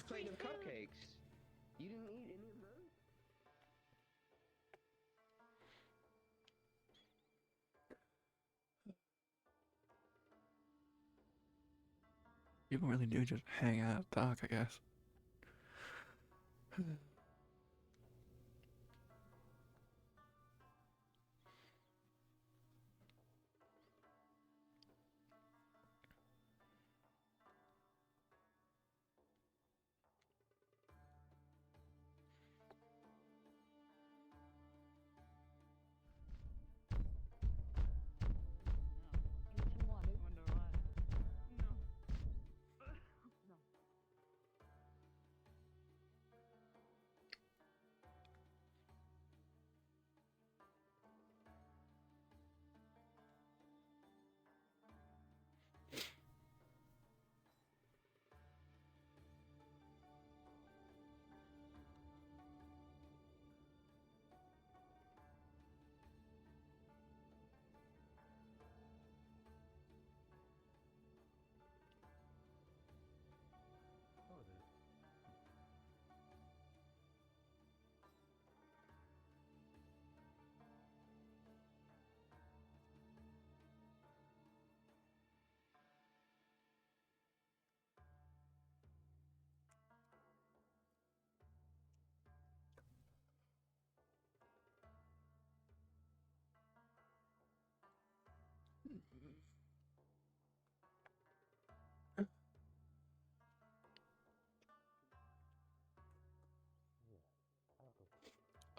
plate of cupcakes. You didn't eat any of those? People really do just hang out, talk, I guess.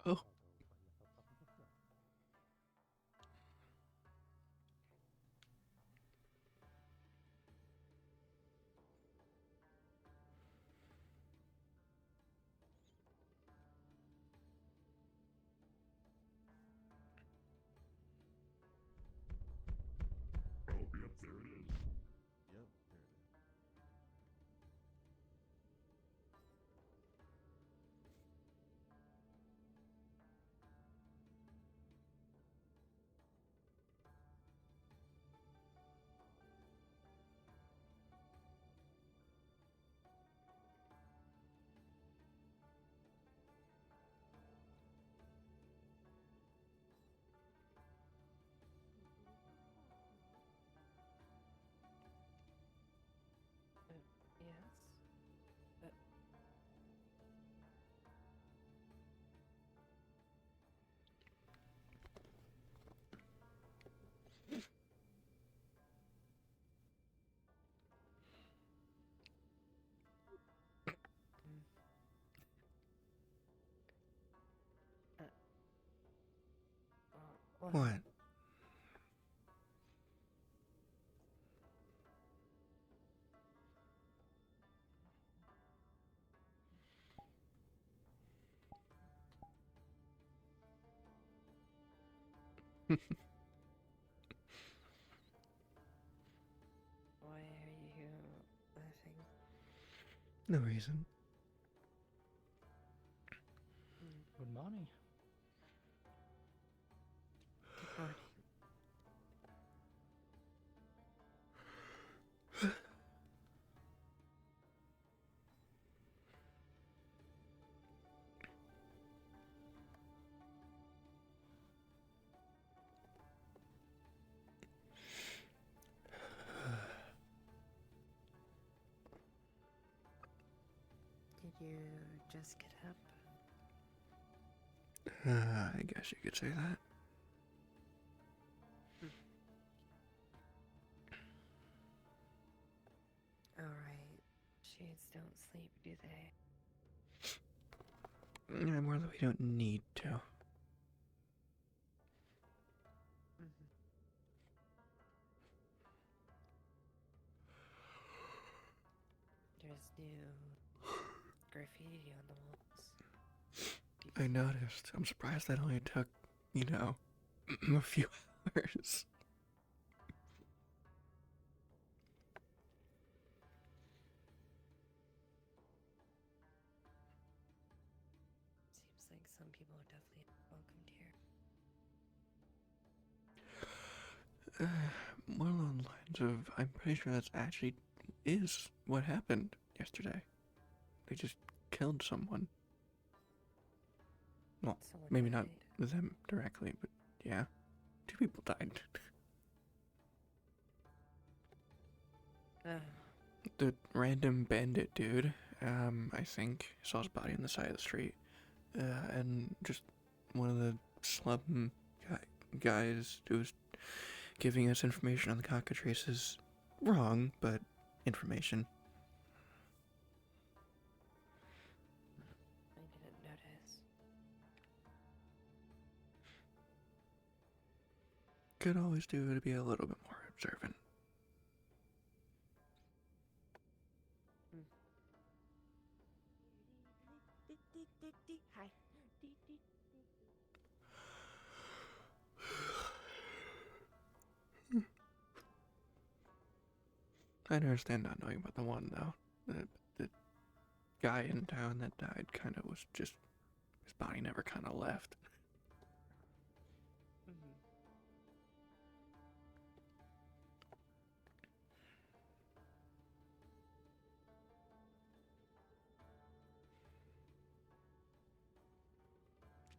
Oh. Oh, yep, there it is. Yep, there it is. Yes. What? Why are you laughing? No reason. Good morning. Good morning. Did you just get up? I guess you could say that. Alright. Shades don't sleep, do they? Yeah, more that we don't need to. There's new graffiti on the walls. I noticed. I'm surprised that only took, a few hours. Seems like some people are definitely welcomed here. More along the lines of, I'm pretty sure that's actually is what happened yesterday. they just killed someone. Well, Someone maybe not died. them directly, but yeah. 2 people died. The random bandit dude, I think, saw his body on the side of the street. And just one of the slum guys who was giving us information on the cockatrices. Wrong, but information. I didn't notice. Could always do to be a little bit more observant. Hi. I understand not knowing about the one, though. The guy in town that died kind of was just... his body never kind of left.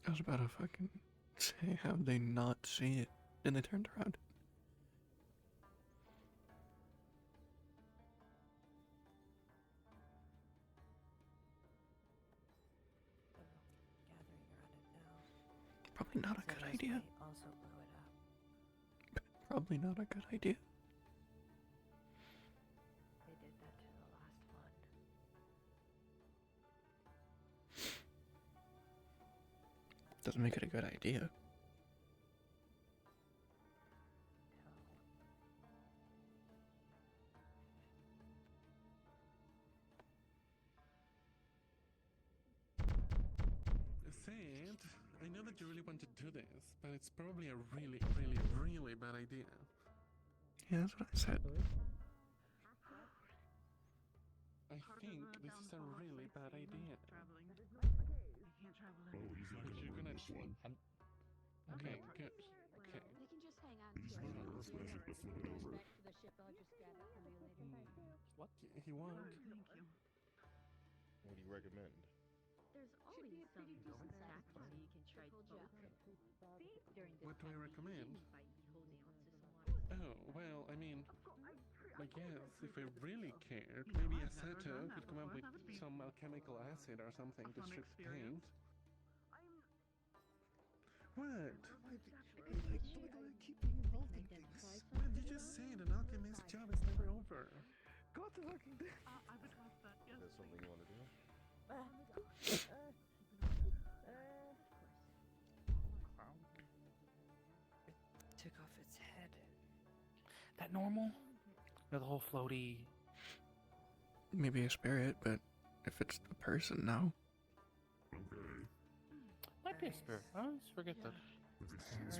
I was about to fucking say, how'd they not see it? Then they turned around. Gathering around it now. Probably not a good Someone's idea. might also blew it up. Probably not a good idea. They did that to the last one. Doesn't make it a good idea. No. Said, I know that you really want to do this, but it's probably a really, really, really bad idea. Yeah, that's what I said. I think this is a really bad idea. But you're gonna... Okay, good. Okay. They can just hang on to it. Respect for the ship, I'll just grab it from you later. What? He won't. What do you recommend? There's always some decent tactics you can try during this What do I time. recommend? Might be holding on to someone. Oh, well, I mean, I guess if I really cared, maybe Aseto could come up with some alchemical acid or something to strip paint. What? I keep being involved in things. What did you just say? An alchemist's job is never over. Got to fucking Is that something you want to do? Took off its head. That normal? The whole floaty. Maybe a spirit, but if it's a person, no. Might be a spirit. I always forget that.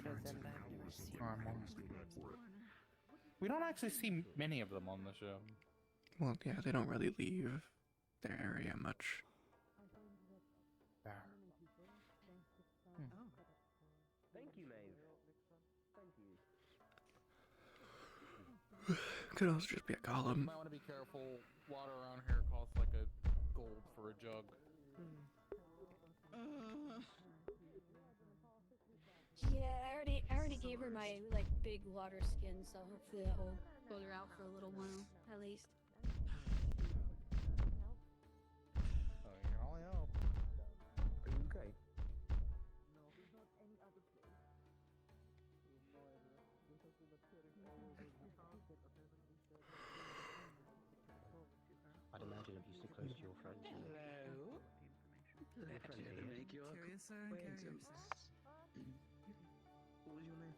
Heard of them, but I've never seen Normal. We don't actually see many of them on the show. Well, yeah, they don't really leave their area much. There. Thank you, Maeve. Thank you. Could also just be a golem. Might want to be careful. Water around here costs like a gold for a jug. Yeah, I already gave her my like big water skin, so hopefully that will hold her out for a little while at least. Oh, you can only hope. Are you okay? I'd imagine if you so close to your friends. Hello. Pleasure to make your acquaintance. What was your name?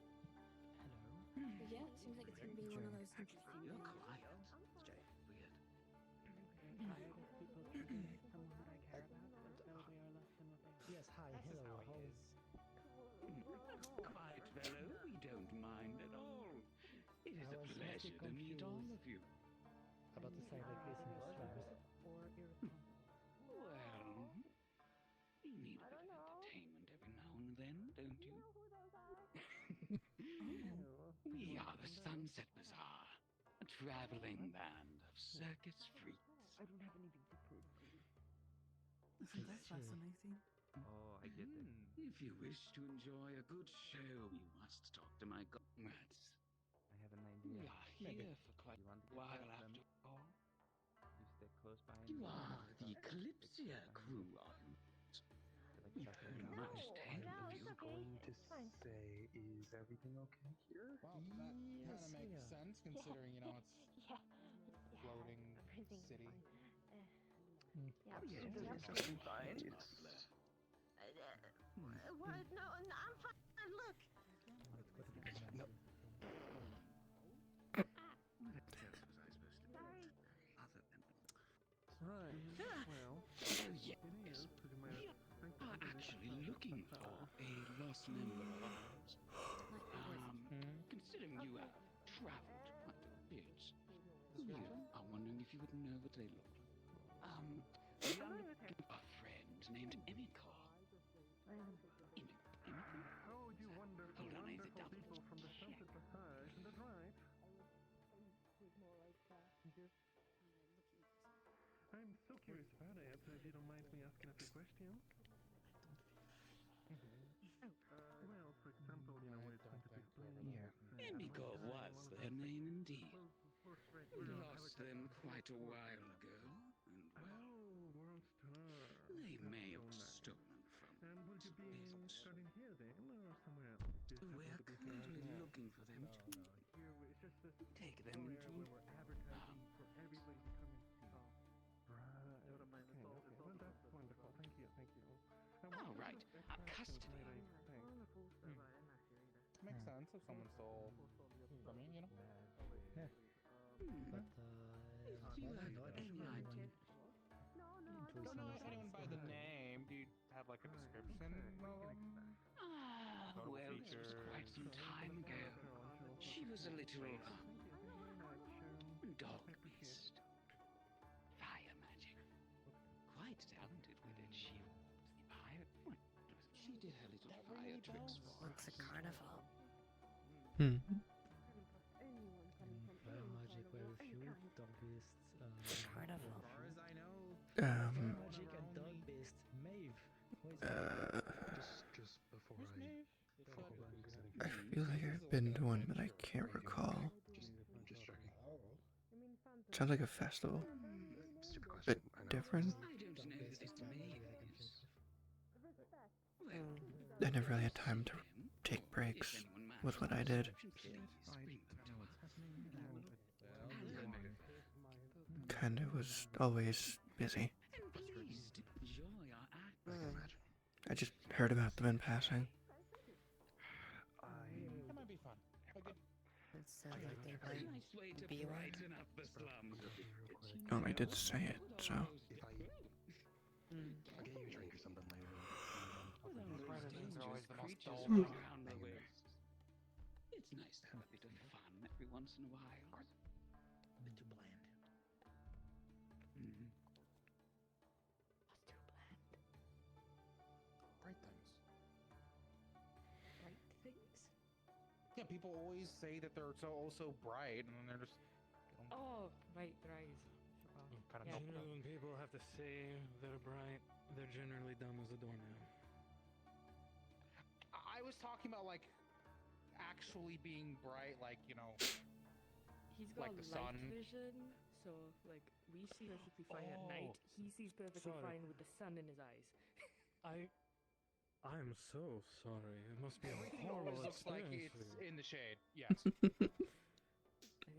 Hello. But yeah, it seems like it's gonna be one of those. You're quiet. Jay, weird. Yes, hi, hello, Quiet fellow, we don't mind at all. It is a pleasure to meet all of you. About to say like this in Australia. Well, you need a bit of entertainment every now and then, don't you? We are the Sunset Bazaar, a traveling band of circus freaks. Isn't that fascinating? Oh, I get it. If you wish to enjoy a good show, you must talk to my comrades. I have an We idea. are here for quite You want a to get while past them? after all. You stay close by. and You me, are and the talk. Kalypsia crew, are you? Like, We've heard much tale of you. Going to say, is everything okay here? Well, that kind of makes sense considering, you know, it's floating city. Oh, yeah, Yep. everything's fine. What? No, I'm fine. Look. No. What else was I supposed to do? Other than... Right. Well, Oh, yeah. it is pretty much. We are actually looking for a lost member of ours. Considering you have traveled quite a bit, we are wondering if you would know what they look like. We are looking for a friend named Emiko. Emiko? Oh, you wonderful, Hold on, I have to wonderful double people from the check. Sunset Passage, isn't that right? I'm so curious about it, so if you don't mind me asking a few questions. Well, for example, you know, it's going to be explained. Emiko was their name indeed. We lost them quite a while ago, and well, Oh, World Star. they That's may so have nice. stolen from And will you be us. starting here then, or somewhere else? Do you We're happen to be here right currently now? looking for them too. Here, it's just this Take them area to... where we're advertising for everybody to come and see. Right. Okay, okay. Well, that's wonderful. Thank you, thank you. Oh, right. Custody. Makes sense if someone stole from you, you know? You have any idea? Don't know anyone by the name. Do you have like a description of them? Well, this was quite some time ago. She was a little dog beast. Fire magic. Quite talented with it. She did her little fire tricks for Looks us. a carnival. Magic very few dog-based. Carnival. As far as I know, Um, magic and dog-based. Maeve. Just before Who's I Maeve? follow on, I feel like I've been to one, but I can't recall. just checking. Sounds like a festival. Stupid Bit question. I know. different. I don't know who this Maeve is. Well, I never really had time to take breaks with what I did. Kinda was always busy. I just heard about them in passing. That might be fun. But It sounds like they might be one. Oh, I did say it, so. If I'll get you a drink or something later. predators are always the most dull. It's nice to have a bit of fun every once in a while. A bit too bland. Bright things. Bright things? Yeah, people always say that they're so bright, and then they're just. Oh, right, right. Kind of Yeah. dumb. When people have to say they're bright, they're generally dumb as a doornail. I was talking about like actually being bright, like you know. He's got Like the light sun. vision, so like we see perfectly fine at night. He sees perfectly fine with the sun in his eyes. I'm so sorry. It must be a Everything always horrible looks like experience it's for you. in the shade. Yes. I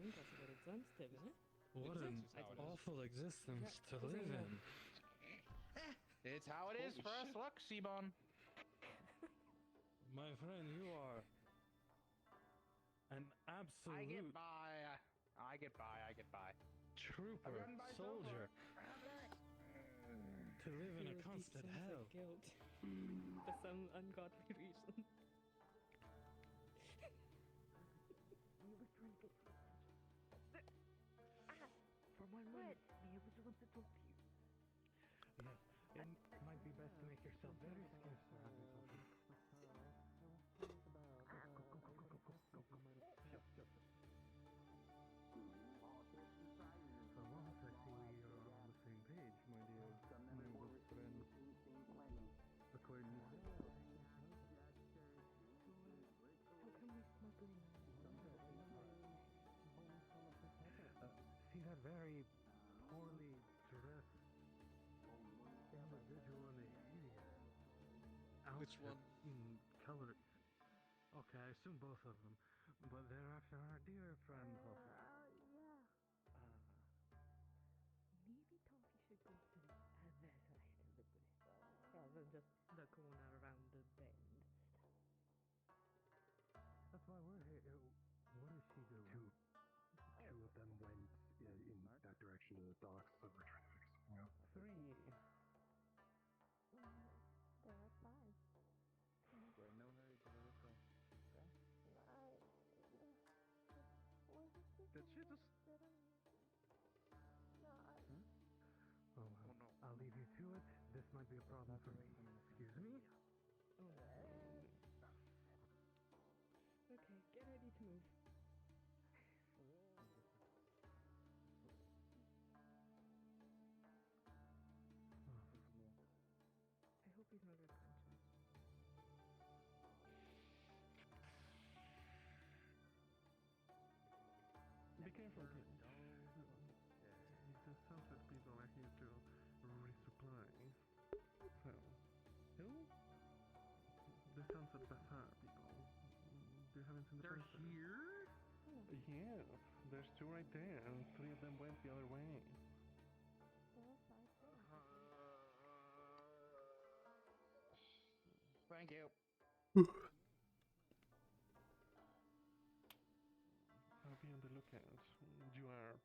think that's a bit insensitive, isn't it? What an It's how it is. awful existence Yeah, to okay, live yeah. in. It's how it is for us. Look, Seabon. My friend, you are an absolute I get by. I get by. I get by. trooper, Everyone by soldier. To live in a Feel deep constant sense of hell. guilt for some ungodly reason. For my money, me was the one to talk to you. Yeah, it might be best to make yourself very scarce around this office. Go. For once, I see we are on the same page, my dear neighbor friend. that very poorly dressed, individually hideous Which outfit one? color. Okay, I assume both of them, but they're after our dear friend Toffee. Maybe Toffee should go to the other side of the Bristol rather than just the corner around the bend. That's why we're here. What is she doing? Two of them went in that direction to the docks, so we're trying to figure something out. Three. There are five. We're in no hurry to go this way. Okay? Did she just? Oh, well. Oh no. I'll leave you to it. This might be a problem for me. Excuse me? Okay, get ready to move. I hope he's not gonna punch me. Be careful, kid. The sunset people are here to resupply. So, who? The Sunset Bazaar people. You haven't seen the They're sunset? here? Yeah, there's two right there, and three of them went the other way. Thank you. I'll be on the lookout. You are,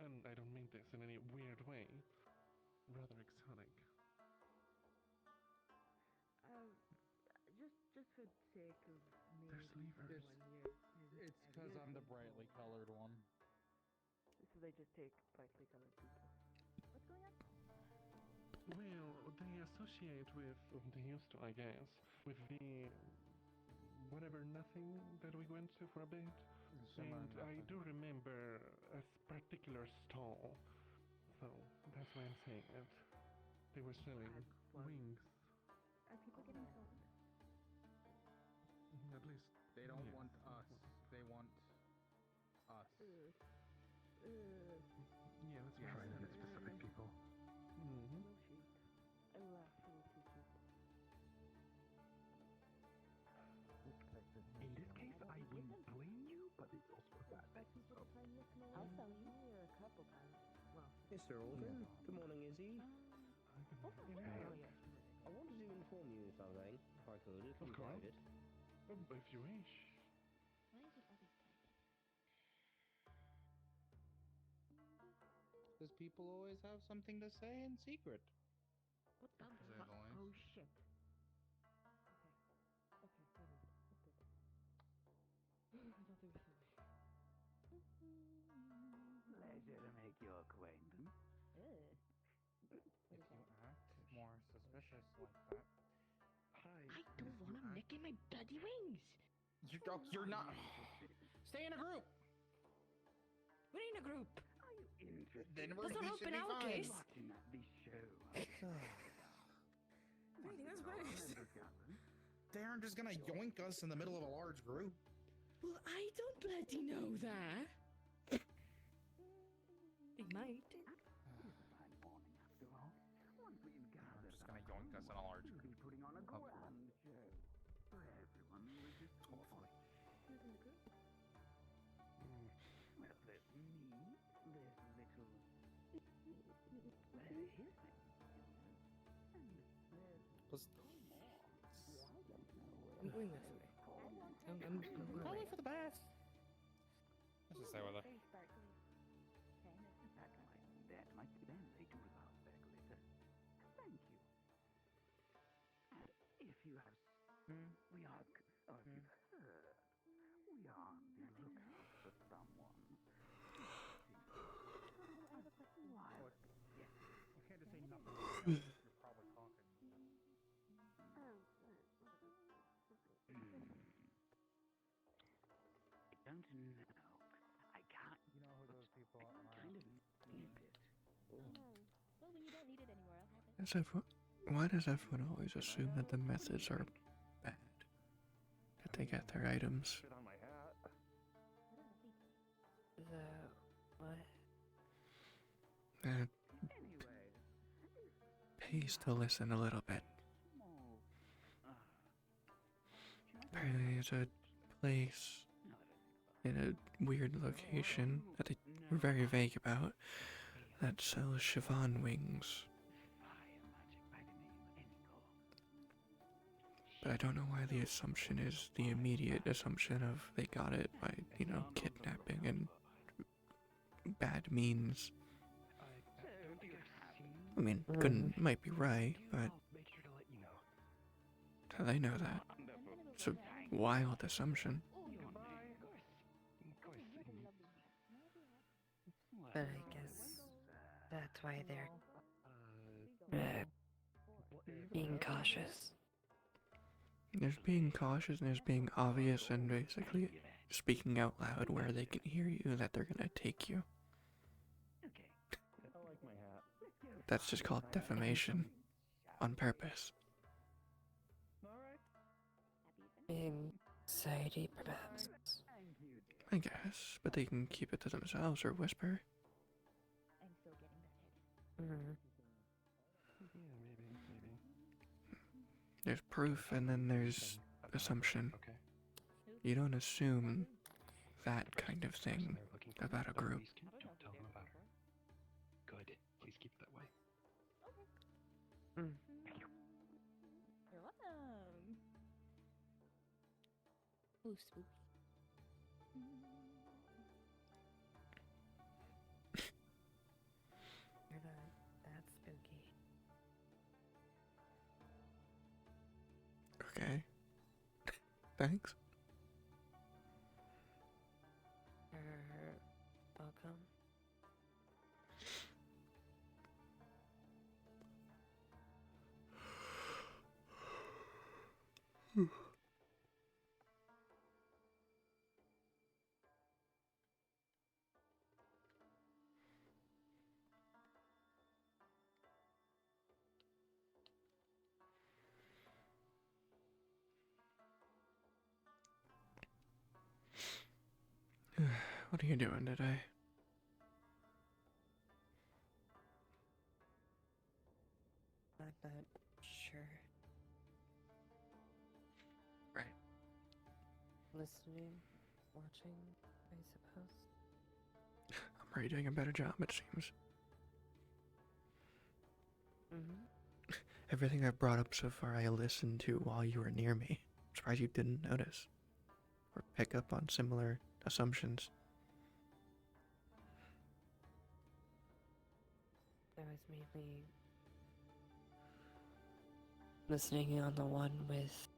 and I don't mean this in any weird way, rather exotic. Just for sake of They're maybe sleevers. someone It's because I'm the brightly colored one. So they just take brightly colored people. What's going on? Well, they associate with, they used to, I guess, with the whatever nothing that we went to for a bit. And I do remember a particular stall, so that's why I'm saying it. They were selling wings. Are people getting cold? At least They don't yes. want us. They want us. Yeah, that's what Trying to I'm get saying. specific people. Mm-hmm. Little sheep. I laugh a little sheep. In this case, I wouldn't blame you, but it's also a bad thing. So. I'll sell you a couple times. Well, Mr. Alden, good morning, Izzy. Yeah. I wanted to inform you of something, if I could, if Of you're course. private. If you wish. Why is it always private? Because people always have something to say in secret. what the To say fuck? the least. Oh shit. Okay, we moved. That's good. I thought they were still there. Pleasure to make your acquaintance. If you act more suspicious like that. Hi. I don't want him nicking my bloody wings. You're not. Stay in a group. We're in a group. Are you interested Then That's not we help should in be our fine. case. watching this show? Anything that's worse. They aren't just gonna yoink us in the middle of a large group. Well, I don't bloody know that. They might. Fine morning after all. Once we've gathered, Just gonna yoink us in a large we'll group. be putting on a grand show for everyone who is Hopefully. Who's in the group? Well, there's me. There's little. Where is his name? And there's Plus, I'm going this way. I'm probably for the best. Let's just stay with her. That might be them. They do love their glitter. Thank you. And if you have, we are, or if you've heard, we are on the lookout for someone. Why? Yes. You can't just say nothing. You're probably talking. I don't know. I can't. You know who those people I are? kind of need it. Well, when you don't need it anymore, I'll have it. Why does everyone always assume that the methods are bad? That they get their items? Shit on my hat. The what? pays to listen a little bit. Apparently, there's a place in a weird location that they were very vague about that sells chiffon wings. But I don't know why the assumption is the immediate assumption of they got it by, kidnapping and bad means. I mean, might be right, but how do they know that? It's a wild assumption. But I guess that's why they're being cautious. There's being cautious and there's being obvious and basically speaking out loud where they can hear you that they're gonna take you. That's just called defamation. On purpose. Anxiety, perhaps. I guess, but they can keep it to themselves or whisper. There's proof and then there's assumption. You don't assume that kind of thing about a group. Don't tell them about her. Good. Please keep it that way. You're welcome. Ooh, spooky. You're not that spooky. Okay. Thanks. You're welcome. What are you doing today? I'm not sure. Right. Listening, watching, I suppose. I'm already doing a better job, it seems. Everything I've brought up so far I listened to while you were near me. I'm surprised you didn't notice. Or pick up on similar assumptions. I was mainly listening on the one with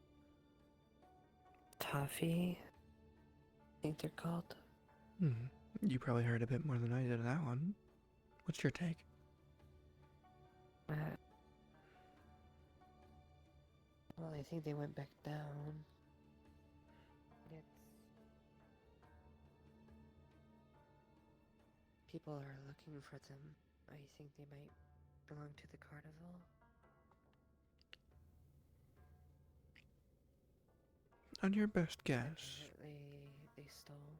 Toffee, I think they're called. You probably heard a bit more than I did of that one. What's your take? Well, I think they went back down. People are looking for them. I think they might belong to the carnival. On your best guess. They stole.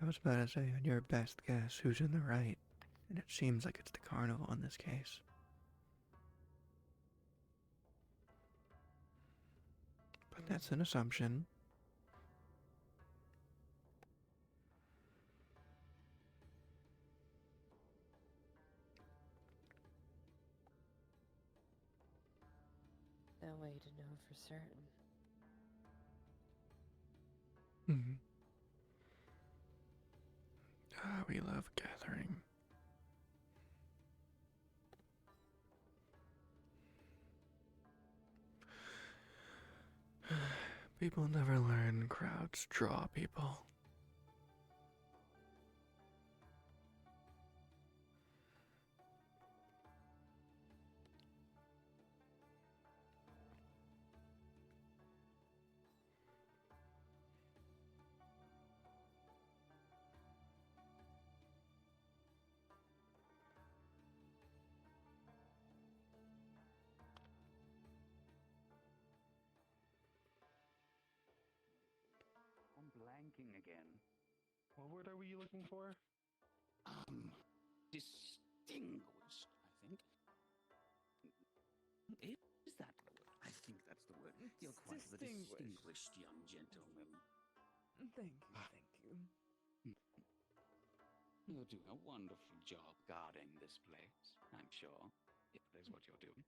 I was about to say, on your best guess, who's in the right? And it seems like it's the carnival in this case. But that's an assumption. No way to know for certain. We love gathering. People never learn, crowds draw people. I'm blanking again. What word are we looking for? distinguished, I think. Is that the word? I think that's the word. You're quite the distinguished young gentleman. Thank you, thank you. You're doing a wonderful job guarding this place, I'm sure, if that is what you're doing.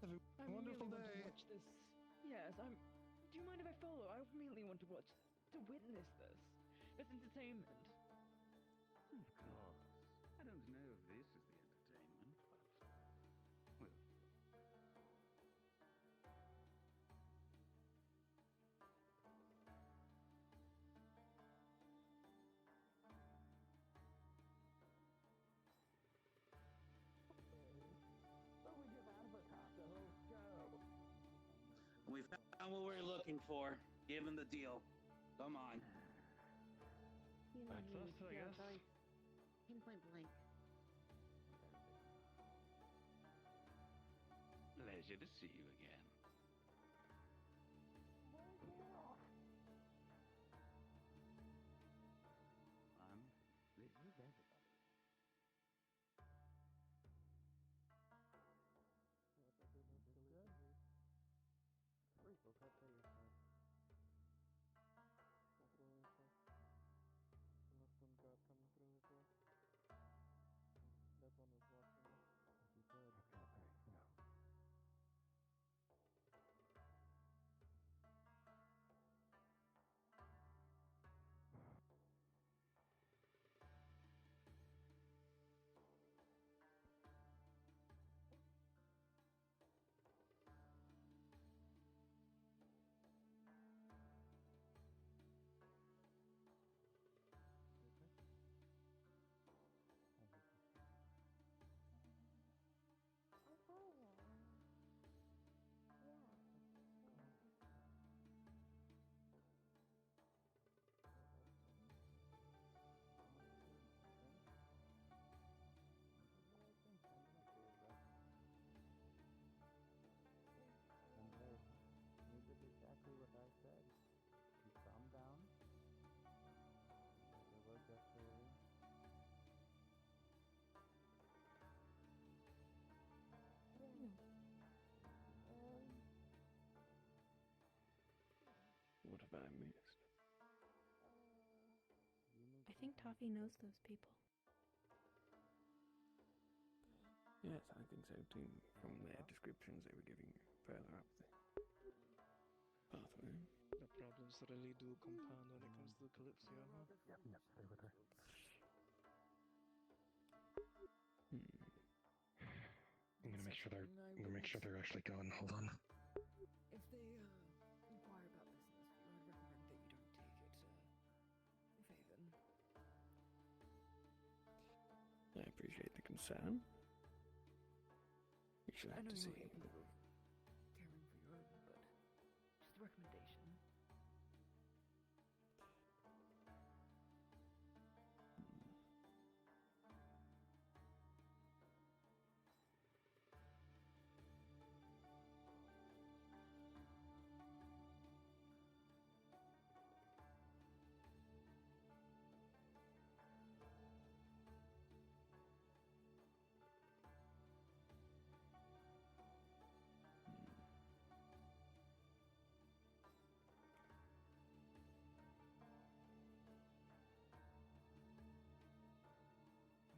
Have a wonderful really day. Want to watch this. Yes, I'm. Do you mind if I follow? I really want to watch, to witness this. This entertainment. Of course. I don't know if this is the entertainment, but well. We found what we're looking for. Give him the deal. Come on. That's us, I guess. Pinpoint blank. Pleasure to see you again. This is everybody. Wait, look at your side. That's what it says. Unless some god coming through as well. That one was watching us. He said. Okay, yeah. Exactly what I said. You calm down. There was actually. What have I missed? I think Toffee knows those people. Yes, I think so too. From their descriptions they were giving further up the pathway. The problems really do compound when it comes to Kalypsia, huh? Yep, stay with her. I'm gonna make sure they're actually gone. Hold on. If they inquire about business, I would recommend that you don't take it Faven. I appreciate the concern. We shall I have know to you're see. capable of caring for your own, but just a recommendation.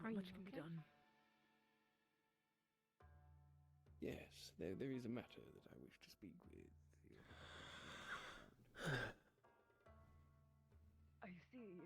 Are Much you can be okay? done. Yes, there is a matter that I wish to speak with you. I see,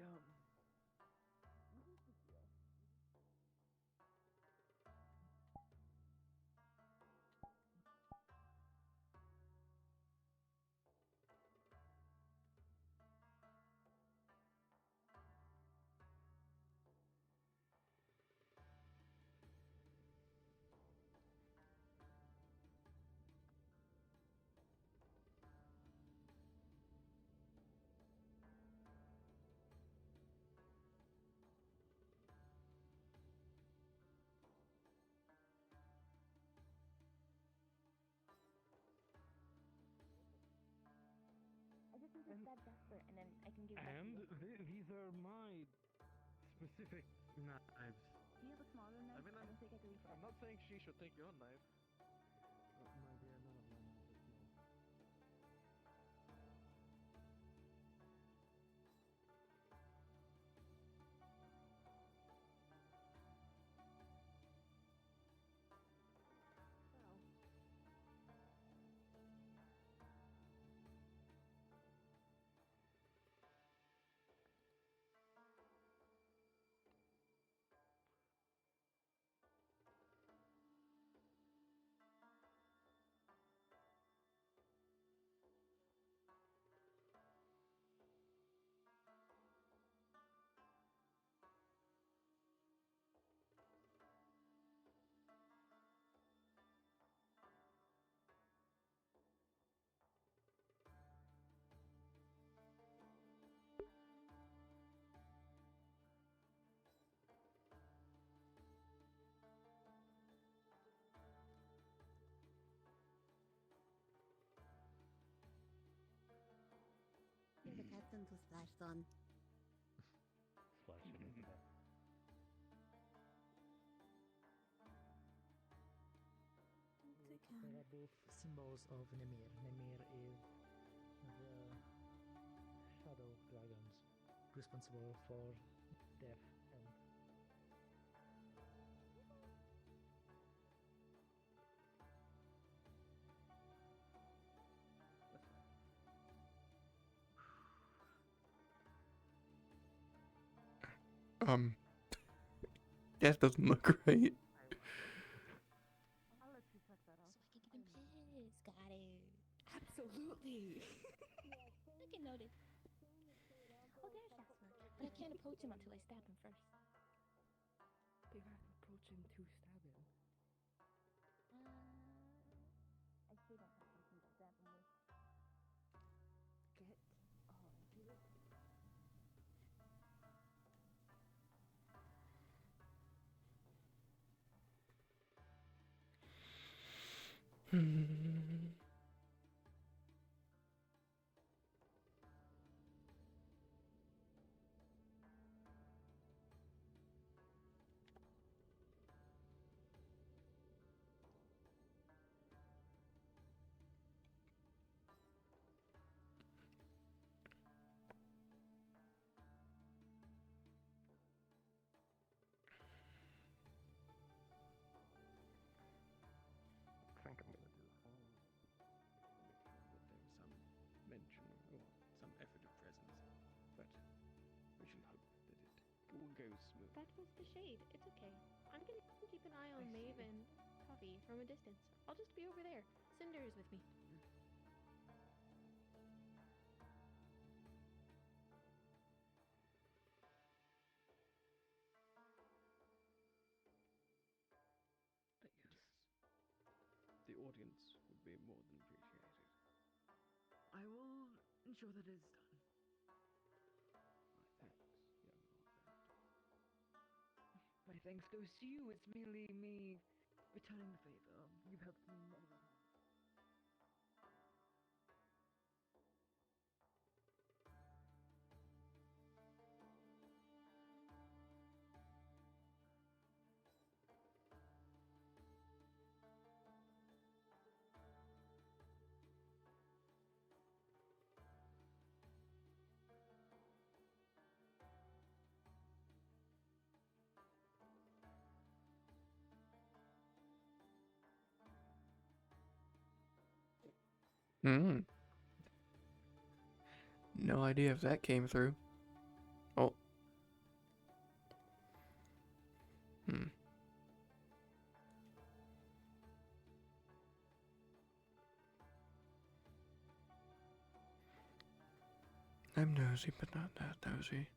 I just need to stab Jasper, and then I can give back to And you. these are my specific knives. Do you have a smaller knife? I mean, I don't think I can reach that. I'm not saying she should take your knife. My dear, none of my knives are small. Yeah, the captain was splashed on. Splash it into that. They are both symbols of Nemir. Nemir is the shadow dragons responsible for death and That doesn't look right. I'll let you check that out. So I can give him piss. Got it. Absolutely. Okay, noted. Oh, there's Jasper. But I can't approach him until I stab him first. But you have to approach him to stab him. I still don't have something to stab him with. Get on it. I think I'm gonna do the following. That there was some mention or some effort of presence, but we shall hope that it all goes smooth. That was the shade. It's okay. I'm gonna keep an eye on Maeve and Puffy from a distance. I'll just be over there. Cinder is with me. Yes. The audience would be more than appreciated. I will ensure that it is done. My thanks, young Margaret. My thanks goes to you. It's merely me returning the favor. You've helped me many times. No idea if that came through. Oh. I'm nosy, but not that nosy.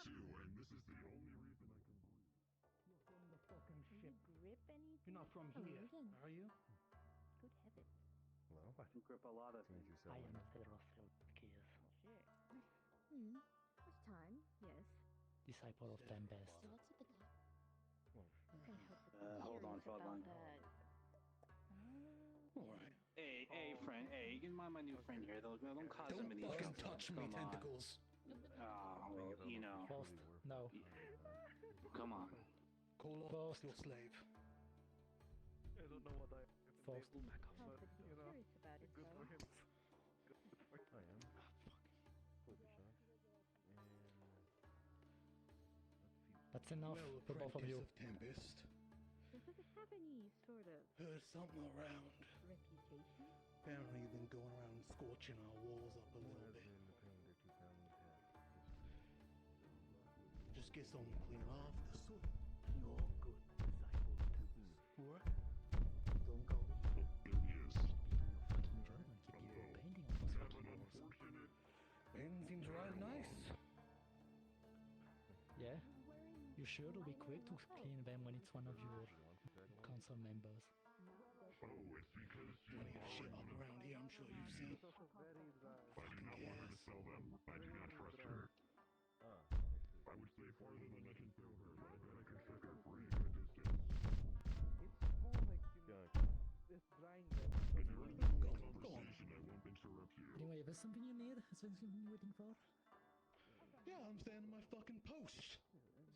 you, and this is the only reason I can breathe. You're from the fucking ship. Grip anything? You're not from here, are you? Good heavens. Well, I You grip a lot of as soon as you said I my am name. Therophilkis, Shit. First time, yes. disciple of Tempest. So what's up with that? Can't help but be hold on, curious about Frogline. that. Alright. Hey, friend. Hey, you can mind my new friend here. Don't cause him Don't any fucking trouble. touch me, Come on. tentacles. Oh, you know. First, no. Come on. Call off your slave. I don't know what I First, enabled, back off. Can't but but be you know, curious about it, good for though. him. Good for him. I am. Worth a shot. And That's enough No for both of apprentice you. of Tempest. Does it have any sort of Heard something around. reputation? Apparently you've been going around scorching our walls up a little bit. Just get some clean off the soot. You're good disciples, Tempest. What? Don't go easy. there he is. Be doing your fucking job and keep people painting on those fucking walls. Ben seems right nice. Yeah? You sure it'll be quick to clean them when it's one of your council members? Oh, it's because Plenty of shit up around here, I'm sure you've seen. I do not want her to sell them. I do not trust her. I would say farther than I can throw her, but I bet I can set her free at a distance. It's more like, you know, it's blind them. If you're in the middle of a conversation, I won't interrupt you. Anyway, if there's something you need, is there something you're waiting for? Yeah, I'm standing my fucking post.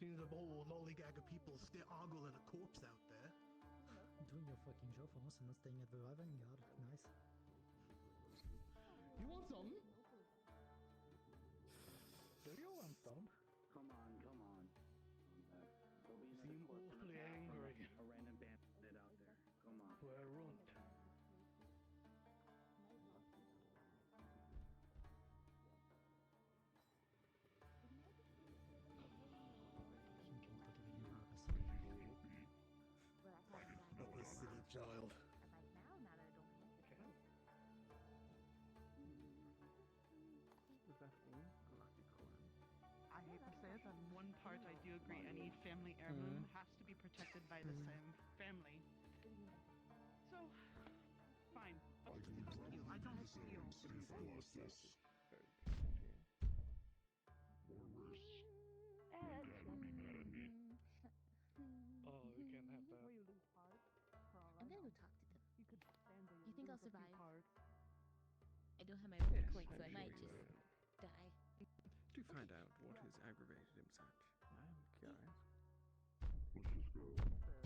Seems a whole lollygag of people still ogling a corpse out there. Doing your fucking job for us and not staying at the Vanguard. Nice. You want something? Do you want some? Come on. There'll be Seem another corpse in awfully the town from angry. a random bandit out there. Come on. For a runt. Not a silly child. Right now, now that I don't have the choice. Does that mean? I hate to say it, on one part I do agree. Any family heirloom has to be protected by the same family. So, fine. I'll just trust you. I don't steal. See if I lost this. Or worse. My dad would be mad at me. Oh, we can't have that. Before you lose heart, for all I'm I gonna know, go talk to them. you could stand where You think I'll lose a few survive? heart. I don't have my own point, so I might just die. To find out what has aggravated him such. I am curious. Let's just go.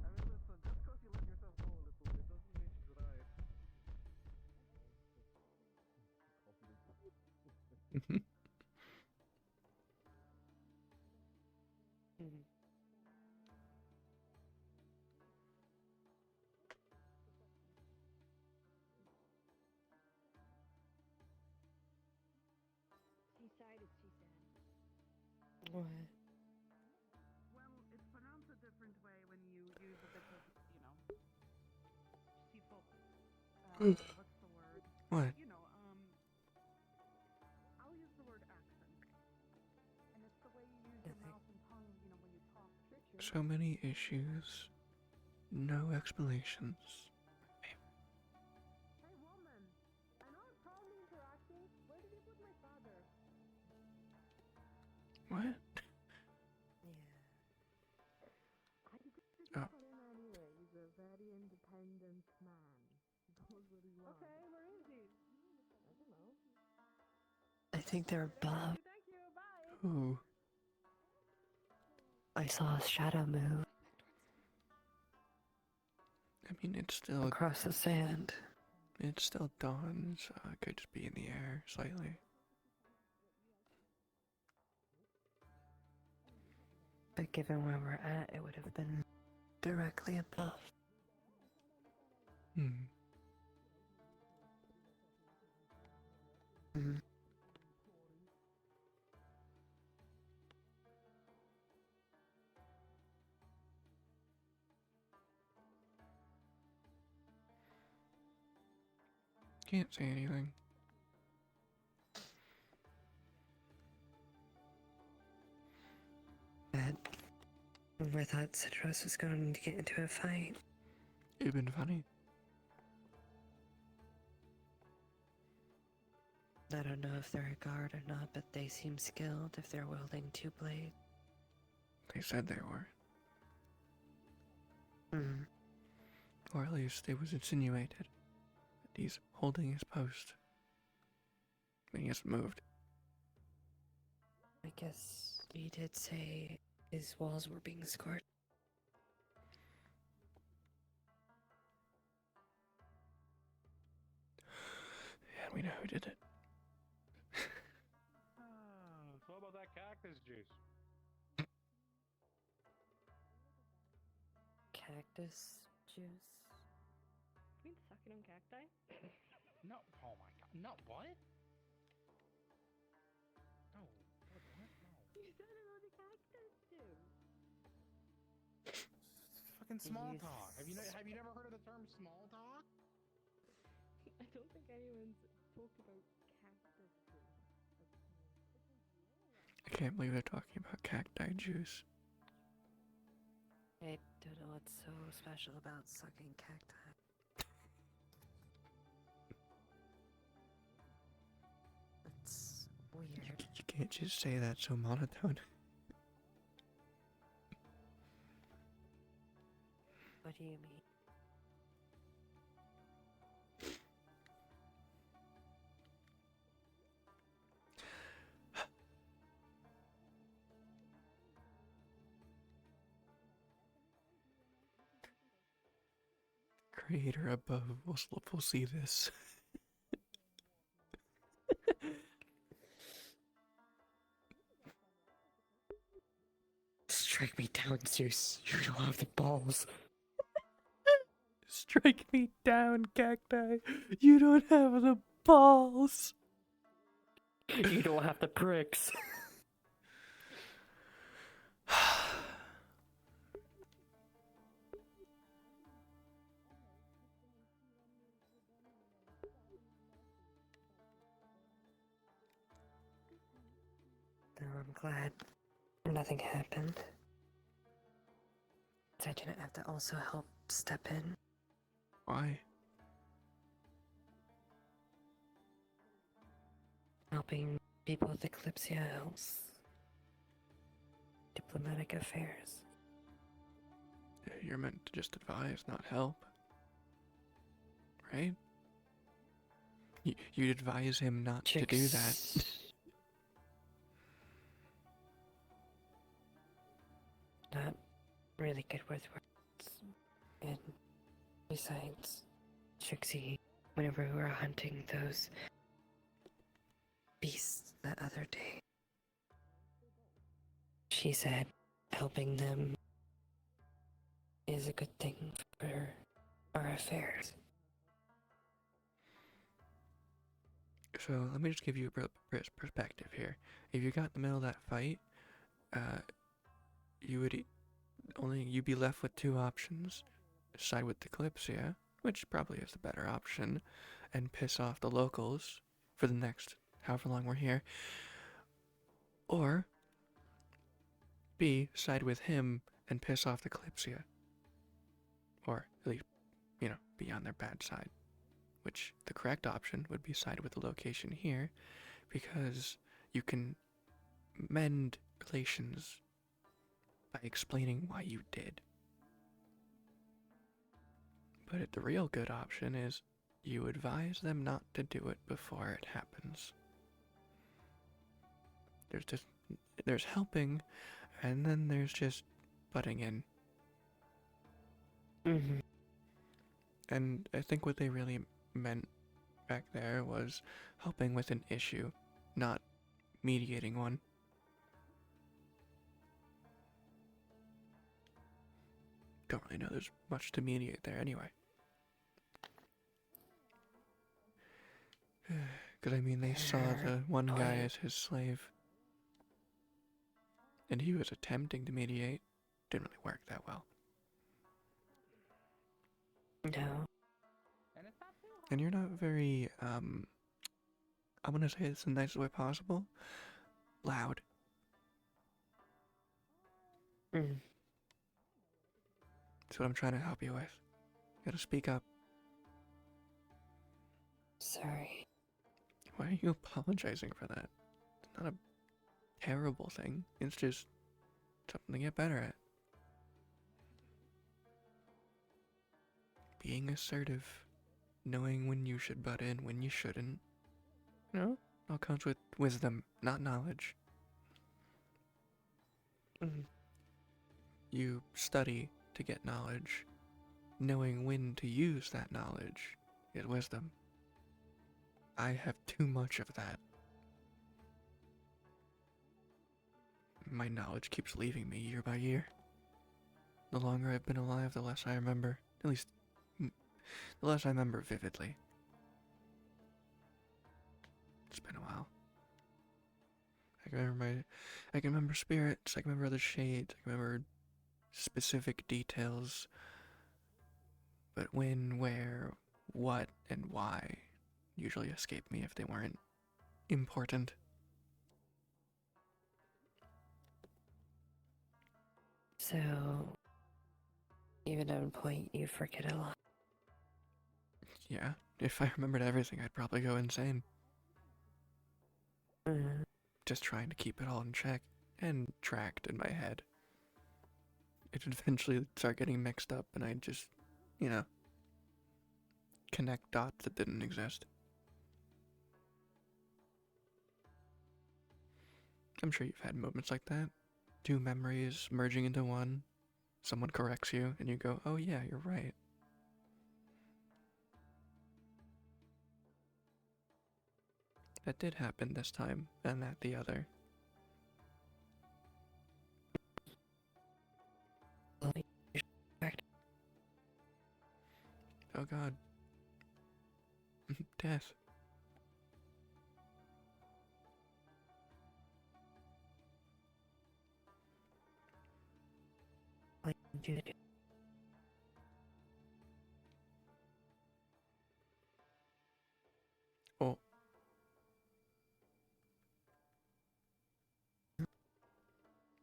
I mean, listen, just because you let yourself go a little bit doesn't mean she's right. She sided, she said. What? Well, it's pronounced a different way when you use a bit of, seafoam. What's the word? What? I'll use the word accent. And it's the way you use your mouth and tongue, when you talk. So many issues, no explanations. Hey, woman! I know I'm probably interacting. Where did you put my father? What? I didn't Oh. put him anywhere. He's a very independent man. He knows what he wants. Okay, where is he? I don't know. I think they're above. Thank you, bye! Ooh. I saw a shadow move I mean, it's still across the sand. It's still dawn, so it could just be in the air slightly. But given where we're at, it would have been directly above. Hmm. Mhm. Can't say anything. I thought Citros was going to get into a fight. It'd been funny. I don't know if they're a guard or not, but they seem skilled if they're wielding two blades. They said they were. Hmm. Or at least it was insinuated that he's holding his post. And he hasn't moved. I guess he did say his walls were being scorched. Yeah, we know who did it. So what about that cactus juice? Cactus juice? You mean sucking on cacti? No. Oh my god. No. What? No. What? No. You said it on the cactus juice. Fucking small talk. Have you never heard of the term small talk? I don't think anyone's talked about cactus juice. I can't believe they're talking about cacti juice. I don't know what's so special about sucking cacti. It's weird. You can't just say that so monotone. What do you mean? Creator above will see this. Strike me down, Zeus. You don't have the balls. Strike me down, cacti. You don't have the balls. You don't have the pricks. No, I'm glad nothing happened. I didn't have to also help step in. Why? Helping people with Kalypsia helps diplomatic affairs. You're meant to just advise, not help. Right? You'd advise him not to do that. Not really good with words. And besides, Trixie, whenever we were hunting those beasts that other day, she said helping them is a good thing for our affairs. So let me just give you a perspective here. If you got in the middle of that fight, you'd be left with two options: side with the Kalypsia, which probably is the better option, and piss off the locals for the next however long we're here, or B, side with him and piss off the Kalypsia, or at least, be on their bad side. Which the correct option would be side with the location here, because you can mend relations by explaining why you did. But the real good option is you advise them not to do it before it happens. There's helping, and then there's just butting in. Mm-hmm. And I think what they really meant back there was helping with an issue, not mediating one. Don't really know there's much to mediate there anyway. Because, they saw the one guy as his slave. And he was attempting to mediate. Didn't really work that well. No. And you're not very, I'm gonna say this in the nicest way possible, loud. Mm. That's what I'm trying to help you with. You gotta speak up. Sorry. Why are you apologizing for that? It's not a terrible thing. It's just something to get better at. Being assertive. Knowing when you should butt in, when you shouldn't. You know? All comes with wisdom, not knowledge. You study to get knowledge. Knowing when to use that knowledge is wisdom. I have too much of that. My knowledge keeps leaving me year by year. The longer I've been alive, the less I remember. At least, the less I remember vividly. It's been a while. I can remember spirits, I can remember other shades, I can remember specific details. But when, where, what, and why usually escape me if they weren't important. So, even at a point, you forget a lot. Yeah, if I remembered everything, I'd probably go insane. Just trying to keep it all in check and tracked in my head. It'd eventually start getting mixed up and I'd just, you know, connect dots that didn't exist. I'm sure you've had moments like that. Two memories merging into one. Someone corrects you and you go, oh yeah, you're right. That did happen this time, and that the other. Oh god. Death. Oh.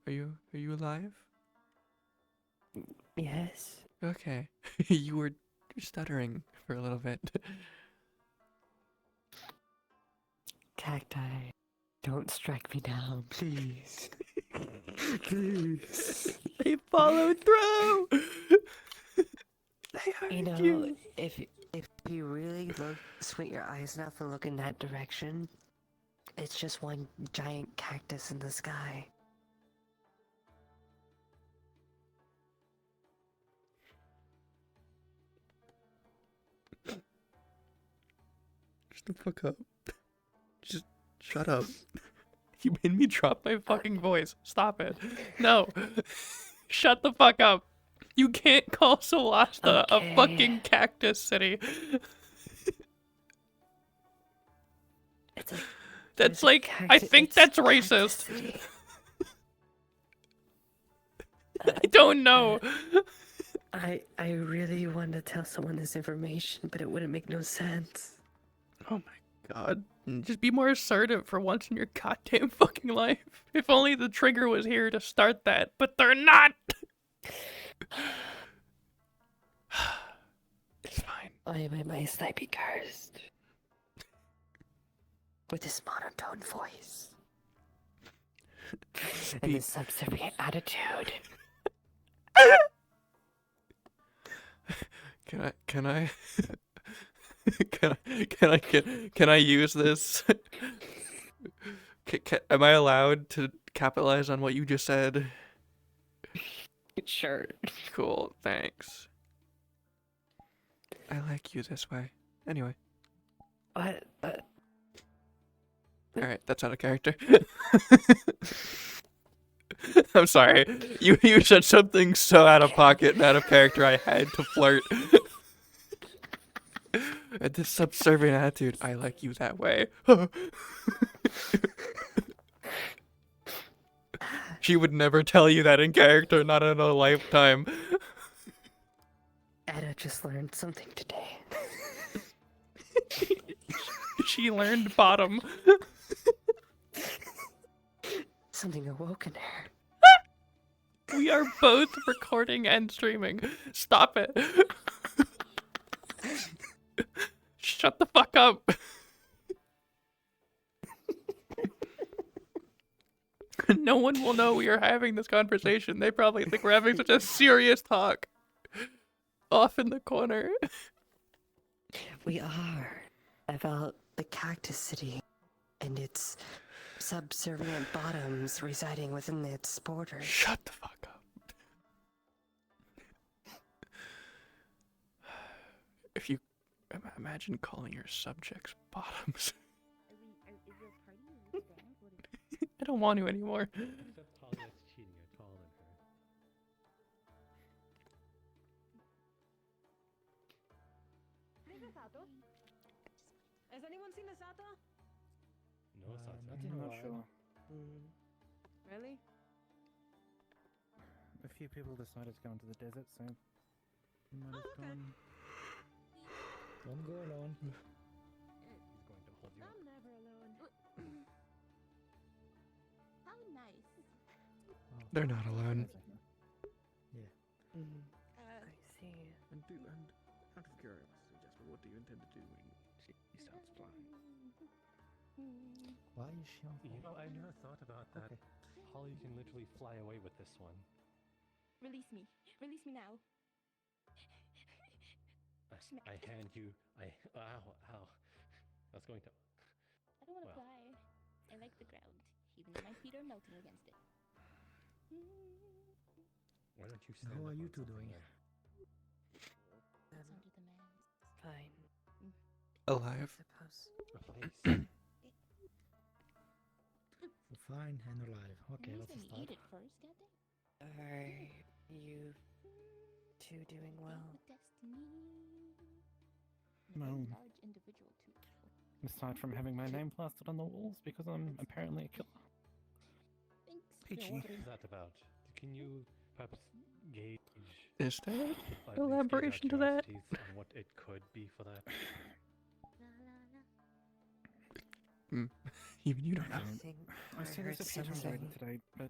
Are you alive? Yes. Okay. You were stuttering for a little bit. Cacti, don't strike me down, please. Please. They followed through! They heard You know, you. if you really squint your eyes enough and look in that direction, it's just one giant cactus in the sky. Shut the fuck up. Just shut up. You made me drop my fucking voice. Stop it. No. Shut the fuck up. You can't call Solasta a fucking cactus city. That's like, I think that's racist. I don't know. I really wanted to tell someone this information, but it wouldn't make no sense. Oh my god. Just be more assertive for once in your goddamn fucking life. If only the trigger was here to start that, but they're not! It's fine. I may be cursed. With this monotone voice. And this subservient attitude. Can I use this? Am I allowed to capitalize on what you just said? Sure. Cool, thanks. I like you this way. Anyway. What? Alright, that's out of character. I'm sorry. You said something so out of pocket and out of character I had to flirt. And this subservient attitude, I like you that way. She would never tell you that in character, not in a lifetime. Etta just learned something today. She learned bottom. Something awoke in her. We are both recording and streaming. Stop it. Shut the fuck up. No one will know we are having this conversation. They probably think we're having such a serious talk. Off in the corner. We are about the Cactus City and its subservient bottoms residing within its borders. Shut the fuck up. If you imagine calling your subjects bottoms. I don't want to anymore. Except Holly's cheating, you're taller than her. Has anyone seen a Sato? No, Sato. Not in a while. Sure. Really? A few people decided to go into the desert, so we might have gone. Don't go alone. He's going to hold you. I'm never alone. How nice. They're not alone. Yeah. I see. And out of curiosity, Jasper, what do you intend to do when she starts flying? Why is she on You know, fire? I never thought about that. Okay. Holly can literally fly away with this one. Release me. Release me now. I hand you. Ow. I was going to. I don't want to Well. fly. I like the ground, even though my feet are melting against it. Why don't you stand How up are you on two something doing? then? It's under the man's. Fine. Alive. Suppose. Replace. Fine and alive. Okay, Who's let's gonna start. eat it first, goddamn? Are you two doing well? With destiny. Well, A large individual too. aside from having my name plastered on the walls because I'm apparently a killer. Thanks. Yeah, Peachy. what is that about? Can you perhaps gauge? Is there at least gauge our elaboration to that? curiosities on what it could be for that? Even you don't know. I think I've seen this a few times already today, but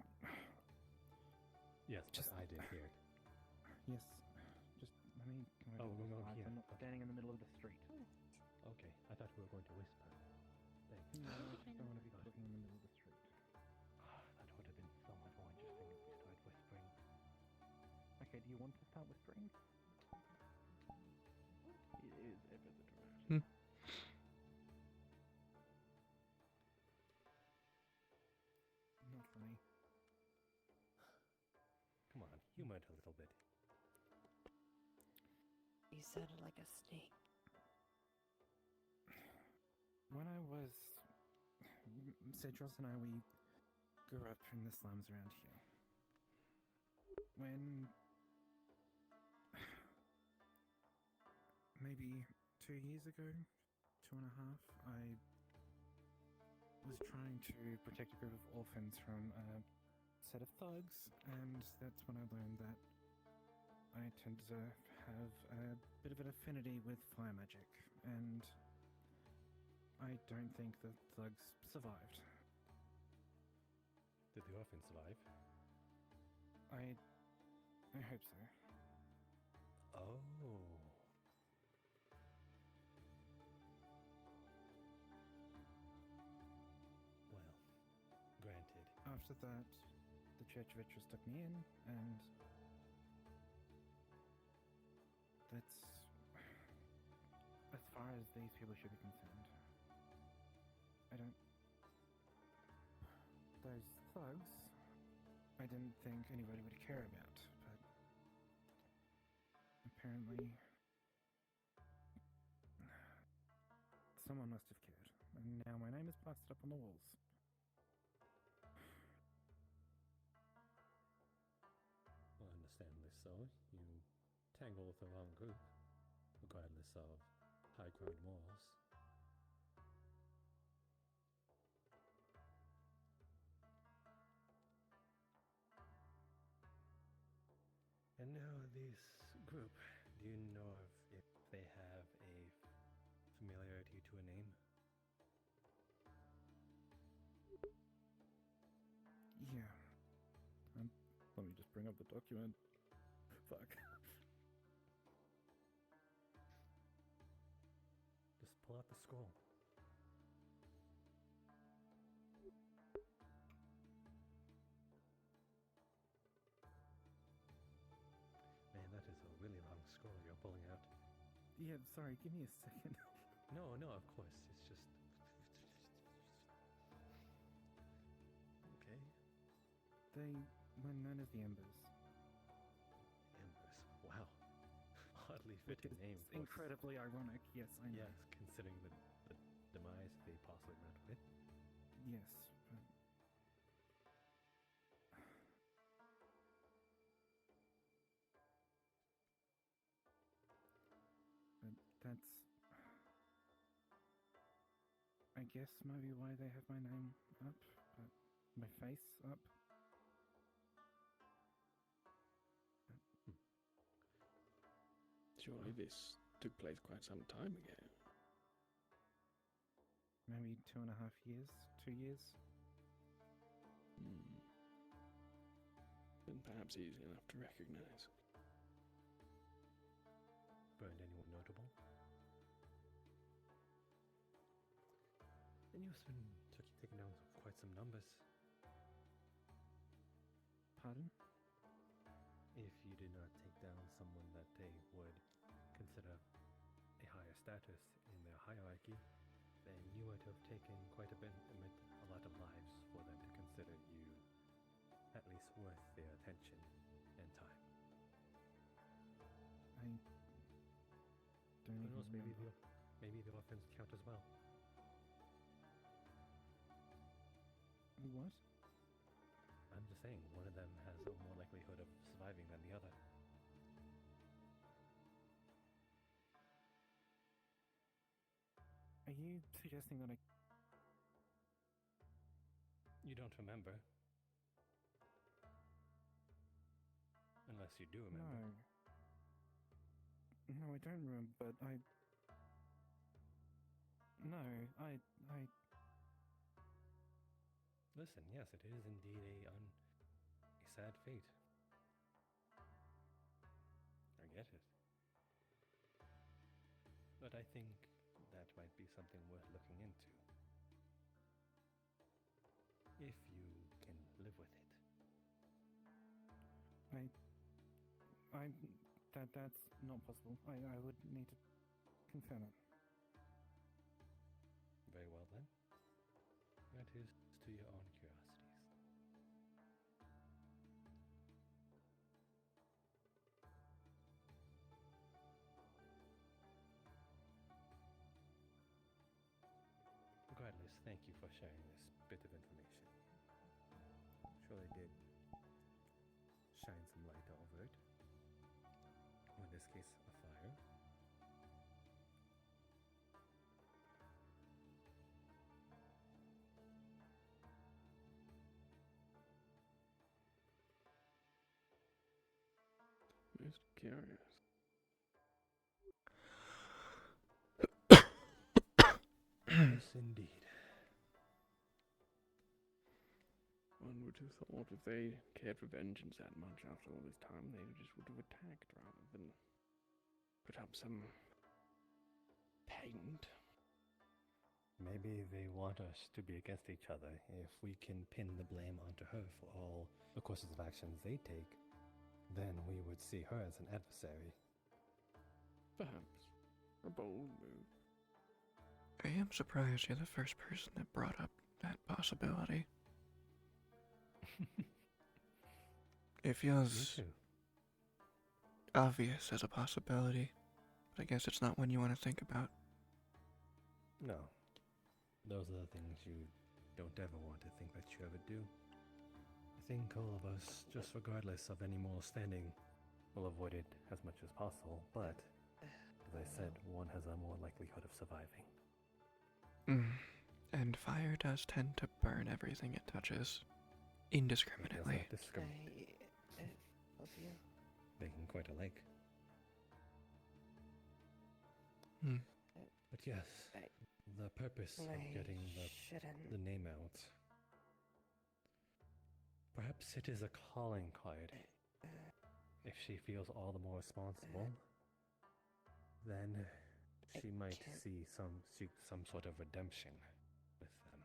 Yes, Just- I did hear it. yes, just let me. Oh, we're going here. I'm not standing in the middle of the street. Okay, I thought we were going to whisper. Thanks. No, I just don't want to be talking in the middle of the street. That would have been so much more interesting if we started whispering. Okay, do you want to start whispering? It is ever the direction. Not for me. Come on, humor it a little bit. You sounded like a snake. When I was, Cedros and I, we grew up in the slums around here. When maybe 2 years ago, 2.5, I was trying to protect a group of orphans from a set of thugs, and that's when I learned that I tend to have a bit of an affinity with fire magic, and I don't think the thugs survived. Did the orphan survive? I hope so. Oh. Well, granted. After that, the Church of Itras took me in, and that's as far as these people should be concerned. I don't. Those thugs, I didn't think anybody would care about, but apparently someone must have cared, and now my name is plastered up on the walls. Well, understandably so. You tangle with the wrong group, regardless of high-ground morals. And now this group, do you know if they have a familiarity to a name? Yeah. Let me just bring up grab the document. Fuck. Just pull out the scroll. Man, that is a really long scroll you're pulling out. Yeah, sorry, give me a second. No, of course, it's just... Okay. They were known as the Embers. Embers, wow. Oddly fitting name. It's incredibly ironic, yes, I know. Yes, considering the demise they possibly met with. Yes, but that's... I guess maybe why they have my name up, but my face up. Surely this took place quite some time ago. Maybe 2.5 years, 2 years. And perhaps easy enough to recognize. Burned anyone notable? Then you've been taking down quite some numbers. Pardon? If you did not take down someone that they would consider a higher status in their hierarchy, then you would have taken quite a lot of lives for them to consider you at least worth their attention and time. I don't Who even knows, remember. maybe the orphans count as well. What? I'm just saying, one of them has a more likelihood of surviving than the other. Are you suggesting that I... You don't remember. Unless you do remember. No, I don't remember, but I... No, I... Listen, yes, it is indeed a sad fate. I get it. But I think that might be something worth looking into. If you can live with it. That's not possible. I would need to confirm it. Very well then. That is to your own curiosities. Regardless, thank you for sharing this bit of information. Surely did shine some light over it. Or in this case, a fire. Most curious. Yes, indeed. One would have thought if they cared for vengeance that much after all this time, they just would have attacked rather than put up some paint. Maybe they want us to be against each other. If we can pin the blame onto her for all the courses of actions they take, then we would see her as an adversary. Perhaps. A bold move. I am surprised you're the first person that brought up that possibility. It feels obvious as a possibility, but I guess it's not one you want to think about. No. Those are the things you don't ever want to think that you ever do. I think all of us, just regardless of any moral standing, will avoid it as much as possible, but, as I said, one has a more likelihood of surviving. And fire does tend to burn everything it touches, indiscriminately. Making quite a lake. But yes, the purpose of getting the name out. Perhaps it is a calling card if she feels all the more responsible, then she might see some sort of redemption with them.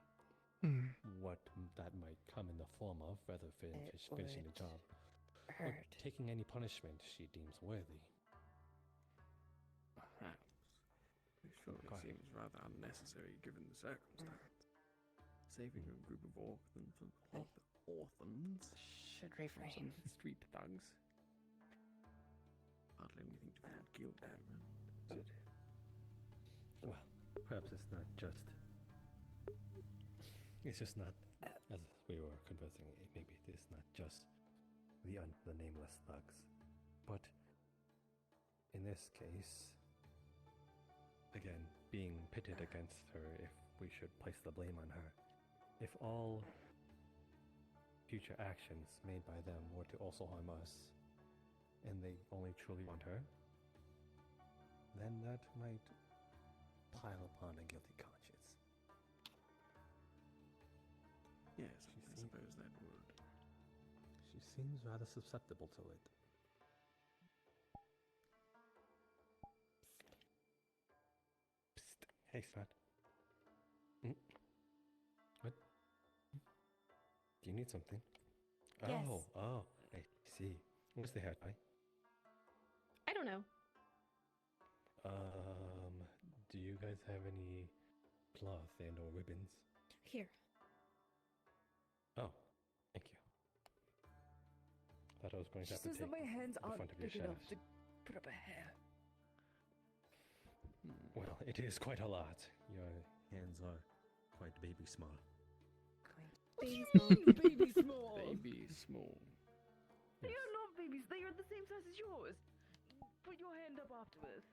What that might come in the form of, rather than finishing the job, or taking any punishment she deems worthy. Perhaps. It surely seems rather unnecessary given the circumstance. Saving a group of orphans should refrain from some street thugs. Hardly anything to feel guilty around. Well, perhaps it's not just. It's just not, as we were conversing, maybe it is not just the nameless thugs. But in this case, again, being pitted against her, if we should place the blame on her, if all future actions made by them were to also harm us, and they only truly want her, then that might pile upon a guilty conscience. Yes, I suppose that would. She seems rather susceptible to it. Psst. Hey, son. What? Do you need something? Yes. Oh, I see. What's the hair tie? I don't know. Do you guys have any cloth and or ribbons? Here. Oh, thank you. Thought I was going to have to Just take that my hands the aren't front of your big enough shaft. to put up a hair. Well, it is quite a lot. Your hands are quite baby small. Baby small. Baby small. Baby small. They are not babies. They are the same size as yours. Put your hand up after this.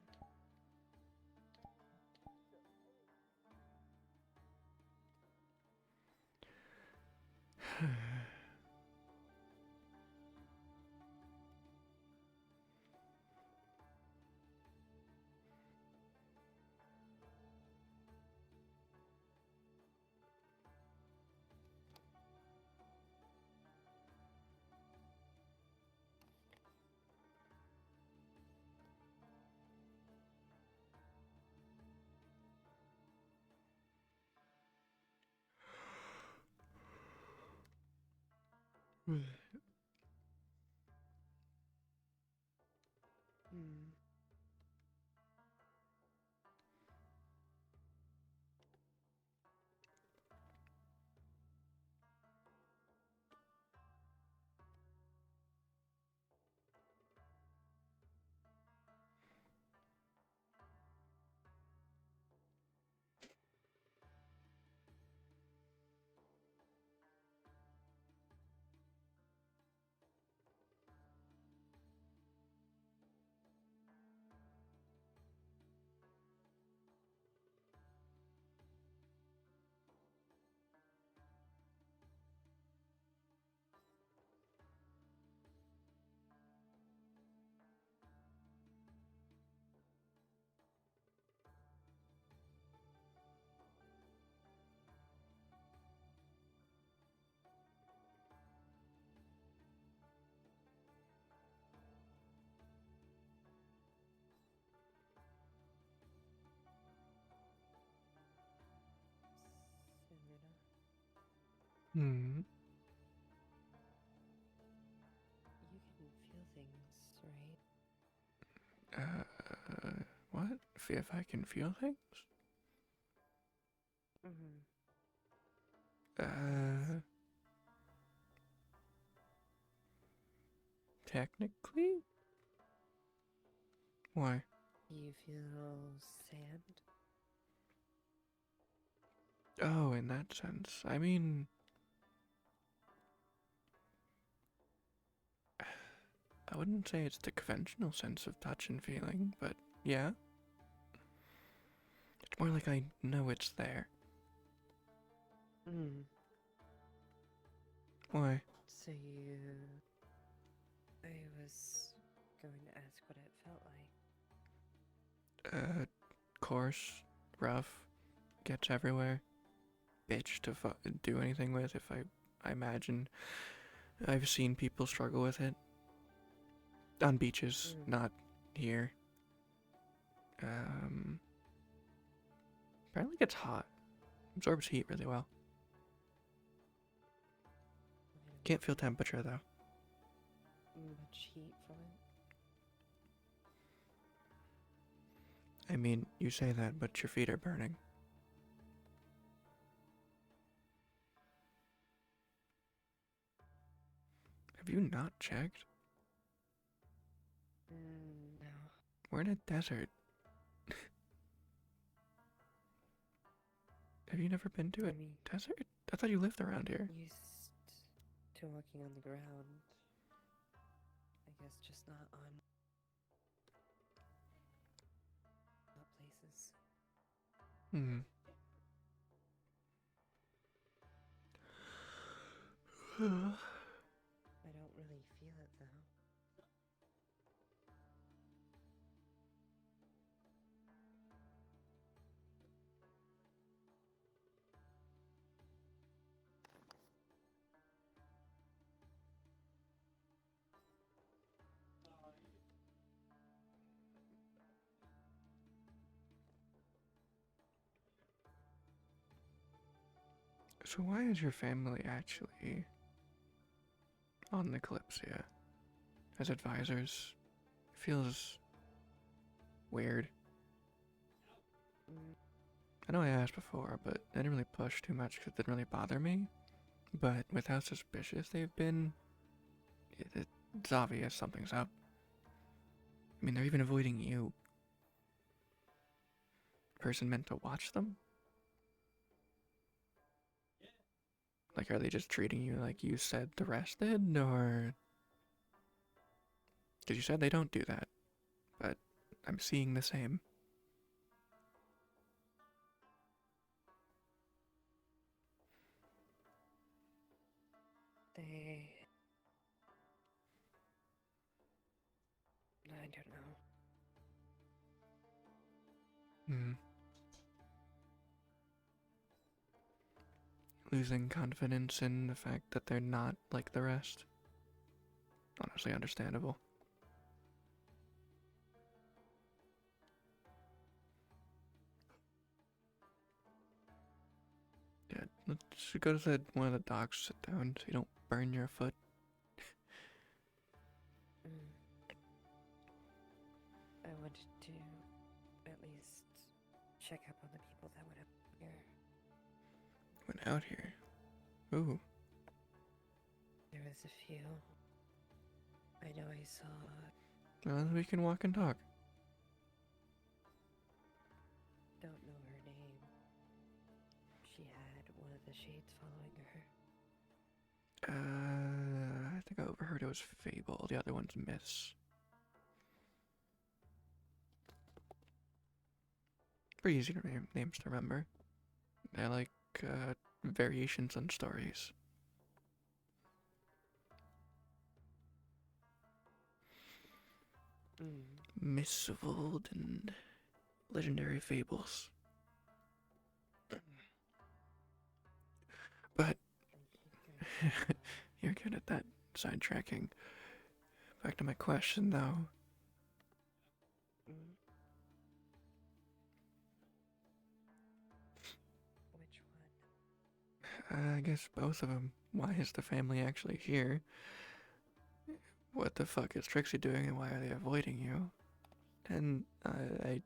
You can feel things, right? What? If I can feel things? Technically? Why? You feel sand? Oh, in that sense. I mean, I wouldn't say it's the conventional sense of touch and feeling, but yeah. It's more like I know it's there. Why? So I was going to ask what it felt like. Coarse, rough, gets everywhere. Bitch to do anything with. If I imagine, I've seen people struggle with it. On beaches, not here. Apparently gets hot. Absorbs heat really well. Can't feel temperature though. Much heat from it. I mean, you say that, but your feet are burning. Have you not checked? No. We're in a desert. Have you never been to a desert? I thought you lived around here. Used to walking on the ground. I guess just not on hot places. I don't really feel it though. So why is your family actually on the Kalypsia as advisors? Feels weird. I know I asked before, but I didn't really push too much because it didn't really bother me. But with how suspicious they've been, it's obvious something's up. I mean, they're even avoiding you. Person meant to watch them? Like, are they just treating you like you said the rest did, or... Because you said they don't do that, but I'm seeing the same. I don't know. Losing confidence in the fact that they're not like the rest. Honestly understandable. Yeah, let's go to one of the docks, sit down so you don't burn your foot. I wanted to at least check up on the people that went up here. Went out here. Ooh. There was a few. I know I saw. Well, we can walk and talk. Don't know her name. She had one of the shades following her. I think I overheard it was Fable. The other one's Myths. Pretty easy names to remember. They're like variations on stories. Myths of old and legendary fables. But you're good at that sidetracking. Back to my question though. Which one? I guess both of them. Why is the family actually here? What the fuck is Trixie doing and why are they avoiding you? And I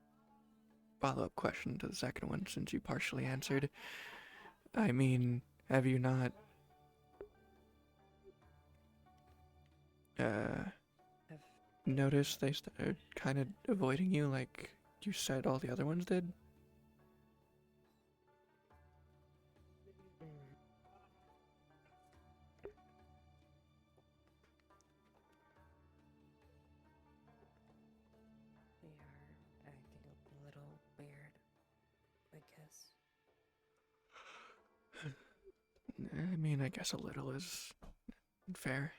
follow-up question to the second one since you partially answered. I mean, have you not noticed they started kind of avoiding you like you said all the other ones did? They are acting a little weird, I guess. I mean, I guess a little is fair.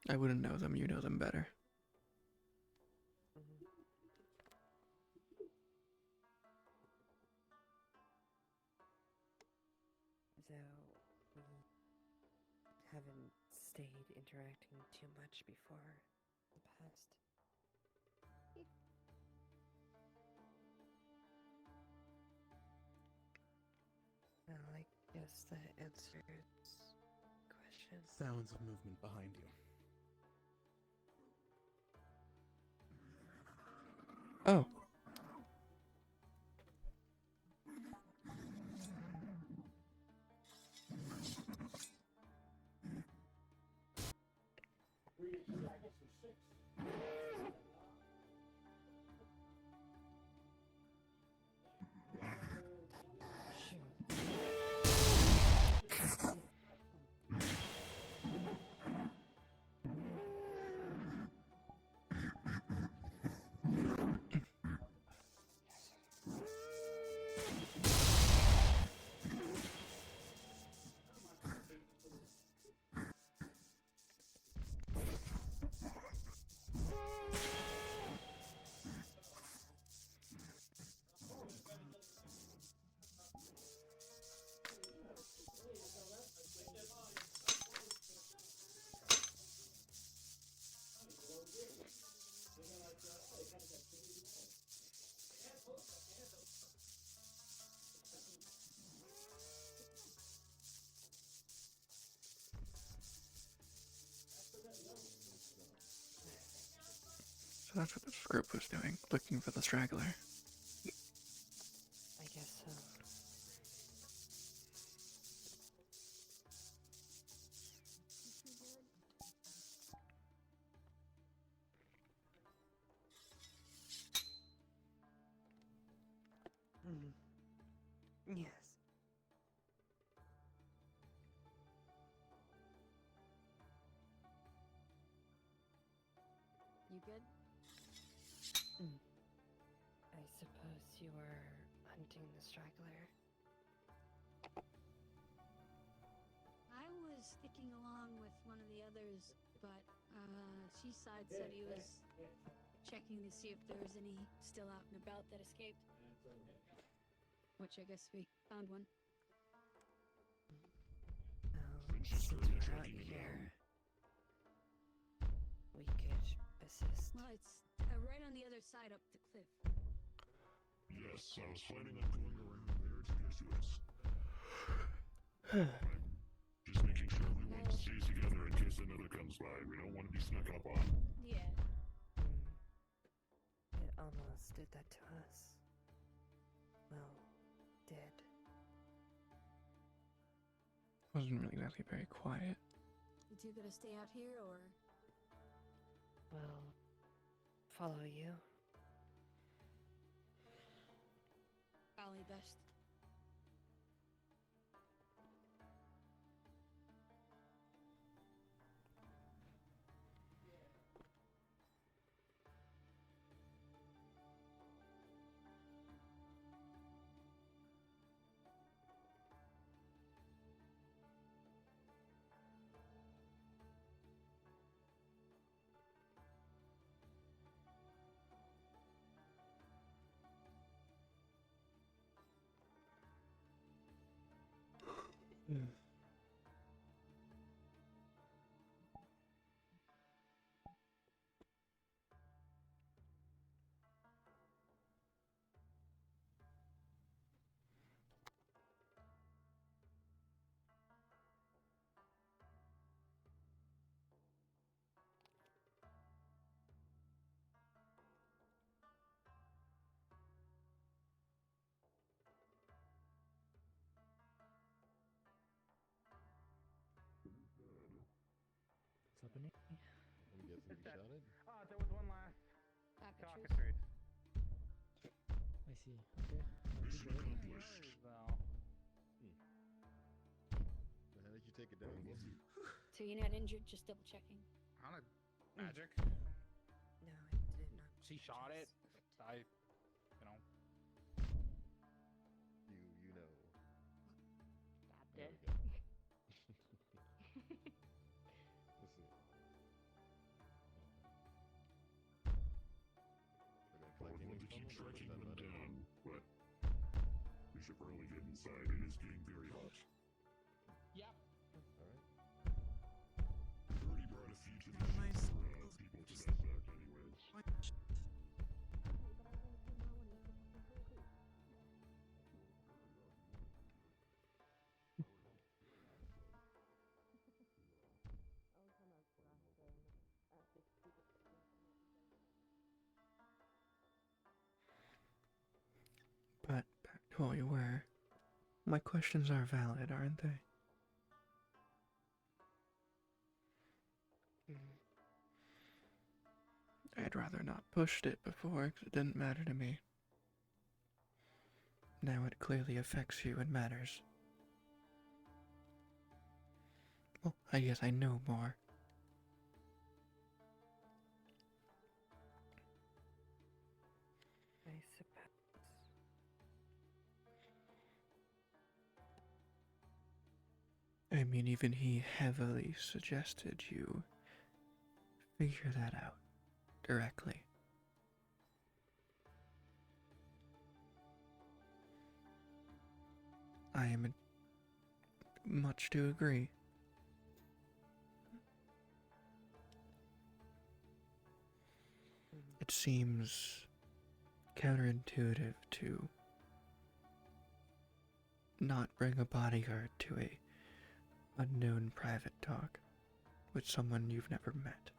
I wouldn't know them, you know them better. So, we haven't stayed interacting too much before the past. Well, I guess that answers questions. Sounds of movement behind you. Oh. So that's what this group was doing, looking for the straggler. I guess so. Yes. You good? I suppose you were hunting the straggler. I was sticking along with one of the others, but Seaside said he was checking to see if there was any still out and about that escaped. Which I guess we found one. Since we're out here, we could assist. Well, it's right on the other side up the cliff. Yes, I was planning on going around there to get to us. Just making sure everyone stays together in case another comes by. We don't want to be snuck up on. Yeah. It almost did that to us. Well, did. Wasn't really exactly very quiet. You two gonna stay out here, or? Well, follow you. Probably best. What's happening? I'm guessing you shot it? Oh, there was one last cockatrice. cockatrice. I see. Okay. Mission accomplished. Though. So how did you take it down? So you're not injured, just double checking. On a magic. No, it did not. She shot it. I, You know. Stabbed There it. we go. Let's see. I would want to keep tracking them down, but we should probably get inside. It is getting very hot. Yep. Alright. Oh, you were. My questions are valid, aren't they? I'd rather not pushed it before, 'cause it didn't matter to me. Now it clearly affects you and matters. Well, I guess I know more. I suppose. I mean, even he heavily suggested you figure that out directly. I am much to agree. It seems counterintuitive to not bring a bodyguard to a unknown private talk with someone you've never met.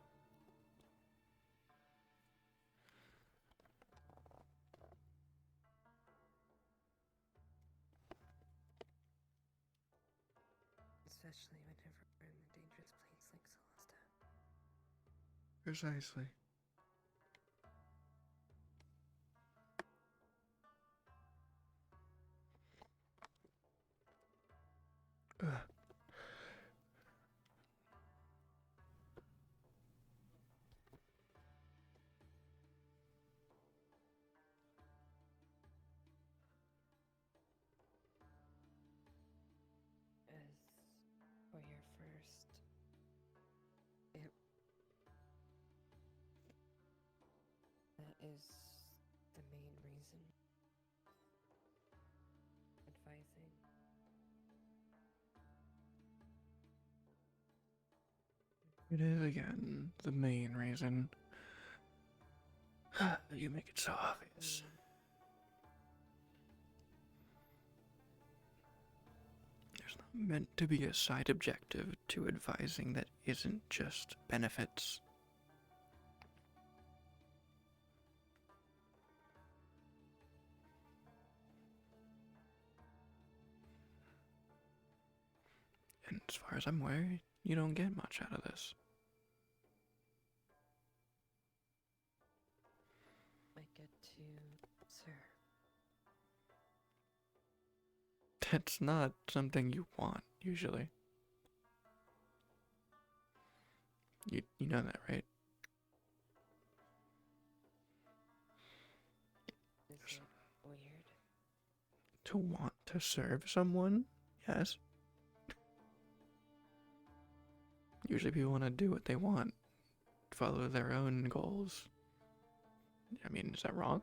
Especially whenever we're in a dangerous place like Celesta. Precisely. Ugh. As for your first, it that is the main reason. Advising. It is again the main reason. You make it so obvious. There's not meant to be a side objective to advising that isn't just benefits. And as far as I'm aware, you don't get much out of this. I get to serve. That's not something you want, usually. You know that, right? Is it weird? To want to serve someone? Yes. Usually people want to do what they want, follow their own goals. I mean, is that wrong?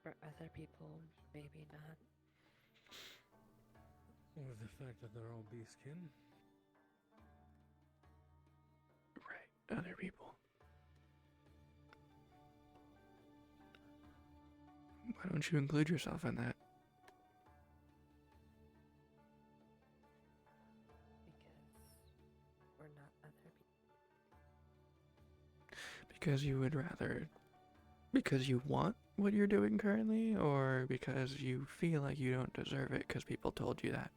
For other people, maybe not. Or the fact that they're all beastkin. Right, other people. Why don't you include yourself in that? Because we're not other people. Because you would rather... Because you want what you're doing currently, or because you feel like you don't deserve it because people told you that?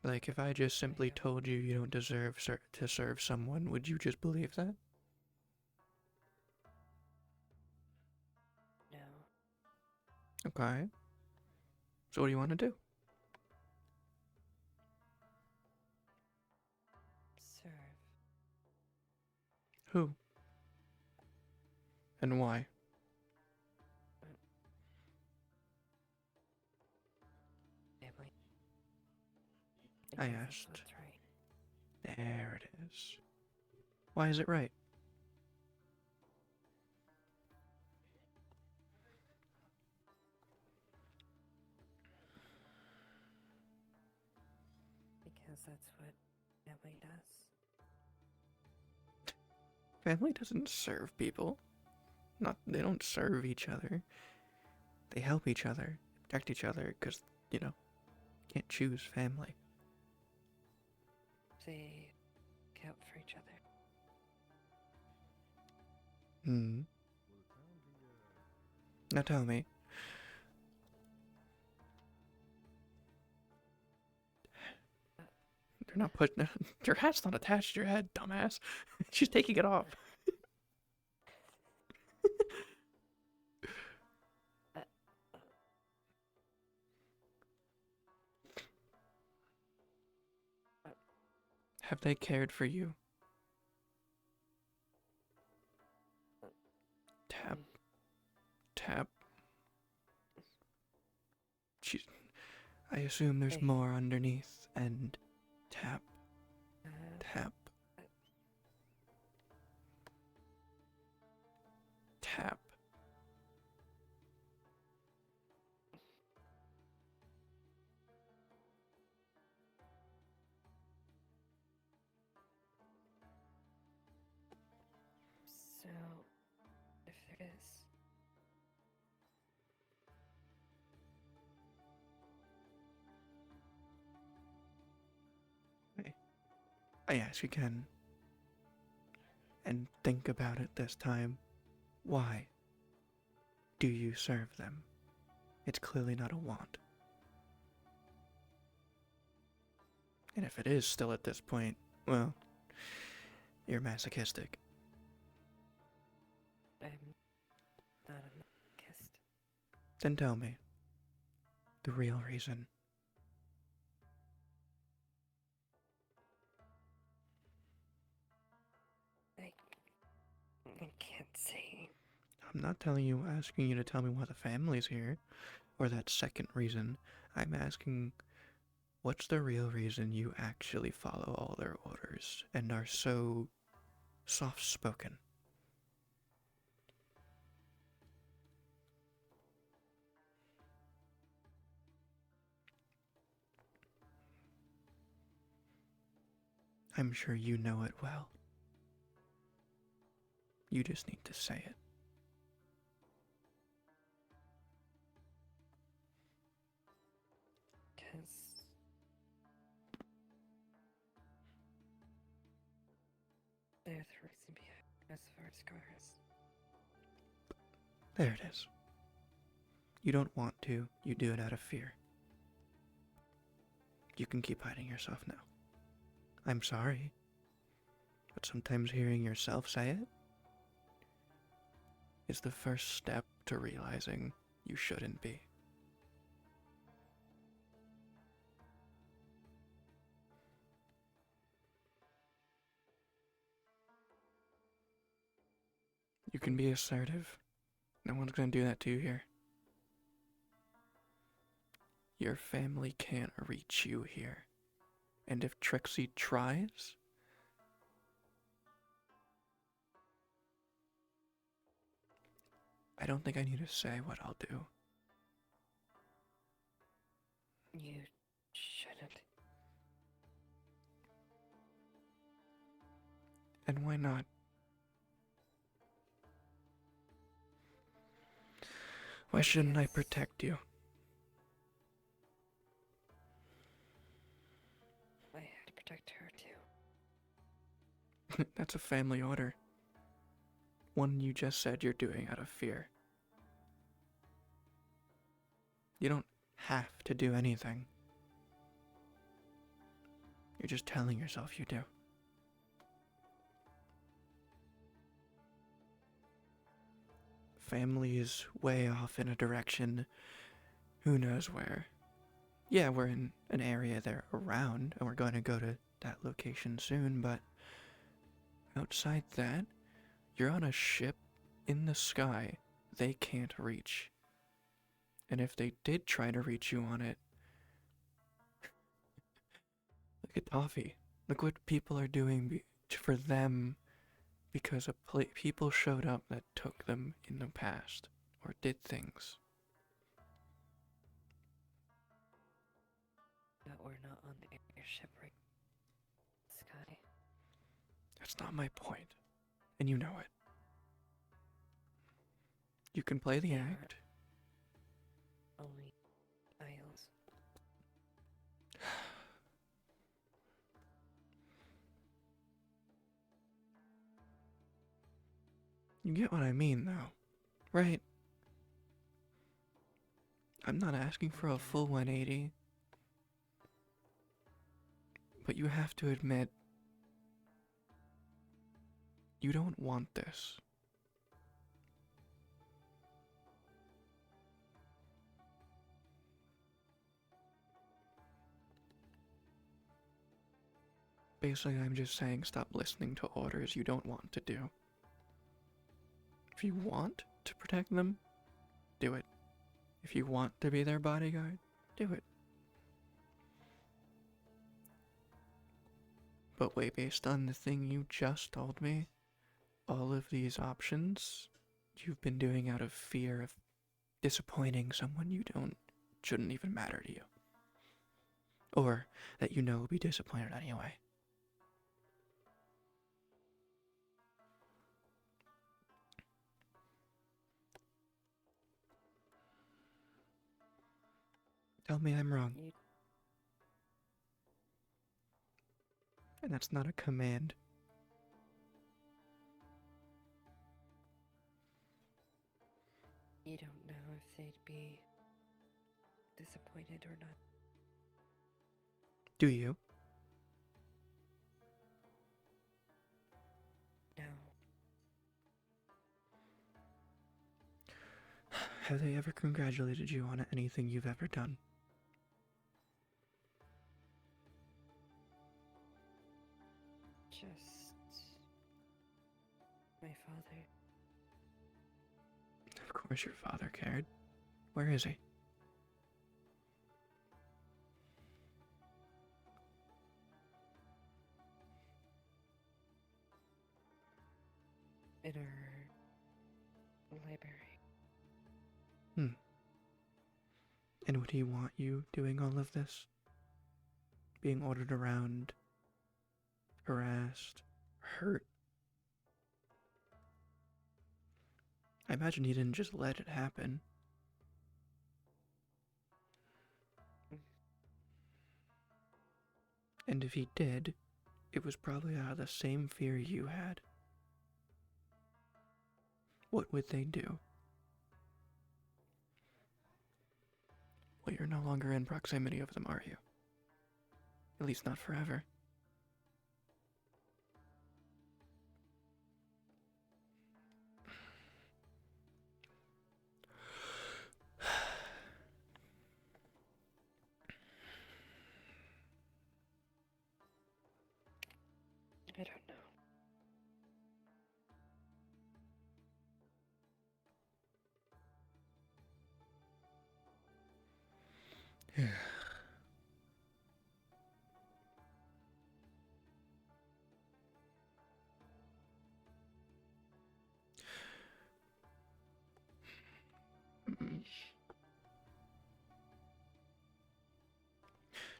Like, if I just simply told you you don't deserve to serve someone, would you just believe that? No. Okay. So what do you want to do? Serve. Who? And why? Family. I Because asked. that's what's right. There it is. Why is it right? Because that's what family does. Family doesn't serve people. They don't serve each other. They help each other, protect each other, because, can't choose family. They look out for each other. Hmm. Now tell me. They're not putting... Your hat's not attached to your head, dumbass. She's taking it off. Have they cared for you? Tap. Tap. She's... I assume there's more underneath, and tap. Tap. Tap. So, if there is... I ask again. And think about it this time. Why do you serve them? It's clearly not a want. And if it is still at this point, well, you're masochistic. I'm not a masochist. Then tell me the real reason. I can't say. I'm not asking you to tell me why the family's here, or that second reason. I'm asking, what's the real reason you actually follow all their orders and are so soft-spoken? I'm sure you know it well. You just need to say it. Because they're the reason behind as far as scars. There it is. You don't want to, you do it out of fear. You can keep hiding yourself now. I'm sorry, but sometimes hearing yourself say it is the first step to realizing you shouldn't be. You can be assertive. No one's gonna do that to you here. Your family can't reach you here. And if Trixie tries, I don't think I need to say what I'll do. You shouldn't. And why not? Why shouldn't I protect you? I had to protect her too. That's a family order. One you just said you're doing out of fear. You don't have to do anything. You're just telling yourself you do. Family is way off in a direction, who knows where. Yeah, we're in an area they're around, and we're going to go to that location soon, but outside that, you're on a ship in the sky they can't reach. And if they did try to reach you on it, look at Toffee. Look what people are doing for them because people showed up that took them in the past or did things. But we're not on the airship right Sky. That's not my point, and you know it. You can play the They are act. only aisles. You get what I mean, though, right? I'm not asking for a full 180. But you have to admit, you don't want this. Basically, I'm just saying stop listening to orders you don't want to do. If you want to protect them, do it. If you want to be their bodyguard, do it. But wait, based on the thing you just told me, all of these options you've been doing out of fear of disappointing someone shouldn't even matter to you. Or that you know will be disappointed anyway. Tell me I'm wrong. And that's not a command. You don't know if they'd be disappointed or not. Do you? No. Have they ever congratulated you on anything you've ever done? Just my father. Of course your father cared. Where is he? In our library. And would he want you doing all of this? Being ordered around, harassed, hurt? I imagine he didn't just let it happen. And if he did, it was probably out of the same fear you had. What would they do? Well, you're no longer in proximity of them, are you? At least not forever. I don't know. Yeah.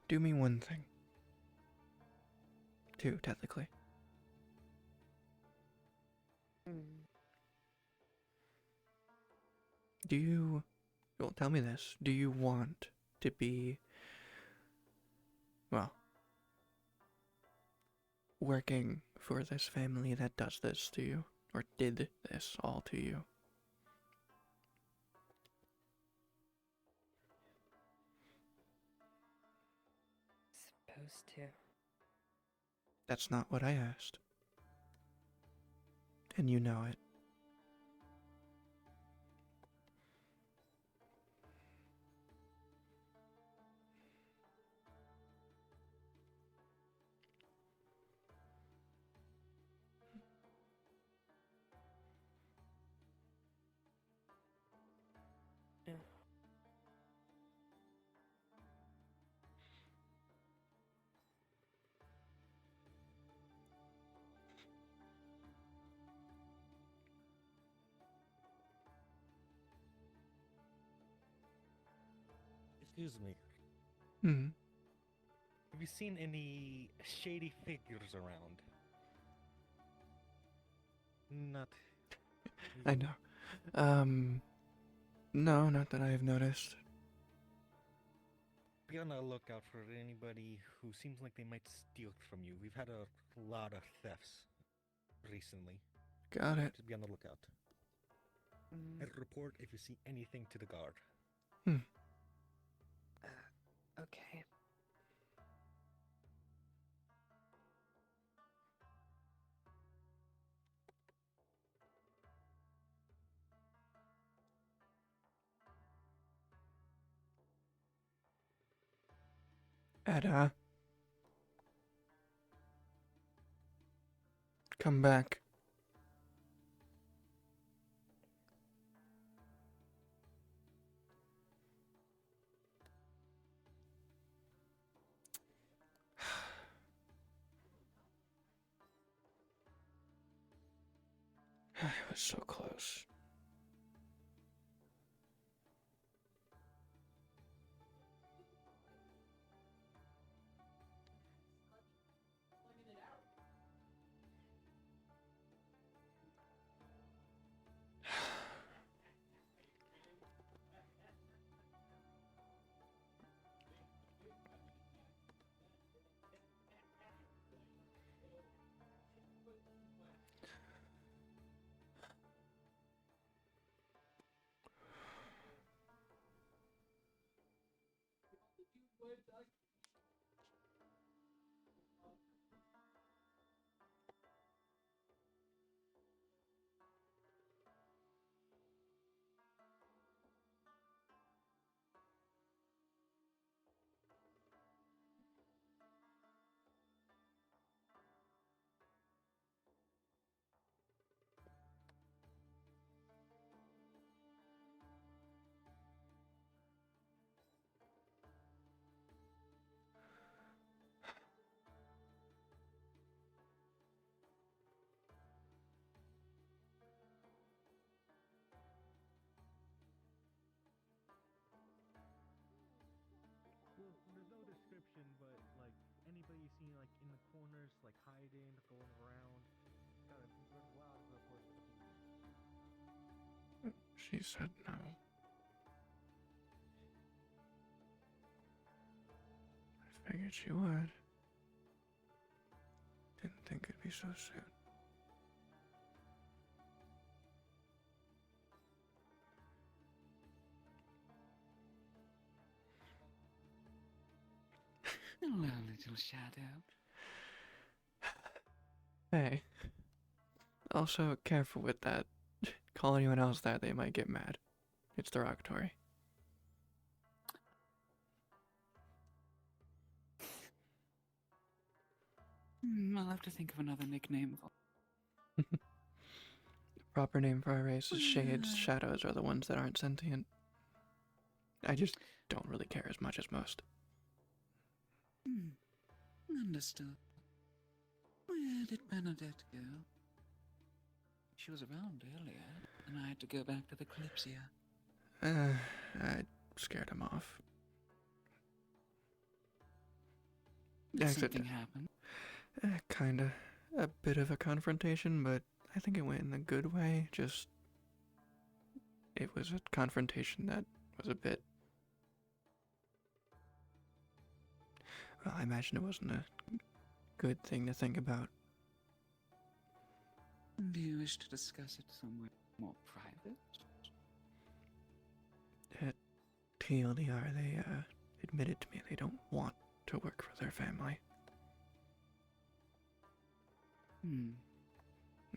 Do me one thing. Two, technically. Well, tell me this. Do you want to be, well, working for this family that does this to you? Or did this all to you? Supposed to. That's not what I asked. And you know it. No. Excuse me. Hmm. Have you seen any shady figures around? Not. I know. No, not that I have noticed. Be on the lookout for anybody who seems like they might steal from you. We've had a lot of thefts recently. Got it. Just be on the lookout. And report if you see anything to the guard. Okay. Edda. Come back. I was so close. Well, there's no description, but like anybody you see like in the corners, like hiding, going around, got a loud report. She said no. I figured she would. Didn't think it'd be so soon. Hello, little shadow. Hey. Also, careful with that. Call anyone else that, they might get mad. It's derogatory. I'll have to think of another nickname. The proper name for our race is Shades. Shadows are the ones that aren't sentient. I just don't really care as much as most. Understood. Where did Bernadette go? She was around earlier, and I had to go back to the Kalypsia. I scared him off. Did something happen? Kinda. A bit of a confrontation, but I think it went in a good way. Just, it was a confrontation that was a bit... Well, I imagine it wasn't a good thing to think about. Do you wish to discuss it somewhere more private? At TLDR, they admitted to me they don't want to work for their family.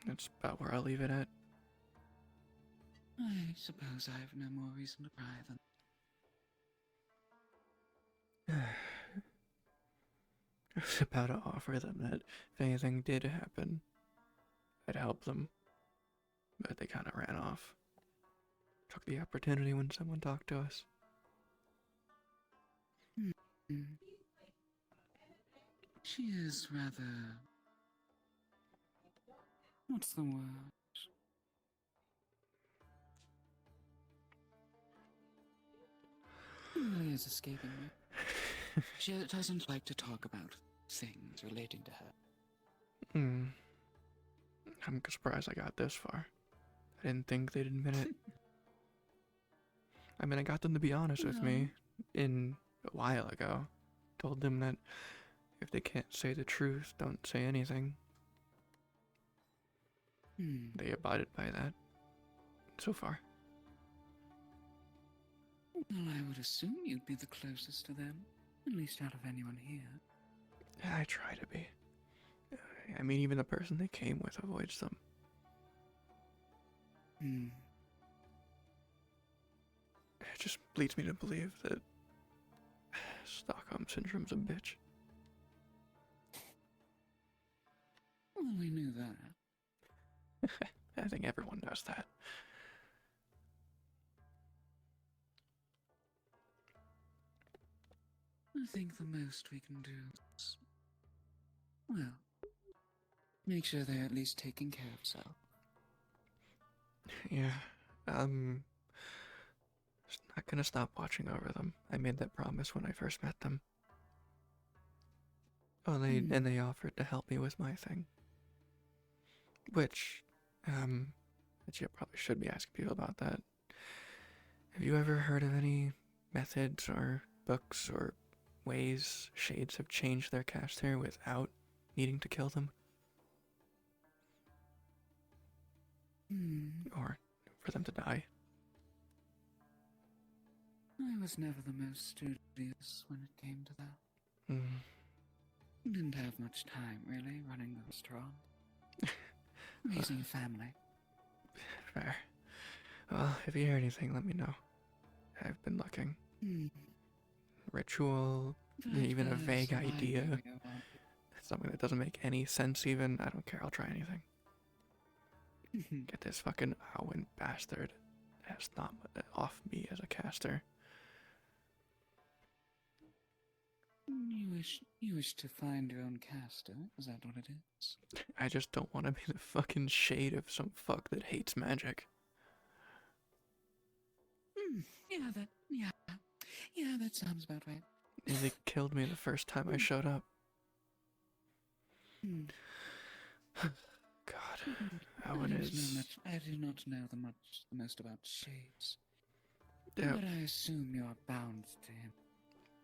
That's about where I'll leave it at. I suppose I have no more reason to pry than... I was about to offer them that if anything did happen, I'd help them, but they kind of ran off. Took the opportunity when someone talked to us. She is rather... What's the word? It really is escaping me. She doesn't like to talk about things relating to her. I'm surprised I got this far. I didn't think they'd admit it. I mean, I got them to be honest with me a while ago. Told them that if they can't say the truth, don't say anything. They abided by that so far. Well, I would assume you'd be the closest to them, at least out of anyone here. I try to be. I mean, even the person they came with avoids them. It just leads me to believe that Stockholm Syndrome's a bitch. Well, we knew that. I think everyone knows that. I think the most we can do is, well, make sure they're at least taking care of themselves. Yeah, just not gonna stop watching over them. I made that promise when I first met them. Oh, they offered to help me with my thing. Which you probably should be asking people about that. Have you ever heard of any methods or books or ways shades have changed their caster without needing to kill them? Or for them to die? I was never the most studious when it came to that. Didn't have much time, really, running the restaurant. Raising a family. Fair. Well, if you hear anything, let me know. I've been looking. Ritual, even a vague idea. Something that doesn't make any sense even. I don't care, I'll try anything. Get this fucking Owen bastard that's not off me as a caster. You wish to find your own caster? Is that what it is? I just don't want to be the fucking shade of some fuck that hates magic. Yeah, that sounds about right. And they killed me the first time I showed up. God, Owen is... I do not know the most about shades. Yeah. But I assume you're bound to him.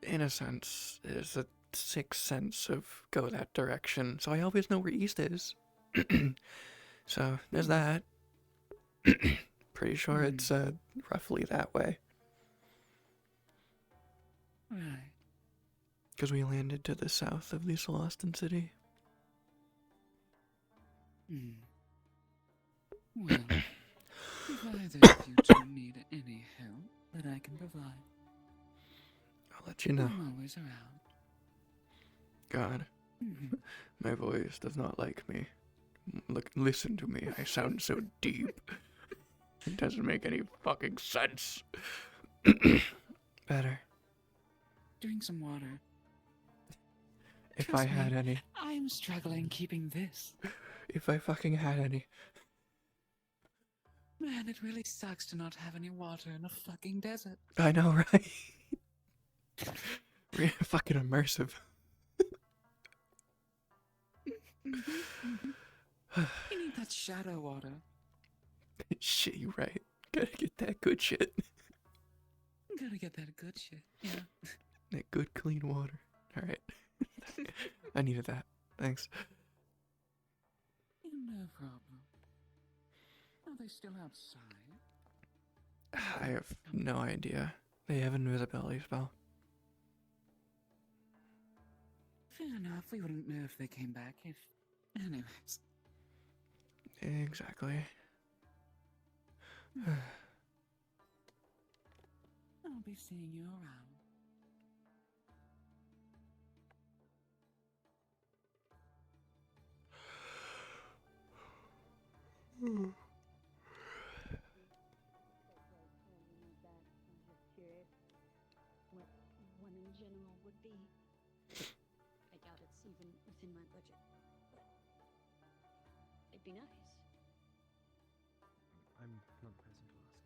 In a sense, there's a sixth sense of go that direction, so I always know where east is. So, there's that. Pretty sure it's roughly that way. Right. Because we landed to the south of the Celestin City. Well, if either of you two need any help that I can provide, I'll let you know. I'm always around. God, my voice does not like me. Look, listen to me, I sound so deep. It doesn't make any fucking sense. Better. Drink some water. If Trust I had me, any. I'm struggling keeping this. If I fucking had any. Man, it really sucks to not have any water in a fucking desert. I know, right? We're fucking immersive. You need that shadow water. Shit, you right. Gotta get that good shit. Gotta get that good shit, yeah. That good clean water. Alright. I needed that. Thanks. No problem. Are they still outside? I have no idea. They have an invisibility spell. Fair enough, we wouldn't know if they came back if... Anyways. Exactly. I'll be seeing you around. One in general would be. I doubt it's even within my budget, but it'd be nice. I'm not the person to ask.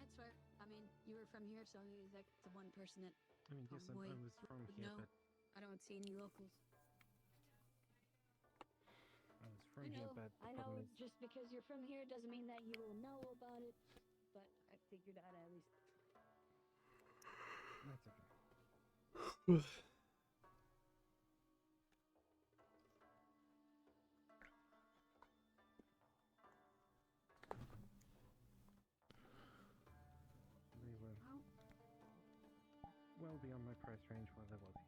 That's fair. I mean, you were from here, so he's like the one person that I mean, yes, I probably was from would here, know. but I don't see any locals. I was from here, but the I know, problem is... just because you're from here doesn't mean that you will know about it, but I figured I'd at least... That's okay. They were well beyond my price range while I was here.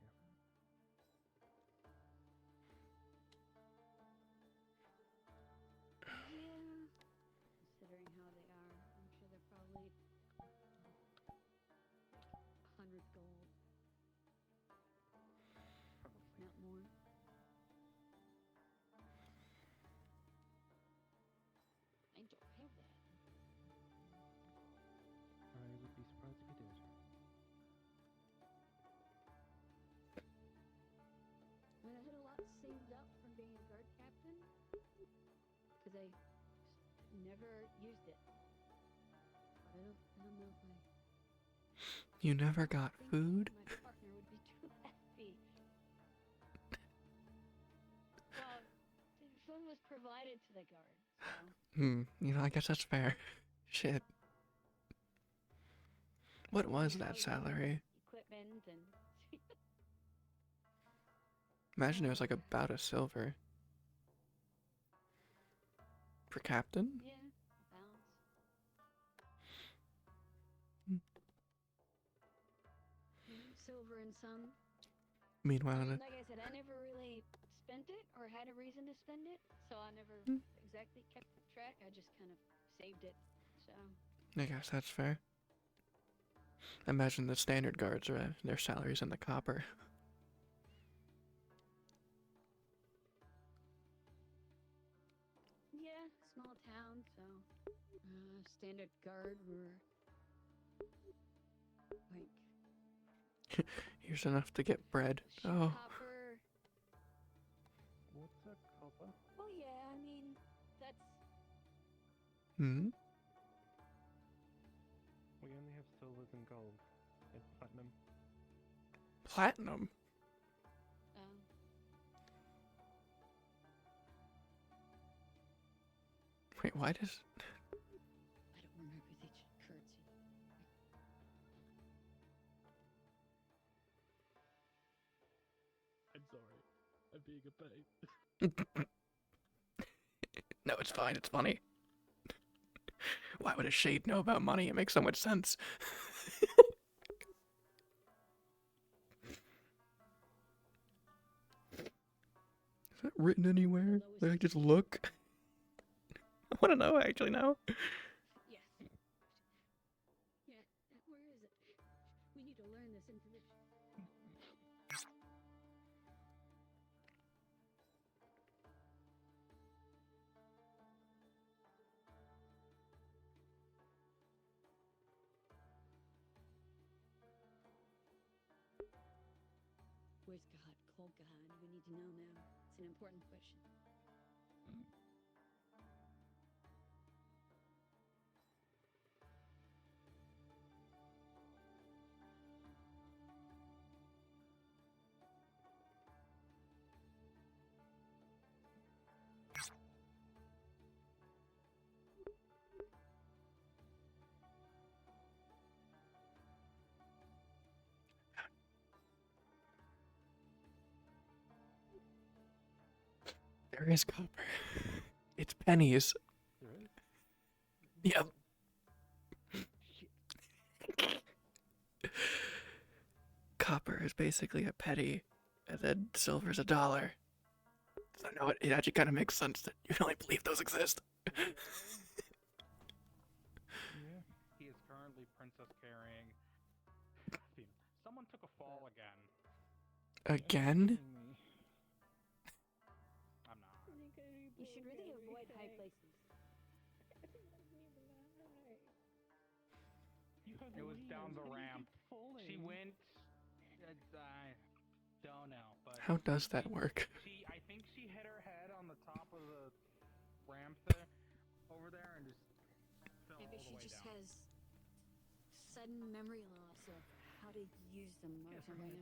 Yeah, considering how they are, I'm sure they're probably 100 gold. Not more. I don't have that. I would be surprised if you did. I mean, I had a lot saved up from being a guard captain, because I never used it. But I don't know if I... You never got food? My partner would be too happy. Well, the food was provided to the guard, so... You know, I guess that's fair. Shit. What was that salary? Equipment and... Imagine it was like about a silver. For captain? Yeah, balance. Silver and some. Meanwhile, Like I said, I never really spent it or had a reason to spend it, so I never exactly kept track. I just kind of saved it. So. I guess that's fair. Imagine the standard guards are their salaries in the copper. Yeah, small town, so standard guard were like Here's enough to get bread. Oh. copper. What's a copper? Well, yeah, I mean that's. Hmm. We only have silvers and gold and platinum. Platinum? Wait, why does... I don't remember the currency. I'm sorry. I'm being a bait. No, it's fine. It's funny. Why would a shade know about money? It makes so much sense. Is that written anywhere? Like, I just look? I want to know, actually, now. Yeah. Yeah. Where is it? We need to learn this information. Where's God? Cold God? We need to know now. It's an important question. There is copper. It's pennies. There is? Yep. Copper is basically a penny, and then silver's a dollar. So no, it actually kind of makes sense that you only believe those exist. Yeah. He is currently princess carrying. Someone took a fall again. Again? I'm not. You should really avoid high places. It was down the ramp. She went. I don't know, but How does that work? I think she hit her head on the top of the ramp there, over there, and just fell Maybe all the she way just down. has sudden memory loss of how to use them or something.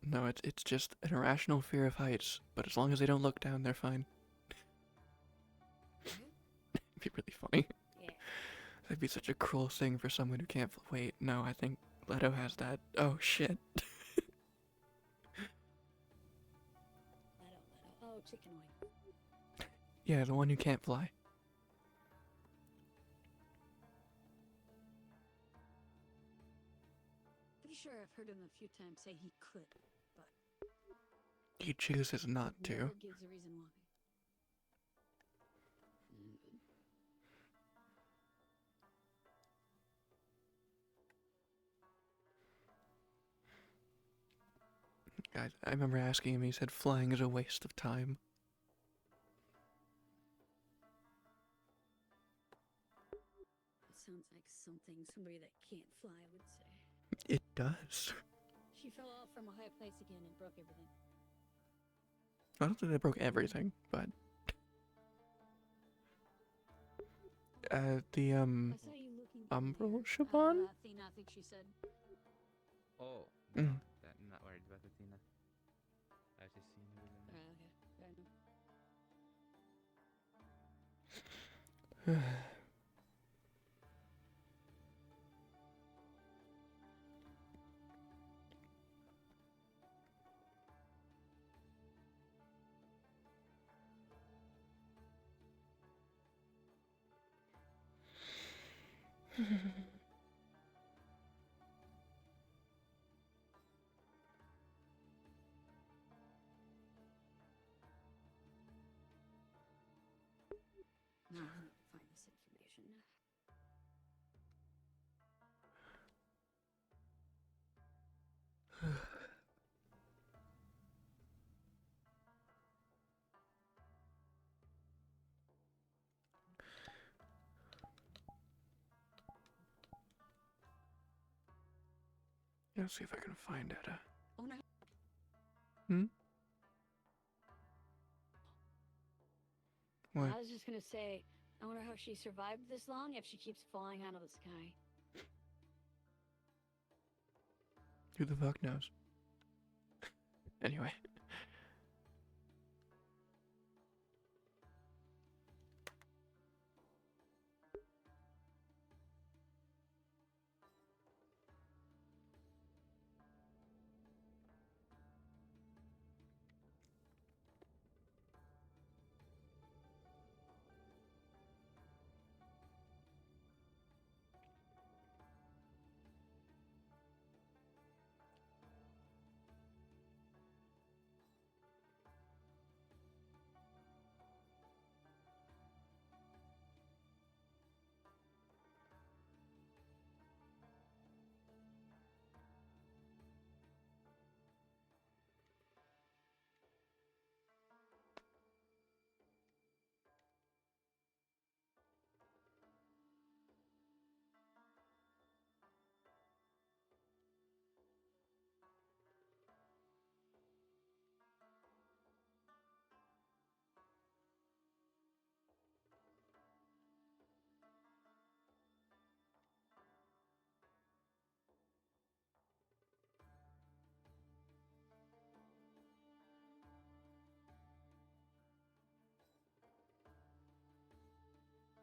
No, it's just an irrational fear of heights, but as long as they don't look down, they're fine. It'd be really funny. Yeah. That'd be such a cruel thing for someone who can't wait, no, I think Leto has that. Oh, shit. Leto. Oh, chicken wing. Yeah, the one who can't fly. Pretty sure I've heard him a few times say he could, but He chooses not to. never gives a reason why. I remember asking him, he said flying is a waste of time. It sounds like something somebody that can't fly would say. It does. She fell off from a high place again and broke everything. I don't think they broke everything, but... the, I saw you looking Umbral Shaban? Athena, I think she said. Oh, Mm. no, I'm not worried about Athena. I was just seeing who was in there. Okay, fair enough. Now I need to find this information. Let's see if I can find it. Oh no. Hmm? What? I was just gonna say, I wonder how she survived this long if she keeps falling out of the sky. Who the fuck knows? Anyway.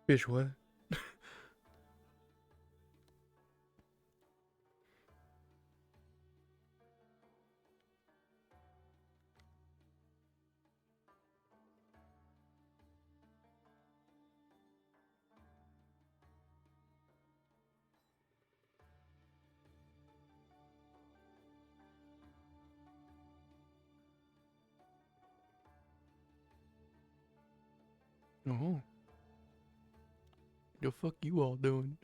Bitch, what? Oh. The fuck you all doing?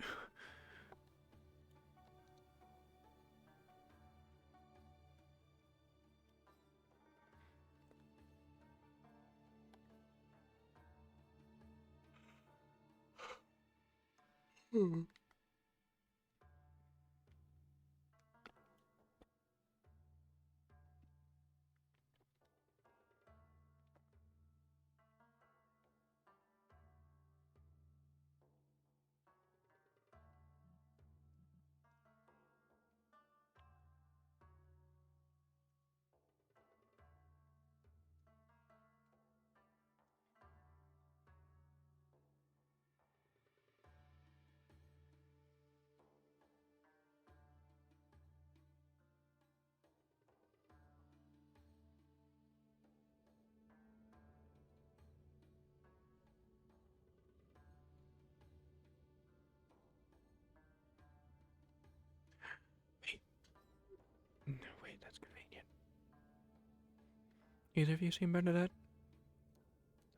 Either of you seen Bernadette?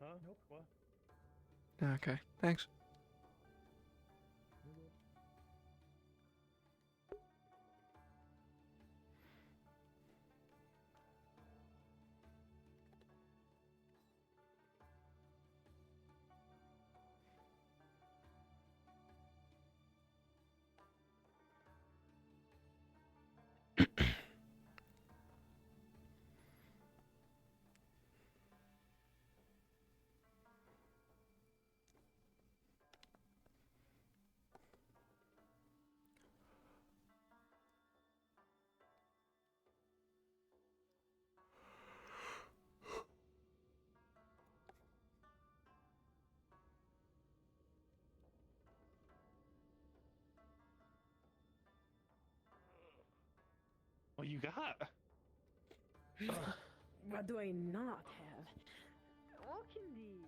Nope, what? Okay, thanks. What you got? What do I not have? What can the...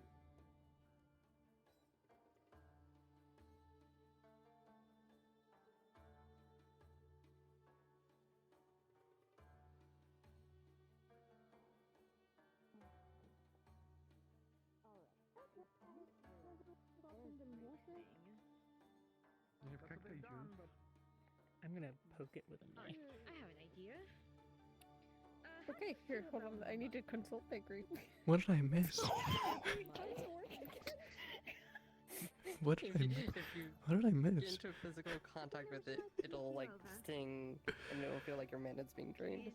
I'm gonna poke it with a knife. I have an idea. Okay, here, hold on. I need to consult my group. What did I miss? What did I miss? What did I Get miss? into physical contact with it, it'll like sting, and it'll feel like your mana's being drained.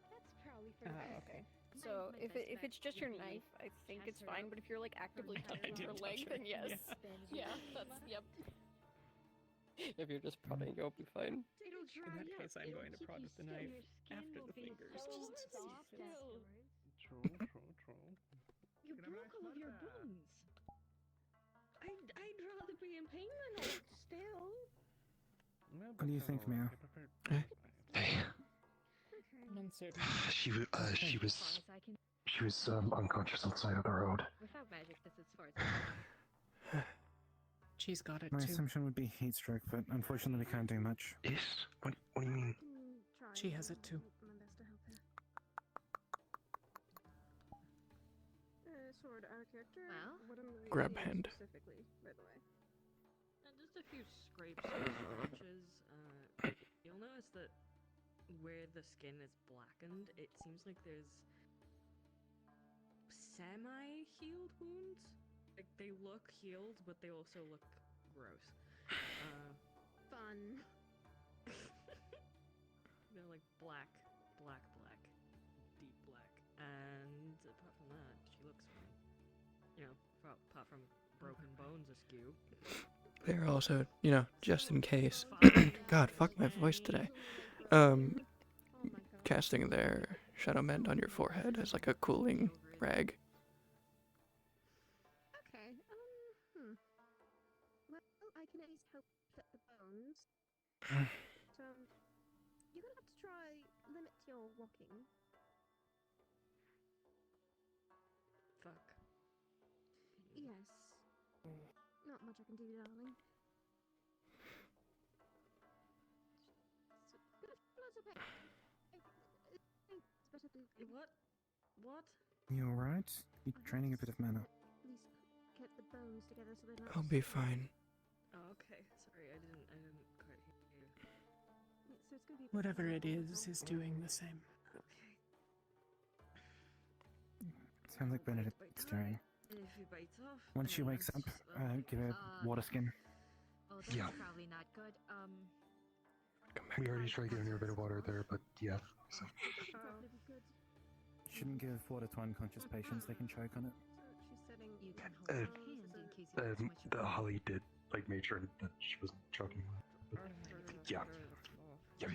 That's probably for the best. Okay. So if it's just your knife, I think it's fine. But if you're like actively touching her leg, then yes. Yeah, that's yep. If you're just prodding, you'll be fine. In that case, I'm going to prod with the knife after the fingers, just to see if it's... True. You broke all of your bones. I'd rather be in pain than hold still. What do you think, Mia? I'm uncertain. She was unconscious on the side of the road. Without magic, that's as far as She's got it My too. assumption would be heat stroke, but unfortunately we can't do much. What do you mean? She has it too. Sword out of character. Well, What am I Grab doing hand. specifically, by the way? Just a few scrapes and scratches. You'll notice that where the skin is blackened, it seems like there's semi-healed wounds. Like, they look healed, but they also look gross. Fun. They're like black, deep black. And apart from that, she looks fine. You know, apart from broken bones askew. They're also, just in case. God, fuck my voice today. Casting their Shadow Mend on your forehead as like a cooling rag. Okay. Well, I can at least help fit the bones. So, you're gonna have to try limit your walking. Fuck. Yes. Not much I can do, darling. What? You alright? You're draining a bit of mana. At least get the bones together so they're not. I'll be fine. Oh, okay. Sorry, I didn't quite hear you. So it's gonna be Whatever it is doing the same. Okay. Sounds like Benedict's doing. If he bites off. Once she wakes up, give her water skin. Oh, that's Yeah. probably not good. We already tried giving her a bit of water there, but yeah. So. Probably be good. Shouldn't give water to unconscious patients, they can choke on it. So she's setting. You can hold her hand in case you have too much. The Holly did make sure that she wasn't choking. Yeah. Yeah.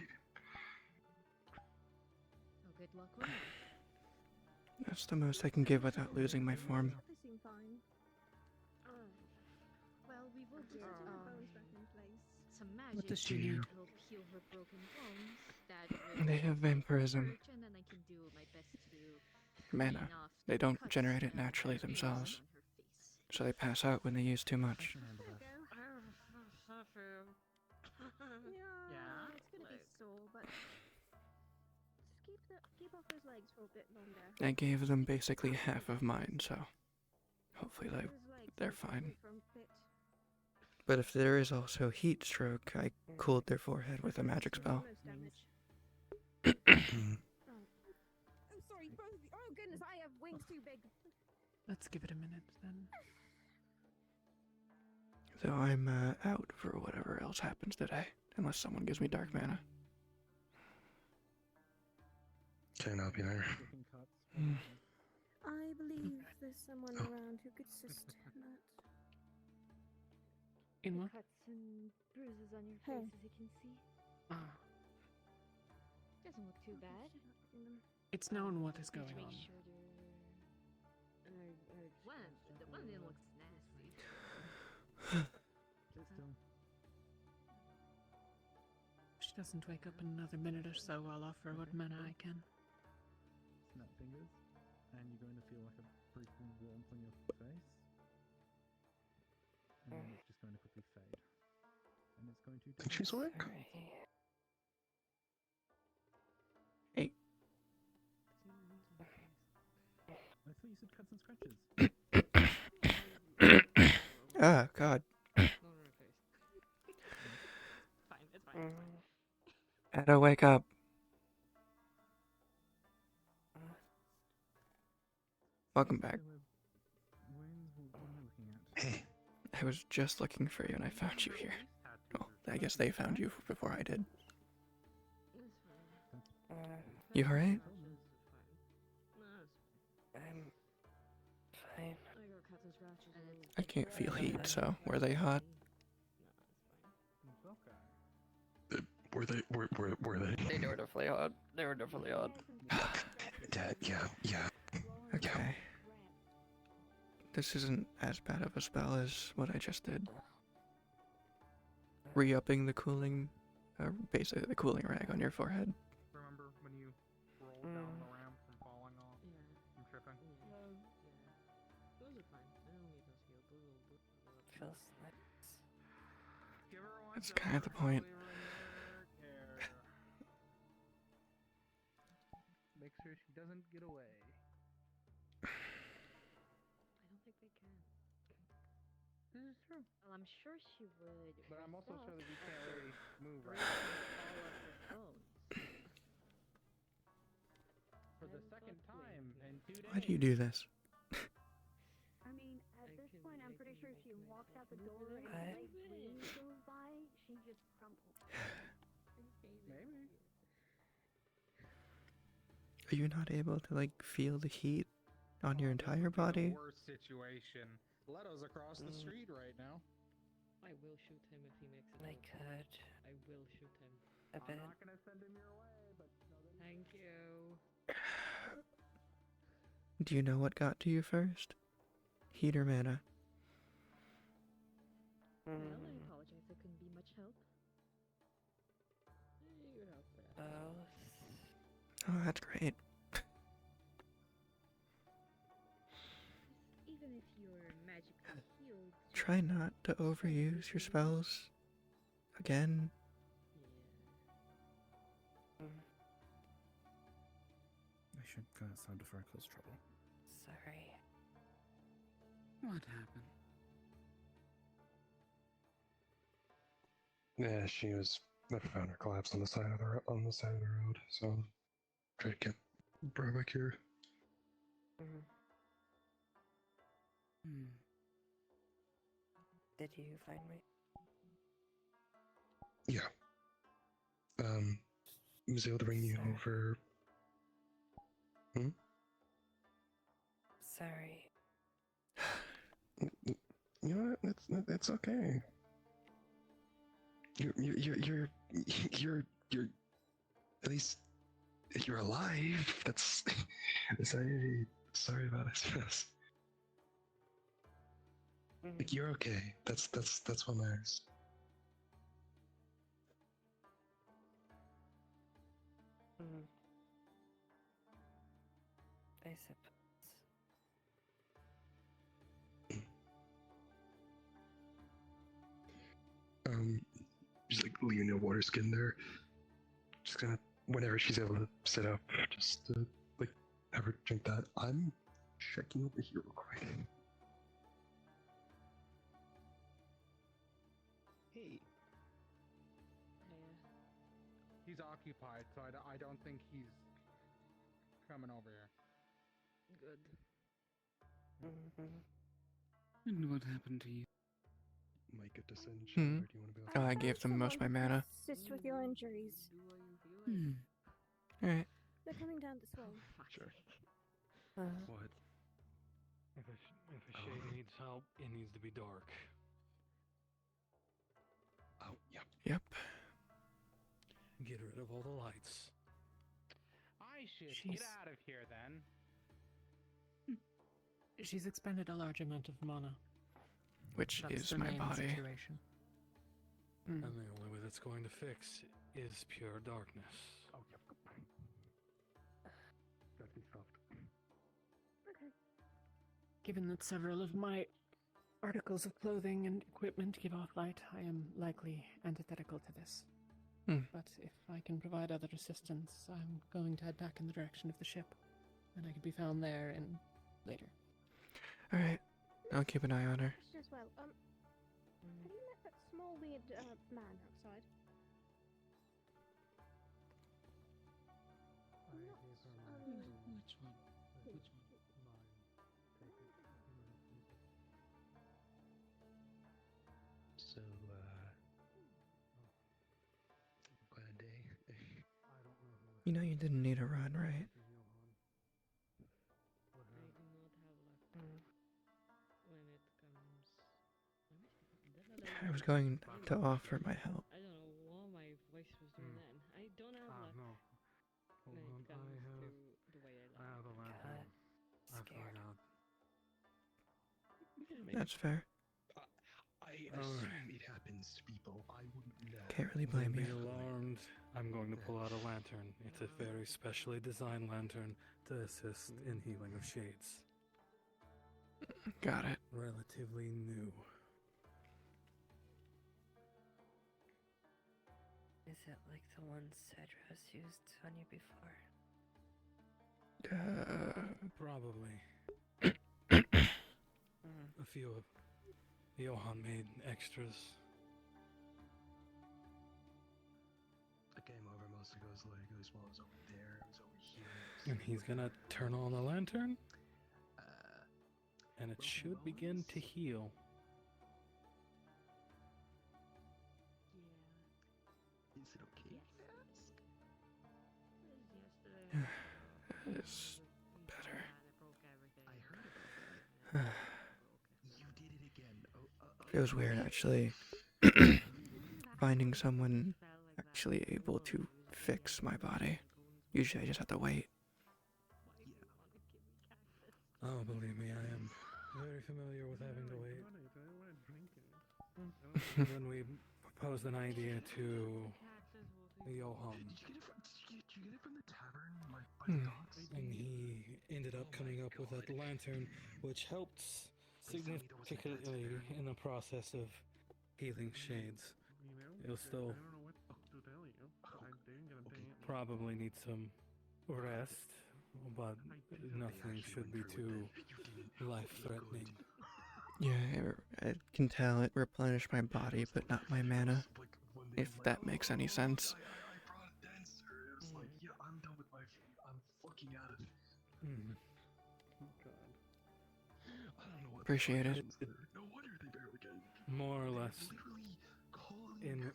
Oh, good luck with that. That's the most I can give without losing my form. They seem fine. Well, we will get bones back in place. Some magic. What does she need? to help heal her broken bones. That They have vampirism. and then I can do my best to Mana. clean off They the don't cuts generate it that naturally have been themselves. on her face. So they pass out when they use too much. Yeah, it's gonna be sore, but just keep keep off those legs for a bit longer. I gave them basically half of mine, so hopefully they're fine. But if there is also heat stroke, I cooled their forehead with a magic spell. Oh, I'm sorry, both of you. Oh goodness, I have wings too big. Let's give it a minute then. So I'm out for whatever else happens today, unless someone gives me dark mana. Can't help you there. I believe there's someone around who could assist in that. In what? Cuts and bruises on your Hey. face, as you can see. Ah, Doesn't look too bad. it's known what is Need going to make on. sure the blending looks nasty. If she doesn't wake up in another minute or so, I'll offer what mana I can. Snap fingers, and you're going to feel like a brief warmth on your face. And then it's just going to quickly fade. And it's going to... Think she's awake? Hey. I thought you said cuts and scratches. Ah, God. Fine, it's fine. Ada, wake up. Welcome back. I was just looking for you and I found you here. Well, I guess they found you before I did. You alright? I'm fine. I can't feel heat, so were they hot? Were they? They were definitely hot. They were definitely hot. Yeah. Okay. This isn't as bad of a spell as what I just did. Re-upping the cooling, basically the cooling rag on your forehead. Remember when you rolled down the ramp from falling off? From tripping? Those are fine. I don't need those healed. Feels nice. Give her one. That's kind of the point. Make sure she doesn't get away. I don't think they can. This is true. Well, I'm sure she would. But I'm also sure that you can't really move right Breaking all of her bones. for the second time in 2 days. Why do you do this? I mean, at this point, I'm pretty sure if she walks out the door and like wind goes by, she just crumples. Maybe. Are you not able to, like, feel the heat on your entire body? Worst situation. Leto's across the street right now. I will shoot him if he makes it. I out. could. I will shoot him. A bit. I'm not gonna send him your way, but Thank you. Do you know what got to you first? Heat or mana? Well, I apologize. I couldn't be much help. You help that. Oh, that's great. Even if you're magically healed. Try not to overuse your spells. Again. I should go outside before I cause trouble. Sorry. What happened? Yeah, I found her collapsed on the side of the road. So try to get brought back here. Did you find me? Yeah. Was able to bring you over. Sorry. You know what? That's okay. You're at least you're alive. That's sorry about it. Yes. Like you're okay. That's what matters. I suppose. Just like leaving the water skin there. Just gonna whenever she's able to sit up, just to like have her drink that. I'm checking over here real quick. Hey. He's occupied, so I don't think he's coming over here. Good. And what happened to you? Mike, a descent. Hmm. Or do you want to be Oh, I gave them most of my mana. Assist with your injuries. Alright. They're coming down this way. Sure. What? If a shade needs help, it needs to be dark. Oh, yep. Yep. Get rid of all the lights. I should get out of here then. She's expended a large amount of mana. Which That's is the my main body. Situation. And the only way that's going to fix is pure darkness. Oh, yep. Gotta be soft. Okay. Given that several of my articles of clothing and equipment give off light, I am likely antithetical to this. But if I can provide other assistance, I'm going to head back in the direction of the ship, and I can be found there and later. Alright. I'll keep an eye on her. As well. Have you met that small weird man outside? Which one? Which one? So, quite a day. You know you didn't need a run, right? I was going to offer my help. I don't know what my voice was doing then. I don't have luck. No. When it comes to the way I I have the lantern. I forgot. That's fair. I assume it happens to people. I wouldn't know. Can't really blame Don't be you. alarmed. I'm going to pull out a lantern. It's a very specially designed lantern to assist in healing of shades. Got it. Relatively new. Is it like the one Cedros used on you before? Probably. A few of Johan made extras. The game over mostly goes like this one was over there, it was over here. And he's gonna turn on the lantern. And it should begin to heal. Is it okay? It's better. I heard about that. You did it again. Feels weird, actually. Finding someone actually able to fix my body. Usually I just have to wait. Oh, believe me, I am very familiar with having to wait. When we proposed an idea to Johan, Did you get it from the tavern, like by the docks? and he ended up coming up with that lantern, which helped significantly in the process of healing shades. It'll still probably need some rest, but nothing should be too life-threatening. Yeah, I can tell it replenished my body, but not my mana. If that makes any sense. I brought it then, sir. It was like, yeah, I'm done with my food. I'm fucking out of it. God. I don't know what. Appreciate it. No wonder they barely get it. More or less. In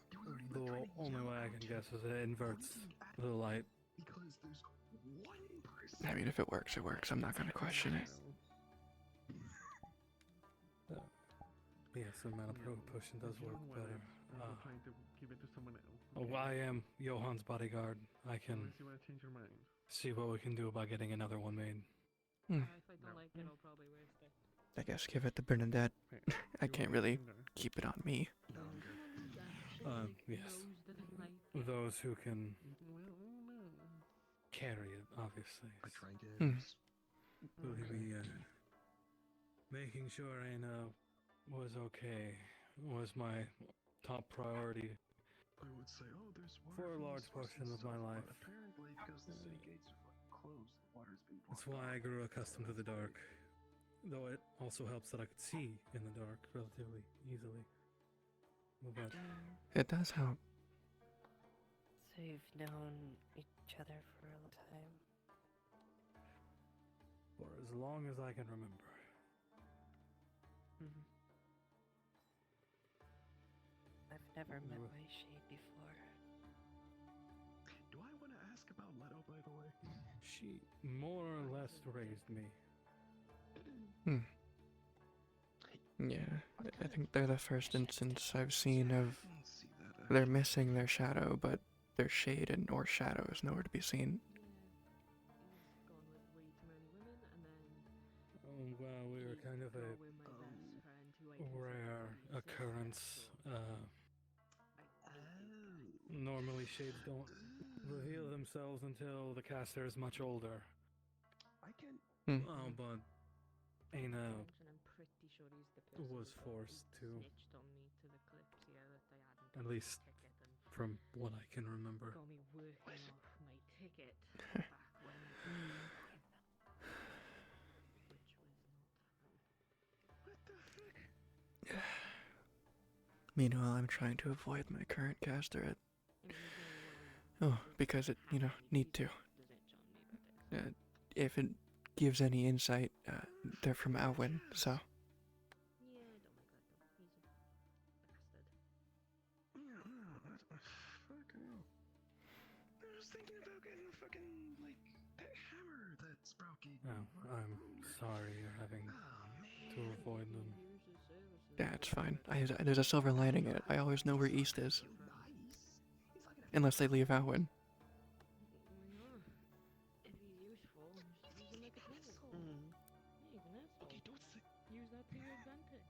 the only way I can guess is it inverts the light. Because there's one person. I mean, if it works, it works. I'm not gonna question it. Yes, the mana potion does work better. Trying to give it to someone else. Oh, I am Johan's bodyguard. I can Unless you want to change your mind. see what we can do about getting another one made. If I don't like it, I'll probably waste it. I guess give it to Bernadette. I can't really keep it on me. Yes. Those who can carry it, obviously. I try and get Believe me, making sure Aina was okay was my top priority I would say, oh, there's water. For a from large the source portion and of my stuff, life. But apparently, because the city gates are fucking closed, the water's been blocked. That's why I grew accustomed to the dark. Though it also helps that I could see in the dark relatively easily. But It does help. So you've known each other for a long time? for as long as I can remember. Mm-hmm. I've never met my shade before. Do I want to ask about Leto, by the way? She more or less raised me. Yeah, I think they're the first instance I've seen of they're missing their shadow, but their shade or shadow is nowhere to be seen. Well, we were kind of a rare occurrence. Normally shades don't reveal themselves until the caster is much older. I can. Oh, but Aina was forced to. At least from what I can remember. Got me working off my ticket back when. Meanwhile, I'm trying to avoid my current caster at. Because it, need to. If it gives any insight, they're from Alwyn, so. I was thinking about getting a fucking, that hammer that's broken. Oh, I'm sorry you're having to avoid them. Yeah, it's fine. There's a silver lining in it. I always know where East is. Unless they leave Alwyn. If he's useful, just use him like a tool. Yeah, he's an asshole. Okay, don't say. Use that to your advantage.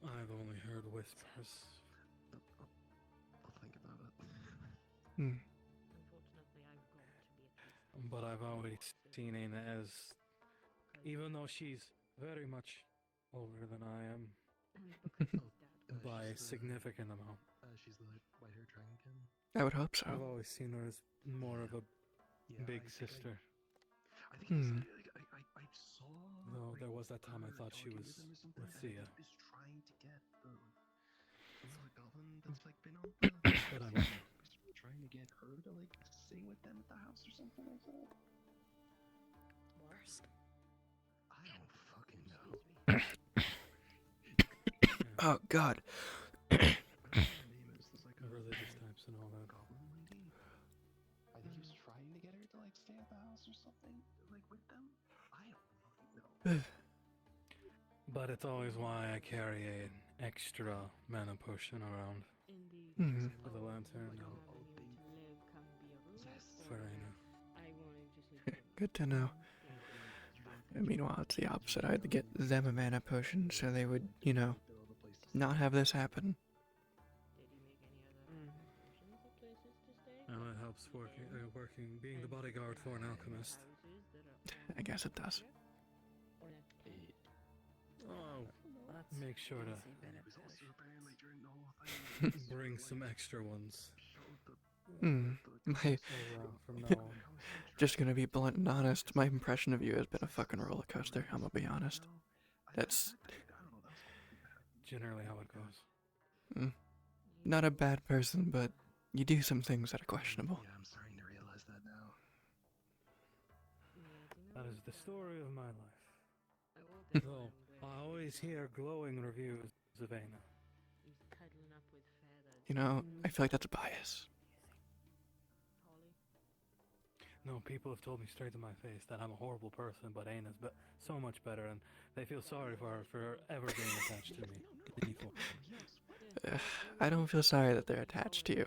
I've only heard whispers. I'll think about it. Unfortunately, I've got to be a But I've always seen Aina as, even though she's very much older than I am, by a significant amount. She's the white-haired dragonkin. I would hope so. I've always seen her as more of a big sister. I think I saw. Though there was that time I thought she was Lucia. Is trying to get the goblin that's been on. But I'm trying to get her to stay with them at the house or something like that. Worst. I don't fucking know. Oh God. Religious types and all that. Goblin lady. I think he was trying to get her to stay at the house or something, with them. I don't fucking know. But it's always why I carry an extra mana potion around. For the lantern. For Aina. Good to know. Meanwhile, it's the opposite. I had to get them a mana potion so they would, not have this happen. And it helps being the bodyguard for an alchemist. I guess it does. Oh, make sure to bring some extra ones. Just gonna be blunt and honest, my impression of you has been a fucking roller coaster, I'm gonna be honest. That's generally how it goes. Not a bad person, but you do some things that are questionable. Yeah, I'm starting to realize that now. That is the story of my life. Though I always hear glowing reviews of Aina. I feel like that's a bias. No, people have told me straight to my face that I'm a horrible person, but Aina's so much better, and they feel sorry for her for ever being attached to me. I don't feel sorry that they're attached to you.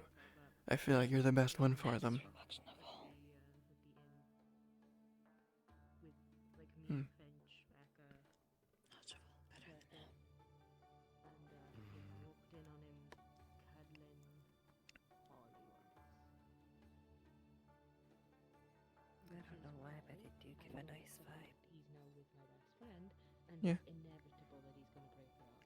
I feel like you're the best one for them. I don't know why, but they do give a nice vibe. He's now with my best friend, and Yeah. it's inevitable that he's going to break her heart.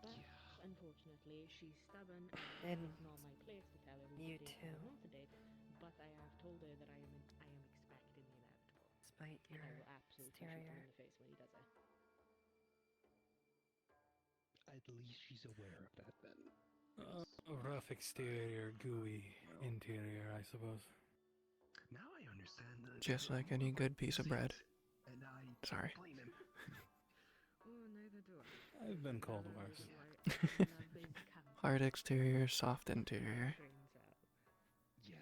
But unfortunately, she's stubborn, And and it's not my place to tell her who you to date too. and not to date. But I have told her that I am expecting the inevitable. Despite And I your will absolutely shoot him exterior. in the face when he does it. At least she's aware of that then. Rough exterior, gooey interior, I suppose. Now I understand the Just like any good piece of bread. and I Sorry. blame him. Oh, neither do I. I've been called That worse. is why I love basic habits. Hard exterior, soft interior. Turns out. Yeah.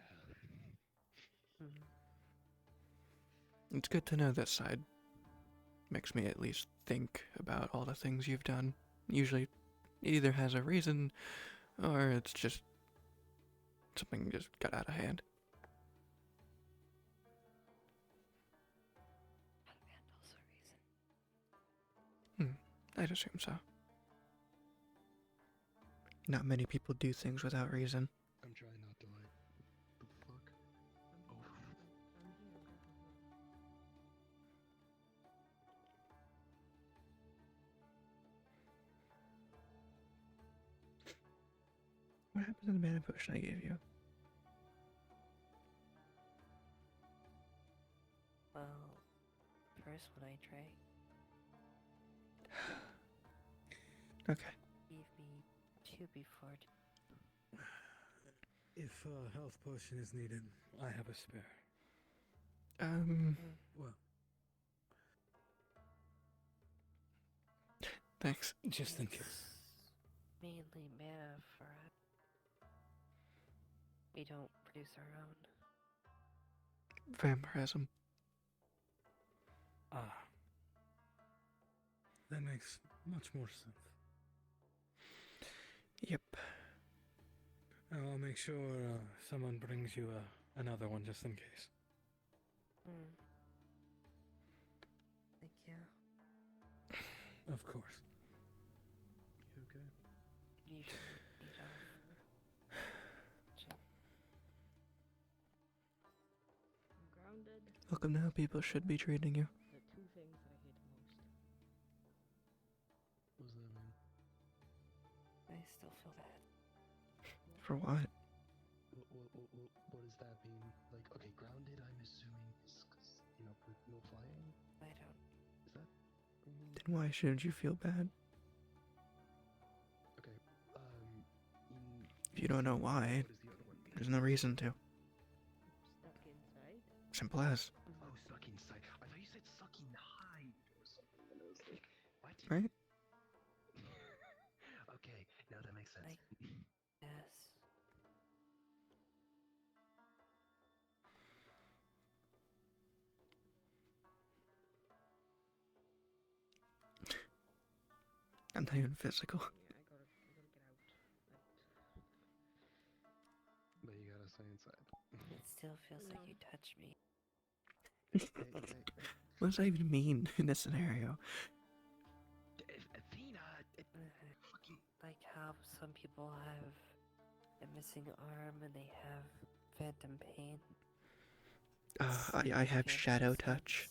It's good to know this side. Makes me at least think about all the things you've done. Usually, it either has a reason, or it's just something just got out of hand. Vandal's a reason. I'd assume so. Not many people do things without reason. I'm trying not to like. The fuck? Oh. What happened to the mana potion I gave you? Well, first when I drank, Okay. gave me 2 before. If a health potion is needed, I have a spare. Well, Thanks. just in case. Mainly mana for it. We don't produce our own. Vampirism. Ah. That makes much more sense. Yep. I'll make sure someone brings you another one just in case. Thank you. Of course. You okay? You should eat off. I'm grounded. Welcome to how people should be treating you. The 2 things that I hate most. What does that mean? I still feel bad. For what? What does that mean? Like, okay, grounded, I'm assuming is 'cause, you know, with no flying? I don't. Is that? Then why shouldn't you feel bad? Okay, If you don't know why, what does the other one mean? there's no reason to. Stuck inside. Simple as. Oh, suck inside. I thought you said sucking hide or something, and I was like, what? Right? Okay, now that makes sense. Yes. I'm not even physical. Yeah, I gotta get out. But you gotta stay inside. It still feels like you touched me. What does that even mean in this scenario? Athena! Like how some people have a missing arm and they have phantom pain. I have shadow touch.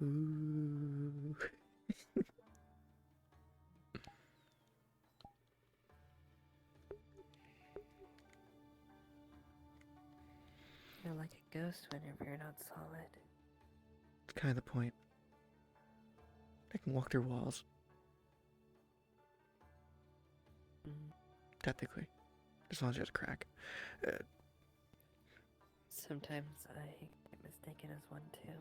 Ooh. You're like a ghost whenever you're not solid. It's kind of the point. I can walk through walls. Technically. As long as there's a crack. Sometimes I get mistaken as one too.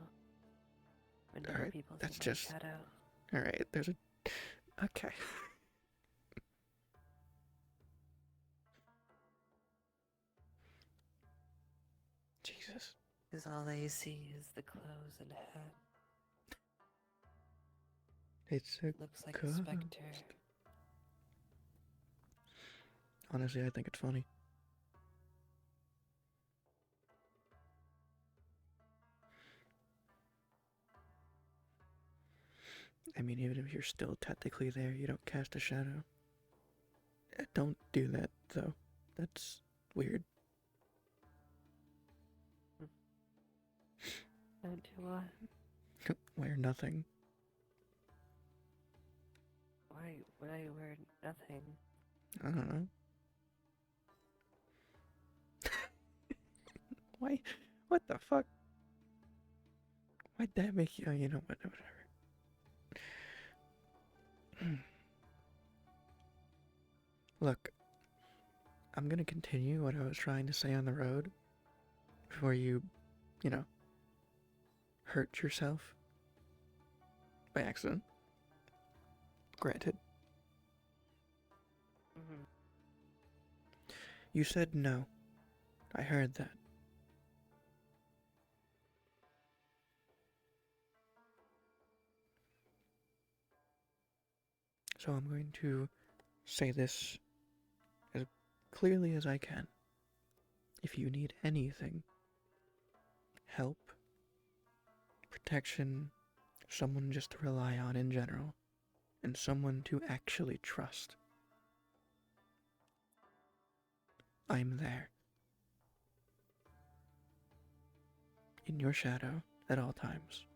When other Alright, people that's see my just... shadow. Alright, there's a... Okay. Jesus. Because all they see is the clothes and hat. It's a Looks like a ghost. specter. Honestly, I think it's funny. I mean, even if you're still technically there, you don't cast a shadow. Don't do that, though. That's weird. Don't do what? wear nothing. Why would I wear nothing? I don't know. Why? What the fuck? Why'd that make you? Oh, you know what? Whatever. Look, I'm gonna continue what I was trying to say on the road before you hurt yourself by accident. Granted. You said no. I heard that. So I'm going to say this as clearly as I can. If you need anything, help, protection, someone just to rely on in general, and someone to actually trust, I'm there. In your shadow at all times,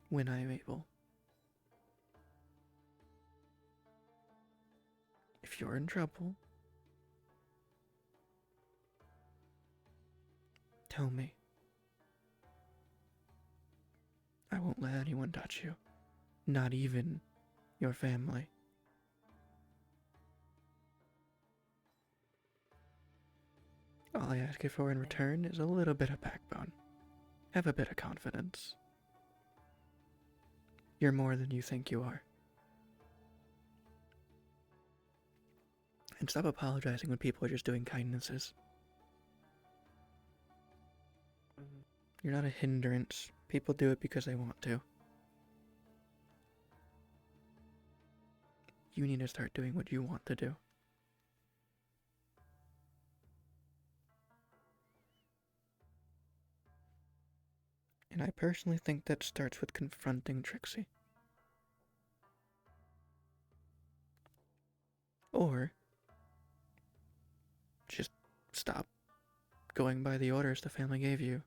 when I am able. If you're in trouble, tell me. I won't let anyone touch you. Not even your family. All I ask you for in return is a little bit of backbone. Have a bit of confidence. You're more than you think you are. And stop apologizing when people are just doing kindnesses. You're not a hindrance. People do it because they want to. You need to start doing what you want to do. And I personally think that starts with confronting Trixie. Or just stop going by the orders the family gave you.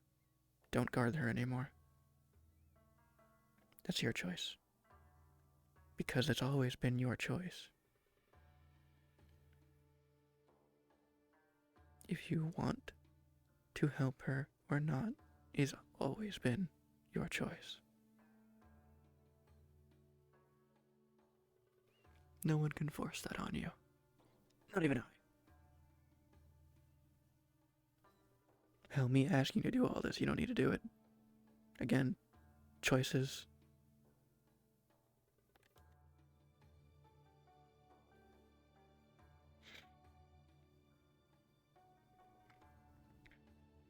Don't guard her anymore. That's your choice. Because it's always been your choice. If you want to help her or not is always been your choice. No one can force that on you. Not even I. Hell, me asking you to do all this, you don't need to do it. Again, choices.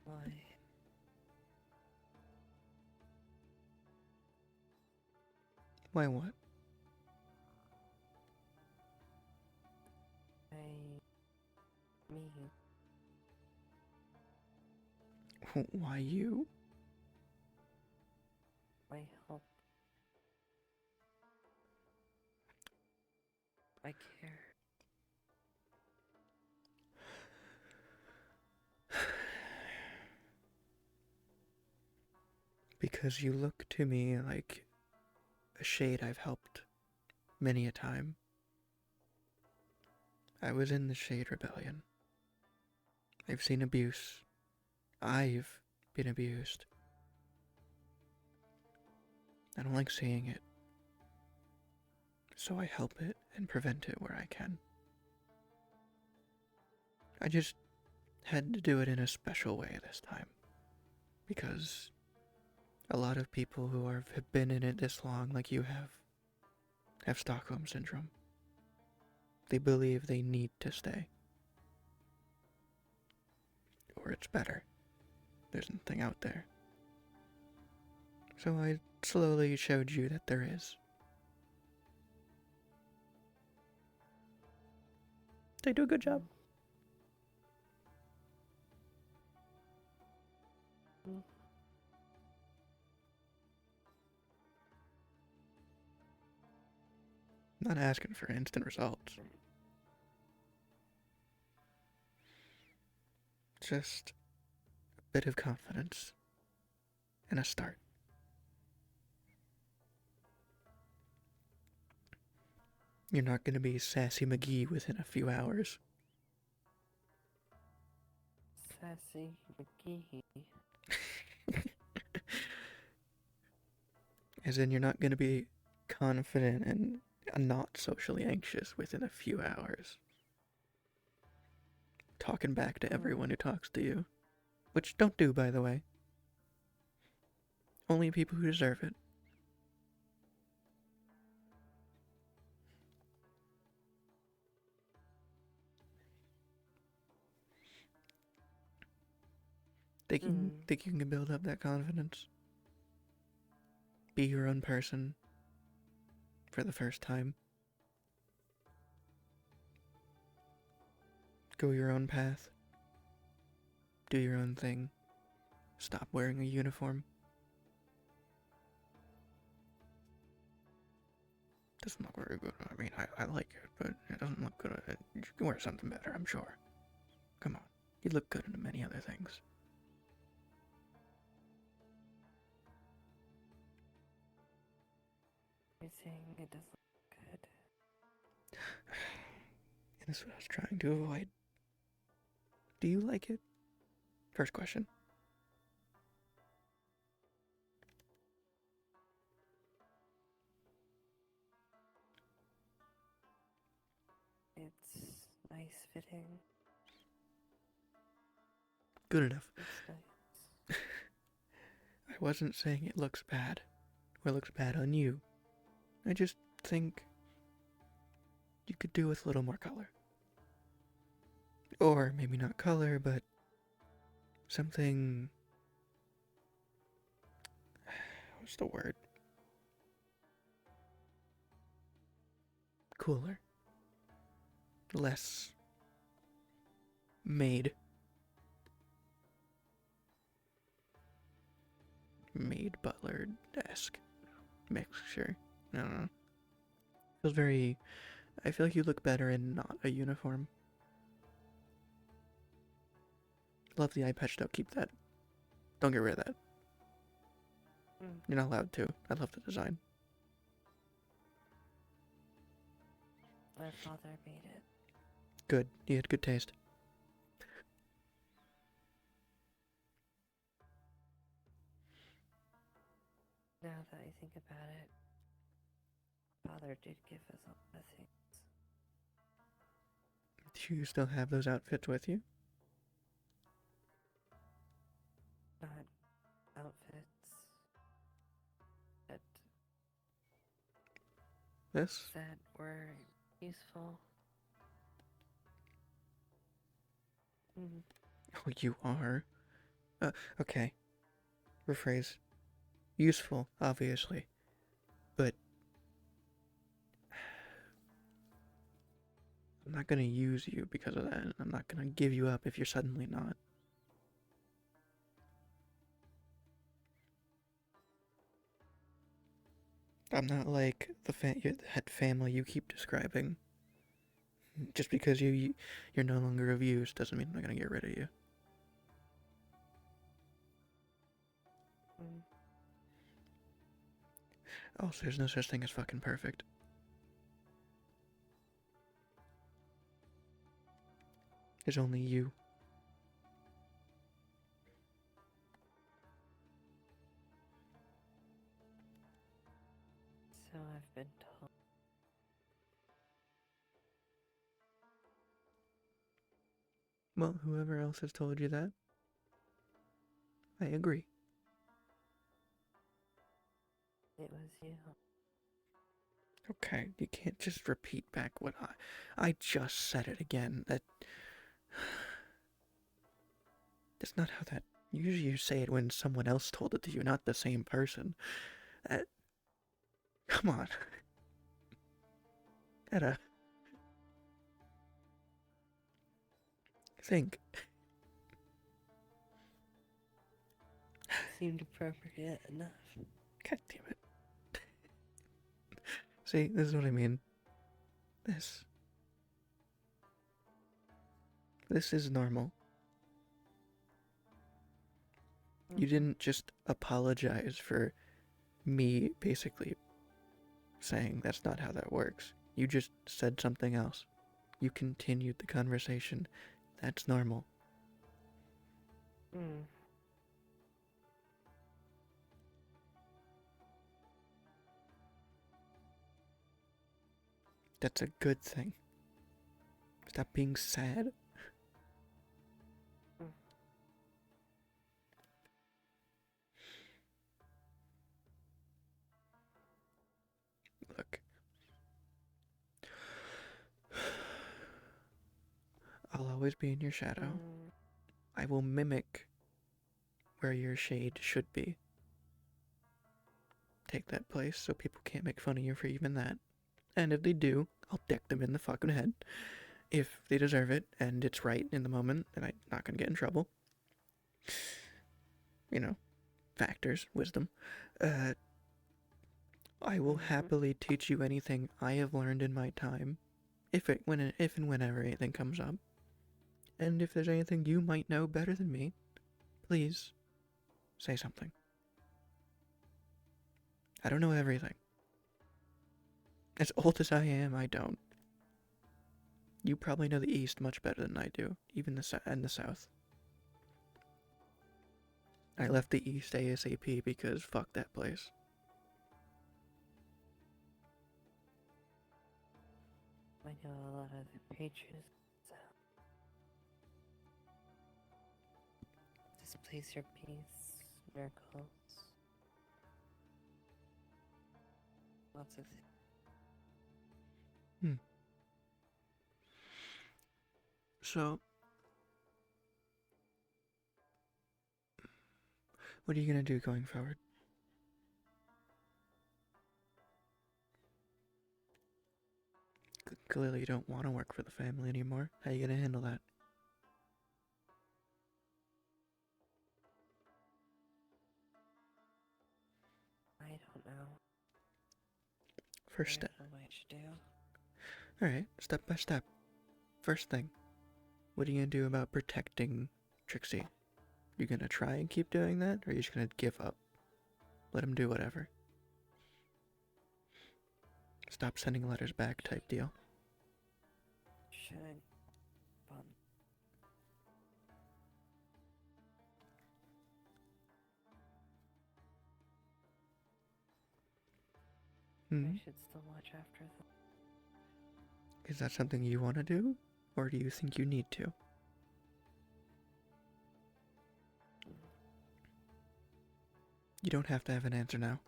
Why? Why what? Me. Why you? I help. I care. Because you look to me like a shade I've helped many a time. I was in the Shade Rebellion. I've seen abuse. I've been abused. I don't like seeing it. So I help it and prevent it where I can. I just had to do it in a special way this time. Because a lot of people who have been in it this long, like you have Stockholm Syndrome. They believe they need to stay. Or it's better. There's nothing out there. So I slowly showed you that there is. They do a good job. Not asking for instant results. Just a bit of confidence and a start. You're not going to be Sassy McGee within a few hours. Sassy McGee. As in, you're not going to be confident and not socially anxious within a few hours. Talking back to everyone who talks to you. Which don't do, by the way. Only people who deserve it. Think you can build up that confidence? Be your own person for the first time. Go your own path. Do your own thing. Stop wearing a uniform. Doesn't look very good. I mean, I like it, but it doesn't look good. You can wear something better, I'm sure. Come on. You look good in many other things. You're saying it doesn't look good? And that's what I was trying to avoid. Do you like it? First question. It's nice fitting. Good enough. It's nice. I wasn't saying it looks bad, or looks bad on you. I just think you could do with a little more color. Or maybe not color, but something... What's the word? Cooler. Less maid butler-esque mixture. I don't know. Feels very... I feel like you look better in not a uniform. Love the eye patch though, keep that. Don't get rid of that. You're not allowed to. I love the design. My father made it. Good. He had good taste. Now that I think about it, father did give us all the things. Do you still have those outfits with you? Not outfits, but This? that were useful. Oh, you are? Okay. Rephrase. Useful, obviously. But... I'm not gonna use you because of that. I'm not gonna give you up if you're suddenly not. I'm not like that family you keep describing. Just because you're no longer of use doesn't mean I'm not gonna get rid of you. Also, there's no such thing as fucking perfect. There's only you. So I've been told. Well, whoever else has told you that, I agree. It was you. Okay, you can't just repeat back what I just said it again. That's not how that... Usually you say it when someone else told it to you, not the same person. Come on. Gotta... think. Seemed appropriate enough. God damn it. See, this is what I mean. This is normal. You didn't just apologize for me basically saying that's not how that works. You just said something else. You continued the conversation. That's normal. Hmm. That's a good thing. Stop being sad. Look. I'll always be in your shadow. I will mimic where your shade should be. Take that place so people can't make fun of you for even that. And if they do, I'll deck them in the fucking head. If they deserve it and it's right in the moment and I'm not gonna get in trouble. You know, factors, wisdom. I will happily teach you anything I have learned in my time, if and whenever anything comes up. And if there's anything you might know better than me, please say something. I don't know everything. As old as I am, I don't. You probably know the East much better than I do, even the South. I left the East ASAP because fuck that place. I know a lot of the pages. Displace your peace, miracles. Lots of things. So, what are you gonna do going forward? Clearly you don't want to work for the family anymore. How are you gonna handle that? I don't know. First step. I don't know what I should do. Alright, step by step. First thing, what are you gonna do about protecting Trixie? You gonna try and keep doing that, or are you just gonna give up? Let him do whatever. Stop sending letters back type deal. Should. Fun. I should still watch after them. Is that something you want to do, or do you think you need to? You don't have to have an answer now.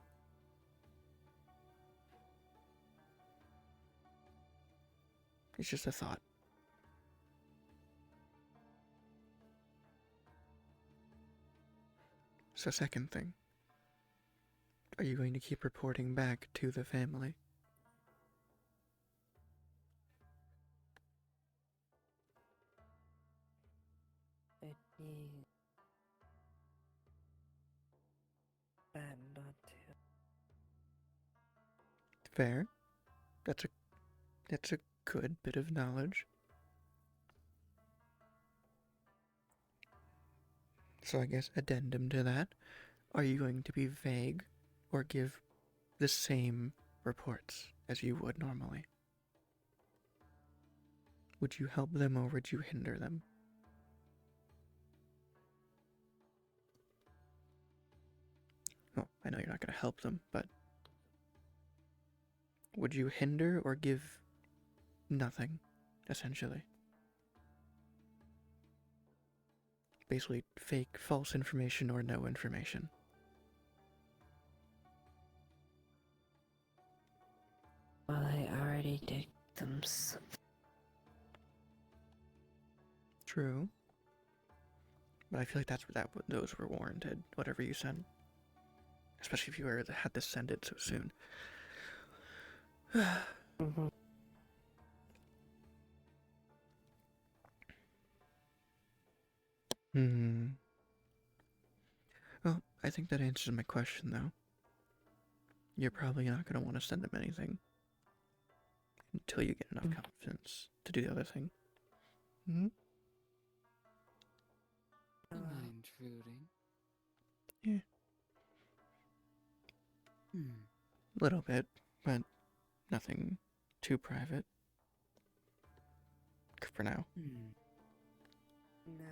It's just a thought. So second thing, are you going to keep reporting back to the family? It'd be bad not to. Fair. That's a good bit of knowledge. So I guess addendum to that, are you going to be vague or give the same reports as you would normally? Would you help them or would you hinder them? Well, I know you're not going to help them, but would you hinder or give nothing, essentially? Basically, fake, false information or no information. Well, I already did them some. True. But I feel like those were warranted, whatever you sent. Especially if you had to send it so soon. Well, I think that answers my question, though. You're probably not going to want to send them anything until you get enough confidence to do the other thing. Am I intruding? Yeah. Hmm. A little bit, but nothing too private. For now. No.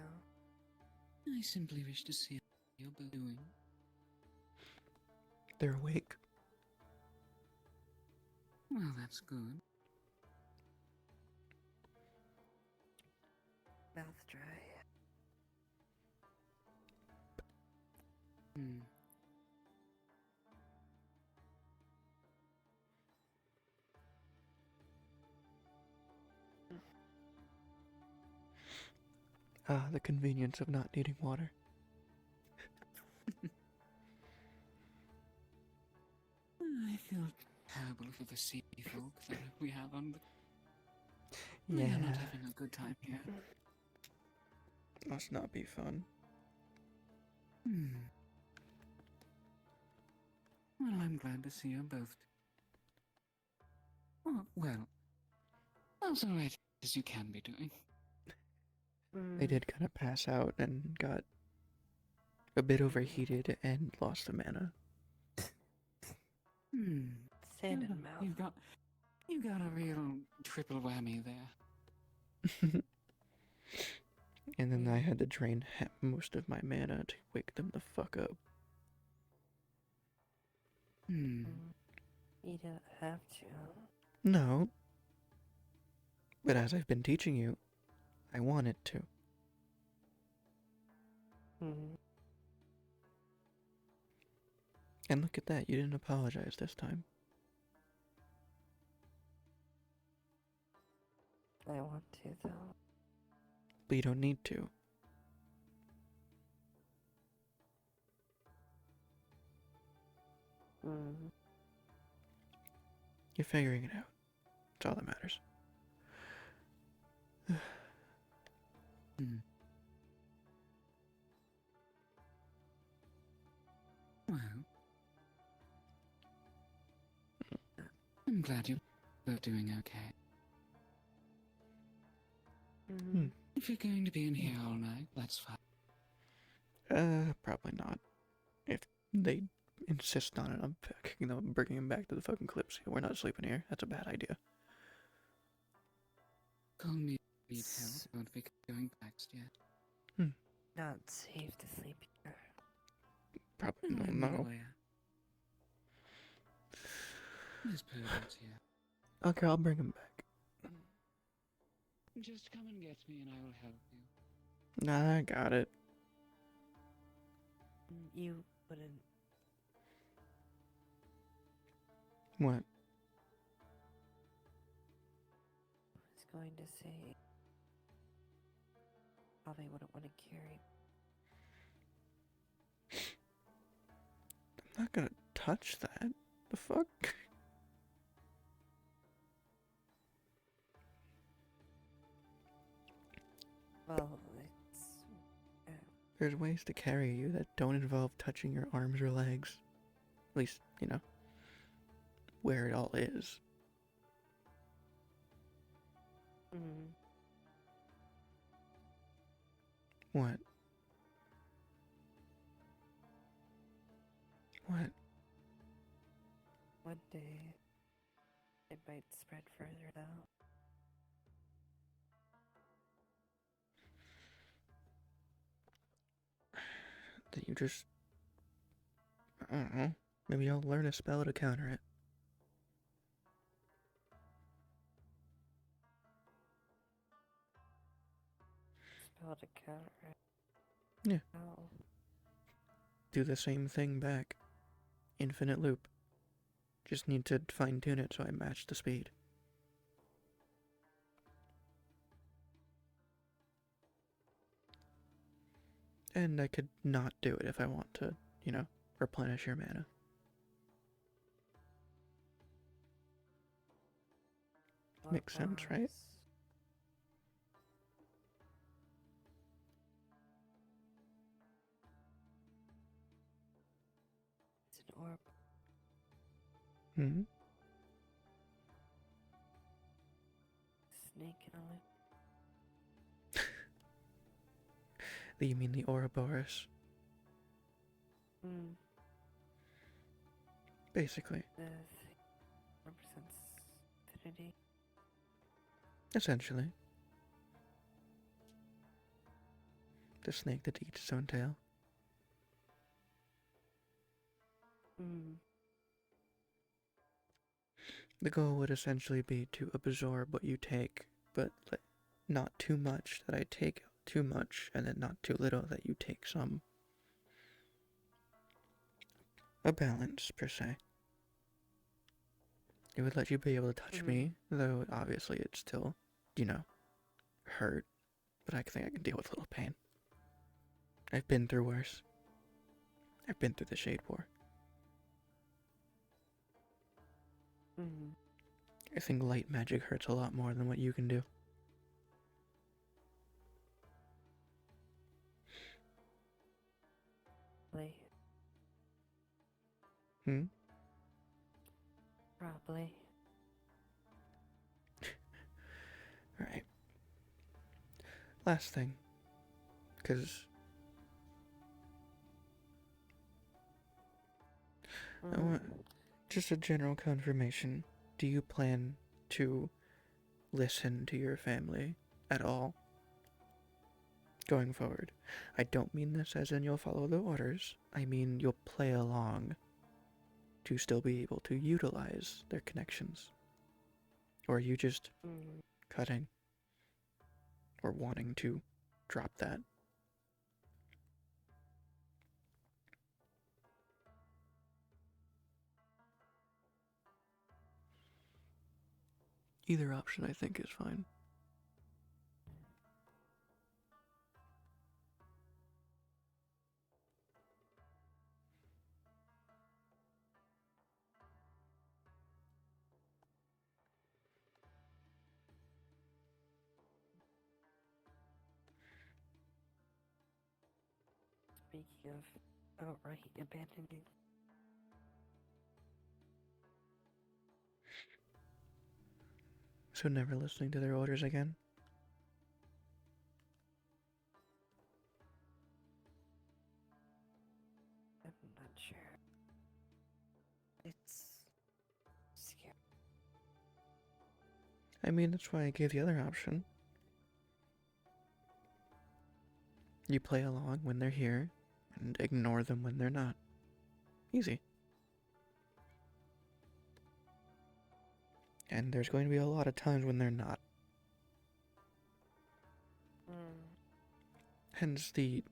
I simply wish to see how you're both doing. They're awake. Well, that's good. Mouth dry. Ah, the convenience of not needing water. I feel terrible for the sea folk that we have on the... Yeah. We are not having a good time here. Must not be fun. Well, I'm glad to see you both. Oh, well, as alright as you can be doing. They did kind of pass out and got a bit overheated and lost the mana. Sand in mouth. You got a real triple whammy there. And then I had to drain most of my mana to wake them the fuck up. You don't have to. No. But as I've been teaching you, I wanted to. And look at that, you didn't apologize this time. I want to, though. But you don't need to. You're figuring it out. That's all that matters. Well, I'm glad you're both doing okay. If you're going to be in here all night, that's fine. Probably not. If they insist on it, I'm kicking them, bringing them back to the fucking Kalypsia. We're not sleeping here. That's a bad idea. Call me if you need help. Won't be going back yet. Not safe to sleep here. Probably I'm no. aware. There's perverts here. Okay, I'll bring him back. Just come and get me and I will help you. Nah, I got it. You wouldn't. What? I was going to say. Probably wouldn't want to carry. I'm not gonna touch that. The fuck? Well, it's... There's ways to carry you that don't involve touching your arms or legs. At least, you know, where it all is. What? What? One day, it might spread further out. That you just... I don't know. Maybe I'll learn a spell to counter it. Spell to counter it. Yeah. Oh. Do the same thing back. Infinite loop. Just need to fine tune it so I match the speed. And I could not do it if I want to, you know, replenish your mana. Makes sense, right? It's an orb. Snake on it. You mean the Ouroboros? Mm. Basically. The thing represents infinity. Essentially. The snake that eats its own tail. The goal would essentially be to absorb what you take, but not too much that I take too much, and then not too little that you take some. A balance, per se. It would let you be able to touch me, though obviously it's still, hurt, but I think I can deal with a little pain. I've been through worse. I've been through the Shade War. I think light magic hurts a lot more than what you can do. Probably. Alright. Last thing. Because I want just a general confirmation. Do you plan to listen to your family at all going forward? I don't mean this as in you'll follow the orders. I mean you'll play along to still be able to utilize their connections. Or are you just cutting or wanting to drop that? Either option I think is fine. Speaking of outright abandoning. So never listening to their orders again? I'm not sure. It's scary. I mean, that's why I gave the other option. You play along when they're here, and ignore them when they're not. Easy. And there's going to be a lot of times when they're not. Hence the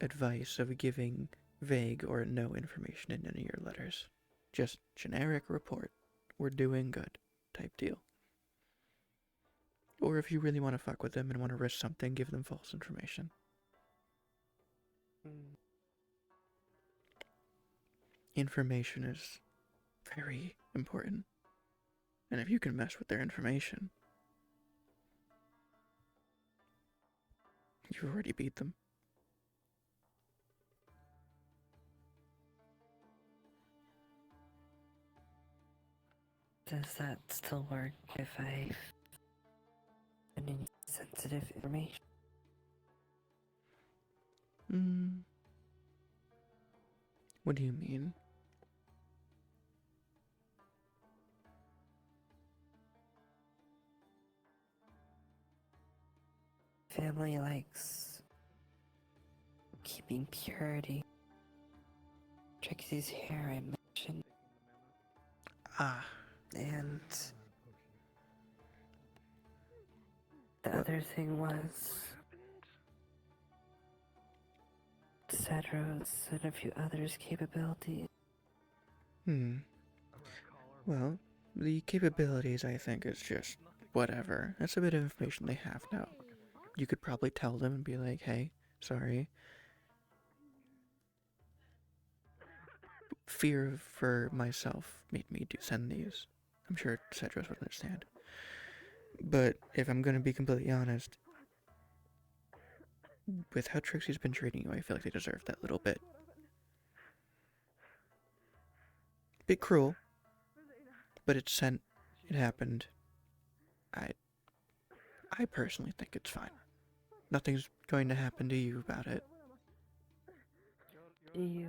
advice of giving vague or no information in any of your letters. Just generic report. We're doing good type deal. Or if you really want to fuck with them and want to risk something, give them false information. Information is very important. And if you can mess with their information, you've already beat them. Does that still work if I put any sensitive information? What do you mean? Family likes keeping purity. Trixie's hair I mentioned. And the other thing was Cedros and a few others' capabilities. Well, the capabilities I think is just whatever. That's a bit of information they have now. You could probably tell them and be like, hey, sorry. Fear for myself made me send these. I'm sure Cedros would understand. But if I'm gonna be completely honest, with how Trixie's been treating you, I feel like they deserve that little bit. Bit cruel, but it's sent. It happened. I personally think it's fine. Nothing's going to happen to you about it. You...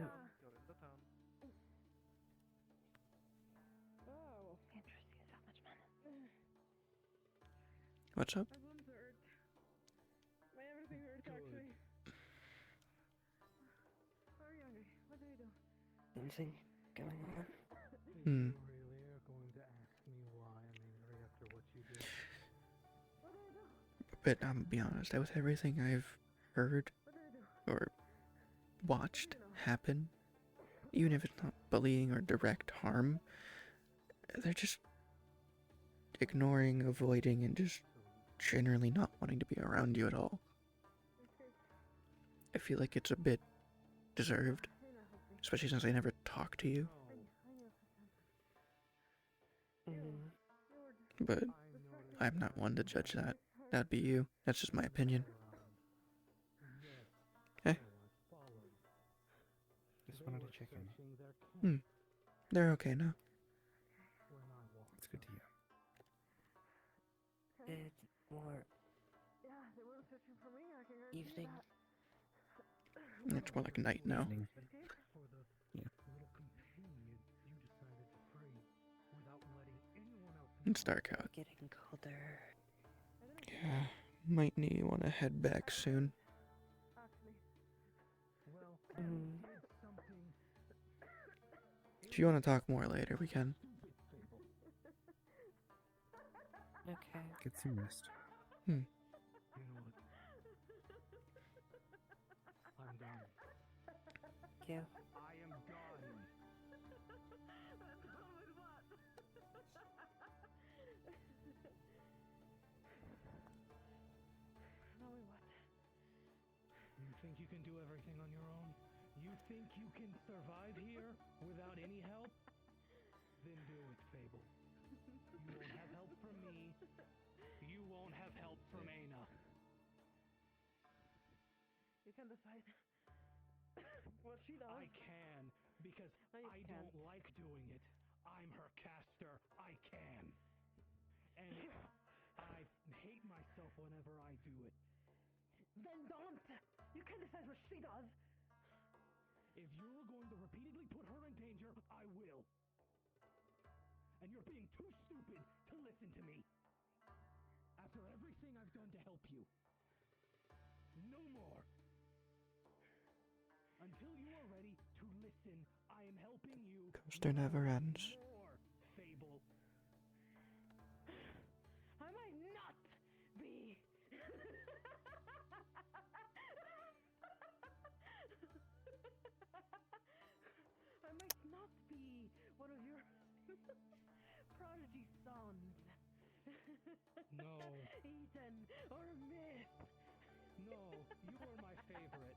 What's up? My bones hurt. My everything hurts actually. How are you hungry? What do you do? Anything going on? Hmm. You really are going to ask me why I'm angry after what you did? But I'm be honest, with everything I've heard or watched happen, even if it's not bullying or direct harm, they're just ignoring, avoiding, and just generally not wanting to be around you at all. I feel like it's a bit deserved, especially since I never talk to you. But I'm not one to judge that. That'd be you. That's just my opinion. Okay? Just wanted to check in. They're okay now. It's good to hear. It's more Yeah, they were searching for me. I can guarantee you evening. that. It's more like night now. For the little companion you decided to free without letting anyone else know. It's dark out. Getting colder. Yeah, might want to head back soon. Well, something. If you want to talk more later, we can. Okay. Get some rest. You know what? I'm done. Yeah. I am done. You think you can do everything on your own? You think you can survive here without any help? Then do it, Fable. You won't have help from me. You won't have help from Aina. You can decide what she does. I can, because I don't like doing it. I'm her caster. I can. And I hate myself whenever I do it. Then don't! You can decide what she does! If you're going to repeatedly put her in danger, I will. And you're being too stupid to listen to me. After everything I've done to help you. No more. Until you are ready to listen, I am helping you. Coaster never ends. More, Fable. I might not be. I might not be one of your prodigy sons. No. Ethan or Myth. No, you are my favorite.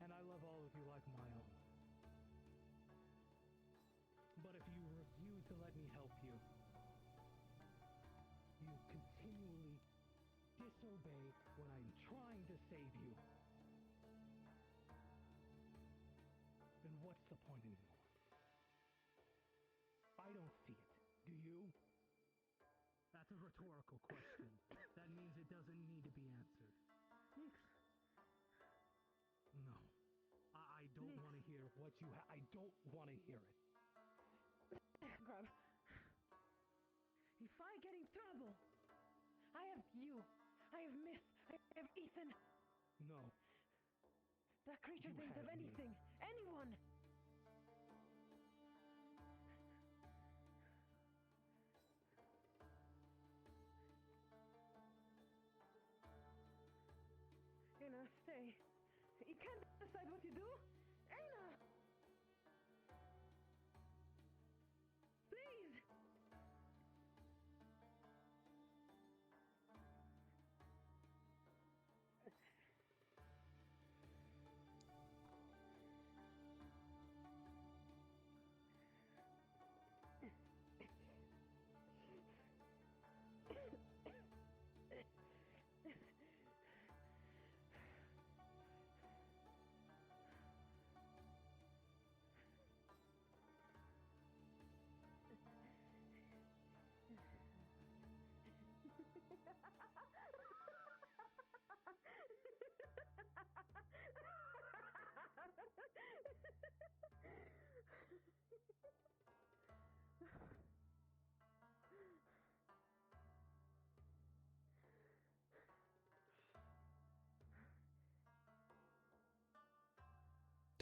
And I love all of you like my own. But if you refuse to let me help you, you continually disobey when I'm trying to save you. Then what's the point anymore? I don't see it. Do you? That's a rhetorical question. That means it doesn't need to be answered. No. I don't want to hear what you I don't want to hear it. God. If I get in trouble, I have you. I have Myth. I have Ethan. No. That creature You thinks of have me. anything. Anyone. Aina, stay. You can't decide what you do. Aina! Please!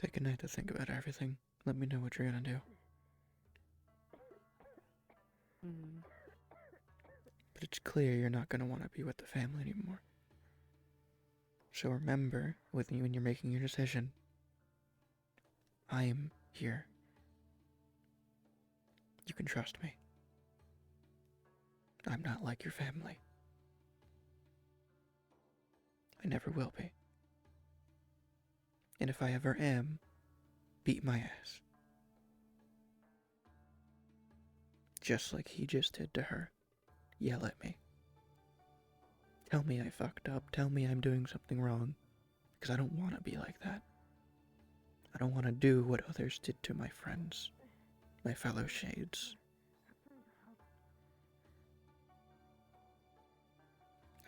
Take a night to think about everything. Let me know what you're gonna do. But it's clear you're not gonna want to be with the family anymore. So remember, with you when you're making your decision, I'm here. You can trust me. I'm not like your family. I never will be. And if I ever am, beat my ass. Just like he just did to her. Yell at me. Tell me I fucked up. Tell me I'm doing something wrong. Because I don't want to be like that. I don't want to do what others did to my friends. My fellow shades.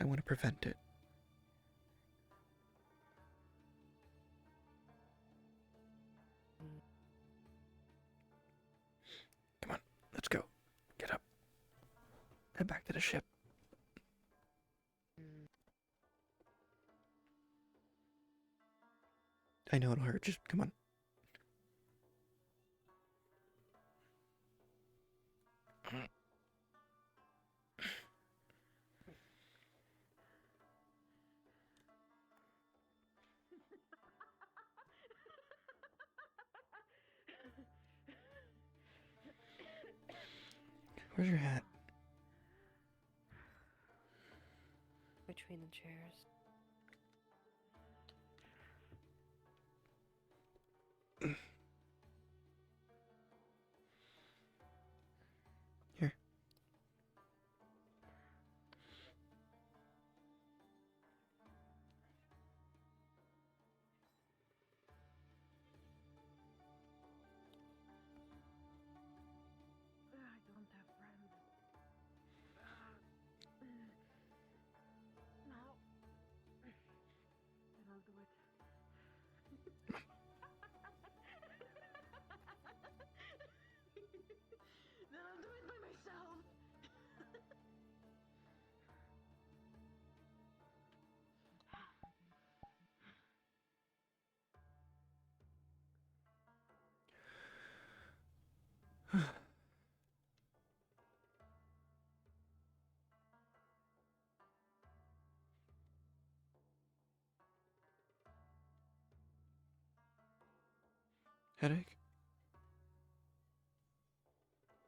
I want to prevent it. Come on, let's go. Get up. Head back to the ship. I know it'll hurt, just come on. Where's your hat? Between the chairs. Here. I don't have friends. No. Then I'll do it. Then I'll do it by myself. Headache?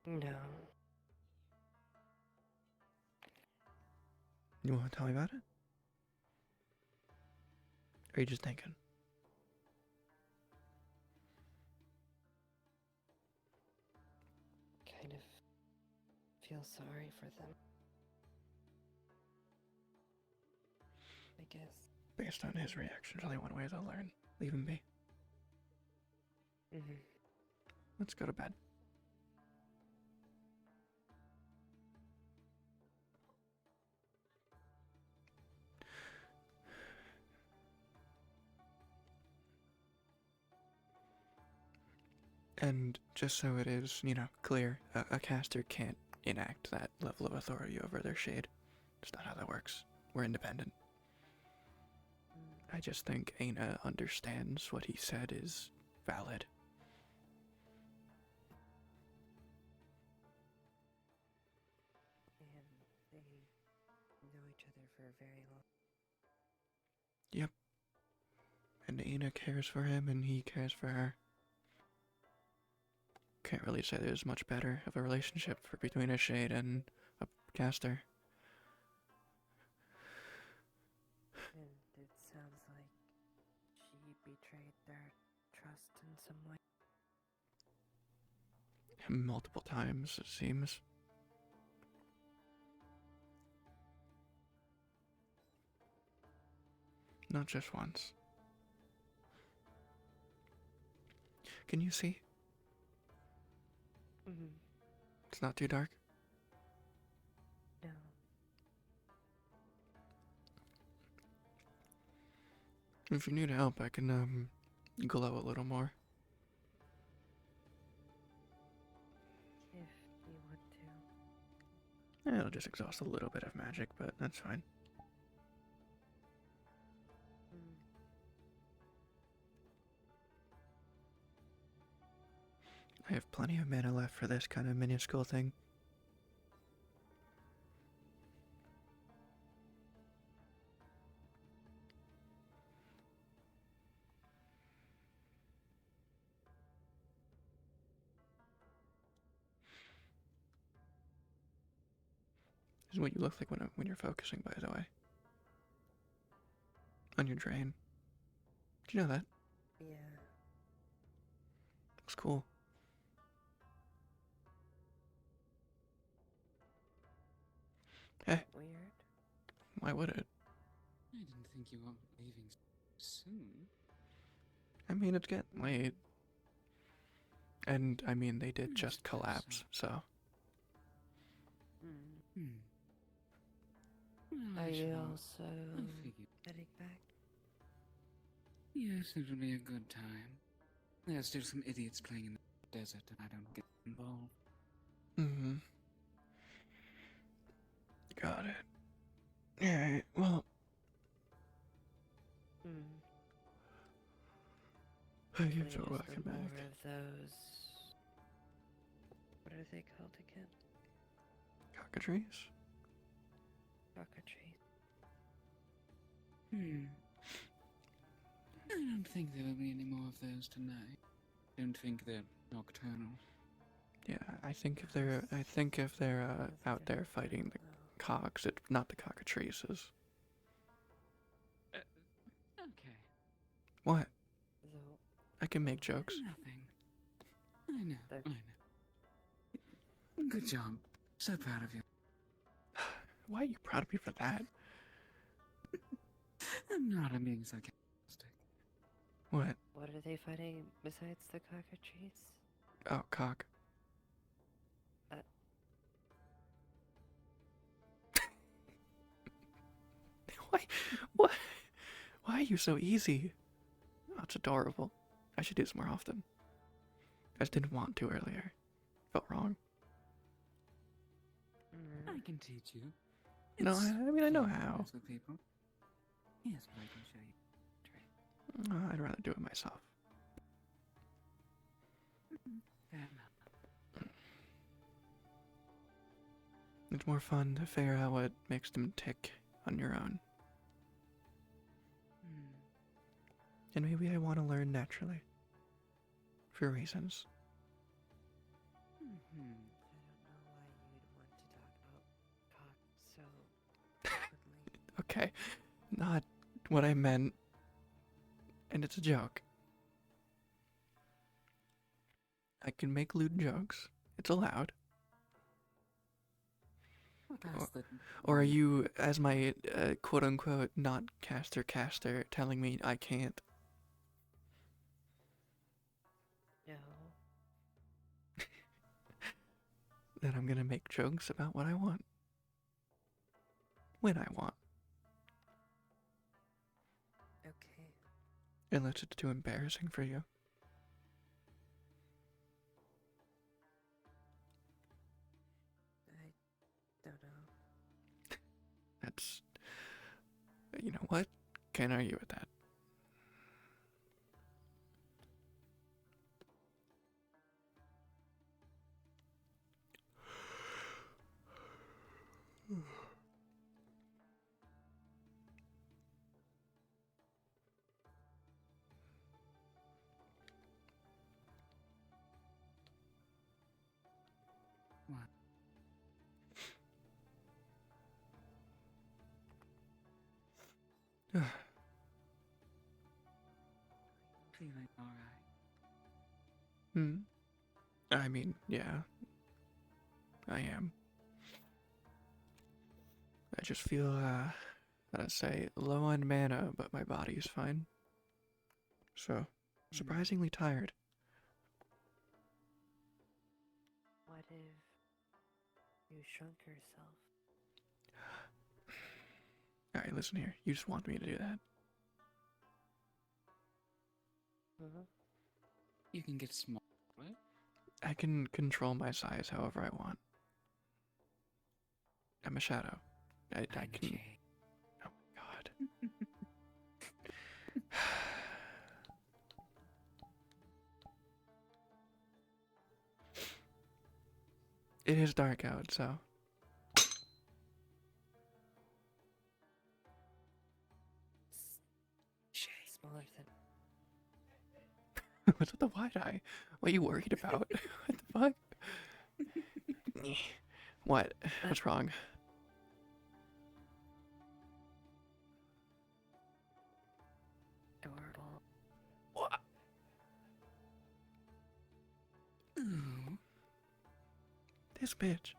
No. You want to tell me about it? Or are you just thinking? Kind of feel sorry for them. I guess. Based on his reaction, there's only one way they'll learn. Leave him be. Let's go to bed. And just so it is, clear, a caster can't enact that level of authority over their shade. It's not how that works. We're independent. I just think Aina understands what he said is valid. And they know each other for very long. Yep. And Aina cares for him and he cares for her. Can't really say there's much better of a relationship between a shade and a caster. And it sounds like she betrayed their trust in some way. Multiple times, it seems. Not just once. Can you see? It's not too dark? No. If you need help, I can, glow a little more. If you want to. It'll just exhaust a little bit of magic, but that's fine. I have plenty of mana left for this kind of minuscule thing. This is what you look like when you're focusing, by the way. On your drain. Did you know that? Yeah. Looks cool. Hey. Weird. Why would it? I didn't think you were leaving soon. I mean, it's getting late. And, I mean, they did just collapse, so. Well, Are I you shall- also I'll figure. heading back? Yes, it'll be a good time. There's still some idiots playing in the desert, and I don't get involved. Mm-hmm. Got it. Alright, well. Thank you for welcome back. More of those. What are they called again? Cockatrice? Cockatrice. I don't think there will be any more of those tonight. Don't think they're nocturnal. Yeah, I think if they're out there fighting the cogs, it's not the cockatrices. Okay. What? I can make jokes. Nothing. I know. Good job. So proud of you. Why are you proud of me for that? I'm not. I'm being sarcastic. What? What are they fighting besides the cockatrice? Oh, cock. What? Why are you so easy? Oh, it's adorable. I should do this more often. I just didn't want to earlier. Felt wrong. I can teach you. No, I mean, I know how. With people. Yes, but I can show you. I'd rather do it myself. Fair enough. It's more fun to figure out what makes them tick on your own. And maybe I want to learn naturally. For reasons. I don't know why you would want to talk about cock so openly. Okay, not what I meant. And it's a joke. I can make lewd jokes. It's allowed. Or are you, as my quote-unquote not caster, telling me I can't? No. Then I'm gonna make jokes about what I want. When I want. Okay. Unless it's too embarrassing for you. I don't know. That's... You know what? Can't argue with that. What? Feeling alright. I mean, yeah. I am. I just feel, I'd say low on mana, but my body's fine. So, surprisingly tired. What if you shrunk yourself? Alright, listen here. You just want me to do that. You can get small, right? I can control my size however I want. I'm a shadow. I can... Oh my god. It is dark out, so. Smaller than. What's with the wide eye? What are you worried about? What the fuck? What? What's wrong? Adorable. What? Oh. This bitch.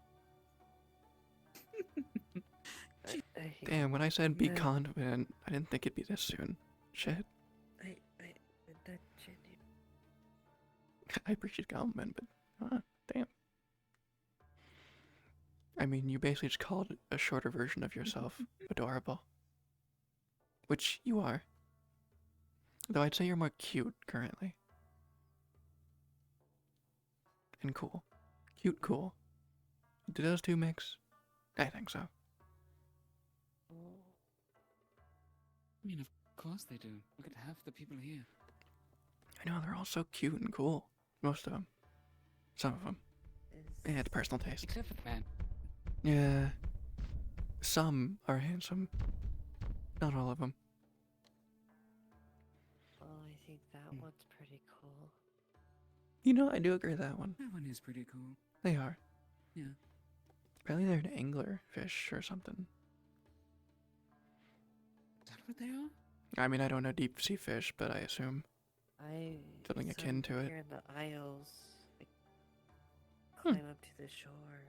Damn, when I said be confident, I didn't think it'd be this soon. Shit. That genuine. I appreciate compliment, but damn. I mean, you basically just called it a shorter version of yourself adorable. Which you are. Though I'd say you're more cute currently. And cool. Cute, cool. Do those two mix? I think so. I mean, of course they do. Look at half the people here. I know, they're all so cute and cool. Most of them. Some of them. Yeah, it's personal taste. Except for the man. Yeah. Some are handsome. Not all of them. Well, I think that one's pretty cool. You know, I do agree with that one. That one is pretty cool. They are. Yeah. Apparently they're an angler fish or something. Is that what they are? I mean, I don't know deep sea fish, but I assume something akin to it. Here in the Isles, like, climb up to the shore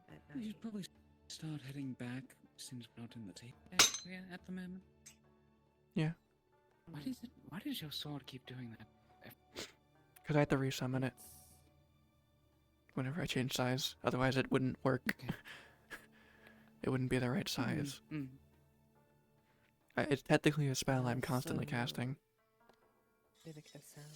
at We night. should probably start heading back since we're not in the sea area at the moment. Yeah. Why does your sword keep doing that? Because I have to resummon it. Whenever I change size. Otherwise it wouldn't work. Okay. It wouldn't be the right size. Mm. It's technically a spell I'm constantly casting. Mimic the sound.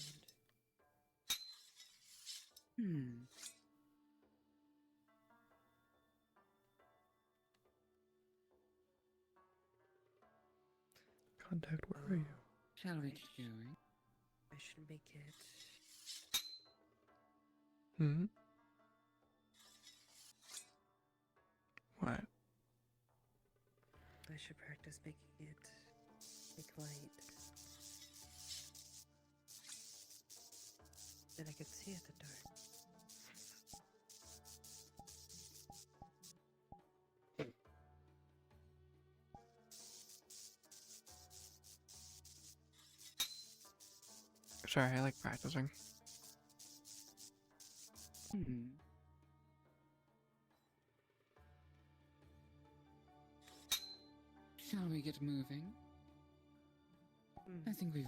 Contact, where are you? Shall we keep going? I should make it. Hmm? What? I should practice making it make light. Then I could see at the dark. Sorry, I like practicing. Shall we get moving? I think we've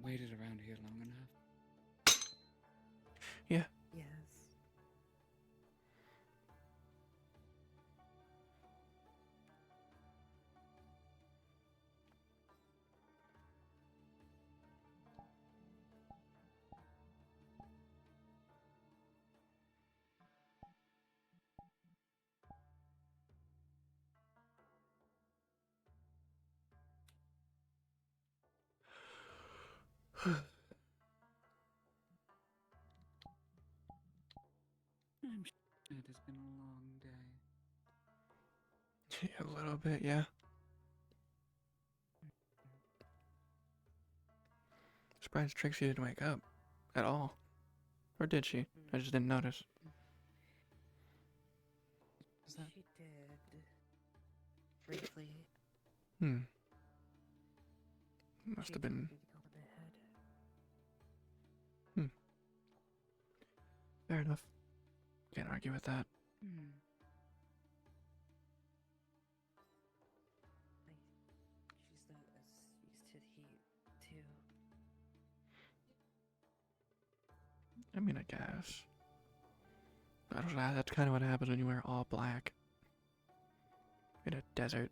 waited around here long enough. Yeah. Yes. I'm sure it has been a long day. A little bit, yeah. Surprised Trixie didn't wake up. At all. Or did she? I just didn't notice. She did. Briefly. Must have been. Fair enough. Can't argue with that. She's not as used to the heat, too. I mean, I guess. That's kind of what happens when you wear all black. In a desert.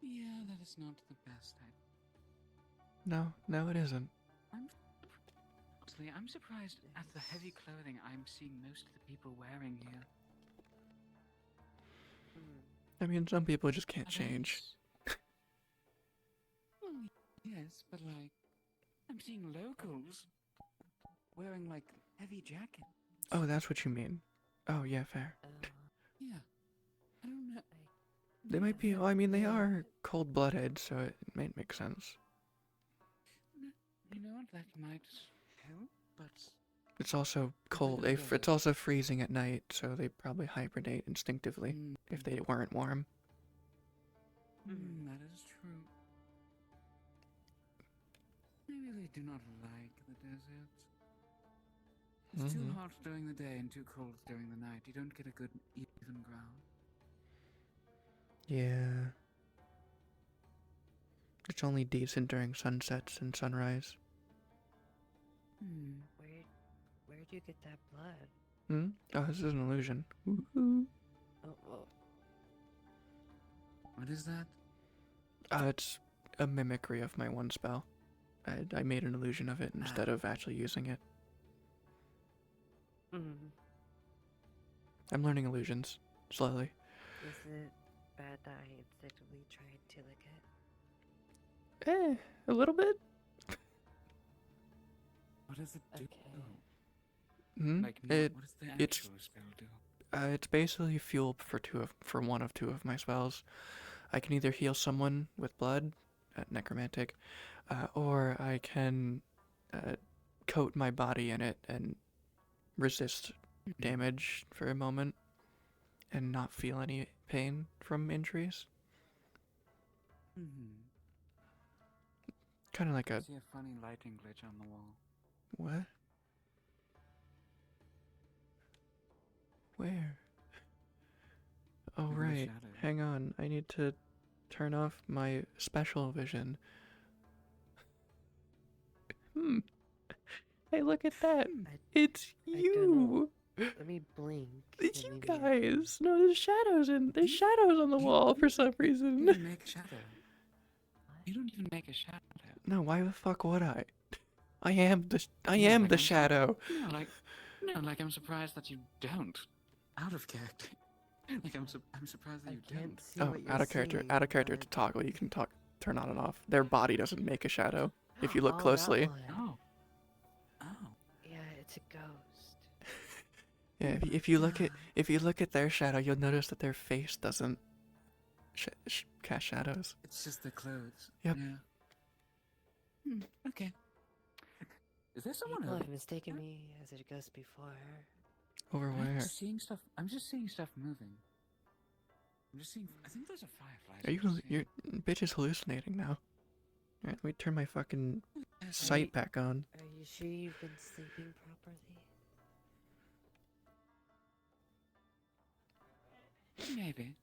Yeah, that is not the best. No, it isn't. I'm surprised at the heavy clothing I'm seeing most of the people wearing here. I mean, some people just can't change. Well, yes, but like, I'm seeing locals wearing like heavy jackets. Oh, that's what you mean. Oh, yeah, fair. Yeah. I don't know. They might be, well, I mean, they are cold-blooded, so it might make sense. You know what? That might help, but It's also cold, it's also freezing at night, so they probably hibernate instinctively if they weren't warm. that is true. I really do not like the desert. It's too hot during the day and too cold during the night. You don't get a good even ground. Yeah. It's only decent during sunsets and sunrise. Where'd you get that blood? Oh, this is an illusion. Woohoo. Oh. What is that? It's a mimicry of my one spell. I made an illusion of it instead of actually using it. I'm learning illusions, slowly. Is it bad that I instinctively tried to lick it? A little bit. What does it do? Like, what does the actual spell do? It's basically fuel for one of two of my spells. I can either heal someone with blood, necromantic, or I can coat my body in it and resist damage for a moment and not feel any pain from injuries. Kind of like I see a funny lighting glitch on the wall. What? Where? Oh, Maybe the right. shadow. Hang on. I need to turn off my special vision. Hey, look at that. It's you. Let me blink. It's you guys. No, there's shadows on the wall for some reason. You don't make a shadow. You don't even make a shadow. No, why the fuck would I? I am the shadow. Like I'm surprised that you don't. Out of character. Like I'm surprised that you don't. Oh, out of character to toggle. You can turn on and off. Their body doesn't make a shadow if you look closely. Oh. Yeah, it's a ghost. Yeah, if you look at their shadow, you'll notice that their face doesn't cast shadows. It's just the clothes. Yep. Yeah. Okay. Is there someone People else? have mistaken me as a ghost before. Over where? I'm just seeing stuff moving. I'm just seeing. I think there's a firefly. Your bitch is hallucinating now. Alright, let me turn my fucking sight back on. Are you sure you've been sleeping properly? Maybe.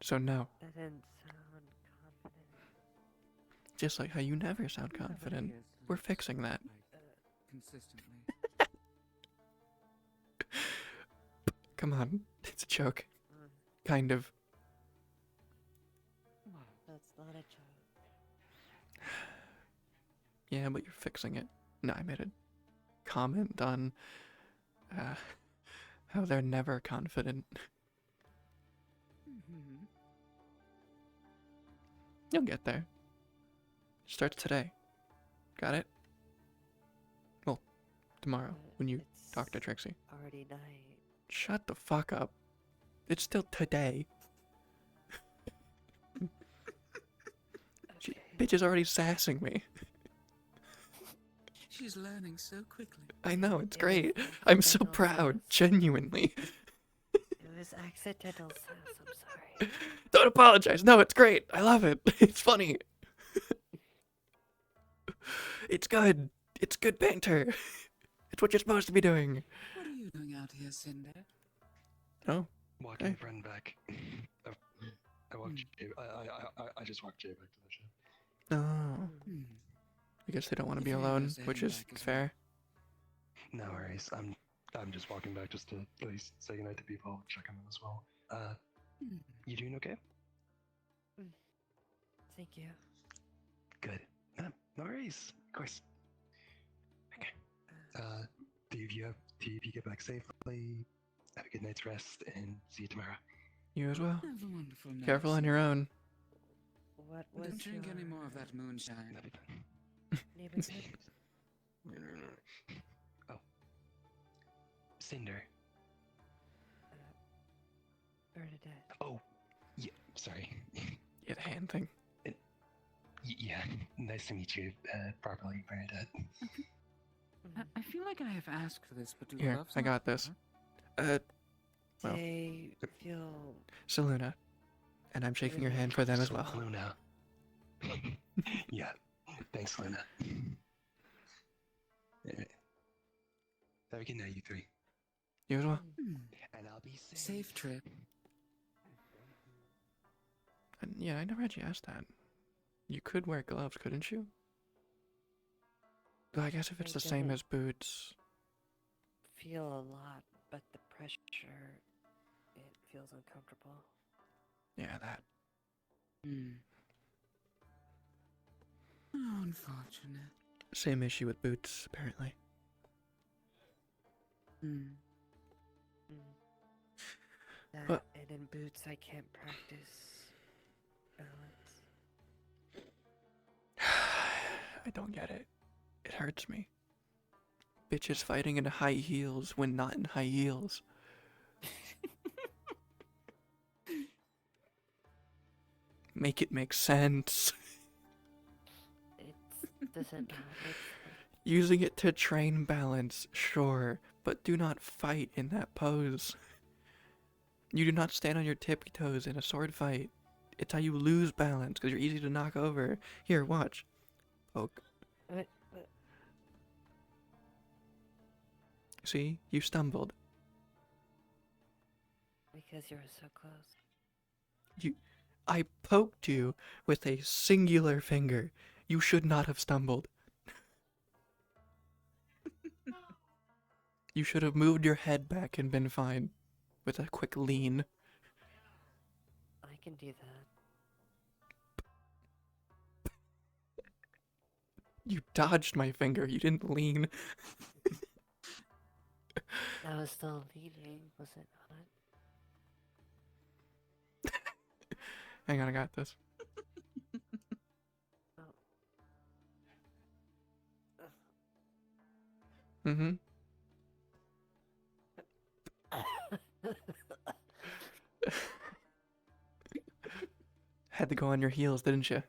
So no. That didn't sound confident. Just like how you never sound confident. We're fixing that. Consistently. Come on, it's a joke. Kind of. That's not a joke. Yeah, but you're fixing it. No, I made a comment on how they're never confident. You'll get there. Starts today. Got it? Well, tomorrow when you talk to Trixie. Already night. Shut the fuck up. It's still today. Bitch is already sassing me. She's learning so quickly. I know, it's great. I'm so proud, genuinely. It was accidental sass, I'm sorry. Don't apologize. No, it's great. I love it. It's funny. It's good. It's good banter. It's what you're supposed to be doing. What are you doing out here, Cinder? Oh. Walking a friend back. I just walked Jay back to the ship. Oh. I guess they don't want to be alone, which is fair. No worries. I'm just walking back just to at least say goodnight to people, check on them as well. You doing okay? Thank you. Good. No worries. Of course. Okay. Do you get back safely? Have a good night's rest, and see you tomorrow. You as well. Have a wonderful night. Careful on your own. What was Don't drink any more of that moonshine. neighborhood? Oh. Cinder. Bernadette. Oh, yeah, sorry. Yeah, the hand thing. Yeah, nice to meet you properly, Bernadette. I feel like I have asked for this, but do Here, gloves I not got this. work? Well, They feel... Saluna. And I'm shaking your hand for them as well. Luna. Yeah, thanks, Luna. Alright. Have a good night, you three. You as well. And I'll be safe. Safe trip. And yeah, I never actually asked that. You could wear gloves, couldn't you? Though I guess if it's the same as boots. Feel a lot, but the pressure, it feels uncomfortable. Yeah, that. Oh, unfortunate. Same issue with boots, apparently. That, But- and in boots I can't practice balance. I don't get it. It hurts me. Bitches fighting in high heels when not in high heels. Make it make sense. It doesn't matter. Using it to train balance, sure, but do not fight in that pose. You do not stand on your tippy toes in a sword fight. It's how you lose balance, because you're easy to knock over. Here, watch. Poke. See? You stumbled. Because you were so close. I poked you with a singular finger. You should not have stumbled. You should have moved your head back and been fine. With a quick lean. I can do that. You dodged my finger. You didn't lean. I was still leaning, was it not? Hang on, I got this. Mm-hmm. Had to go on your heels, didn't you?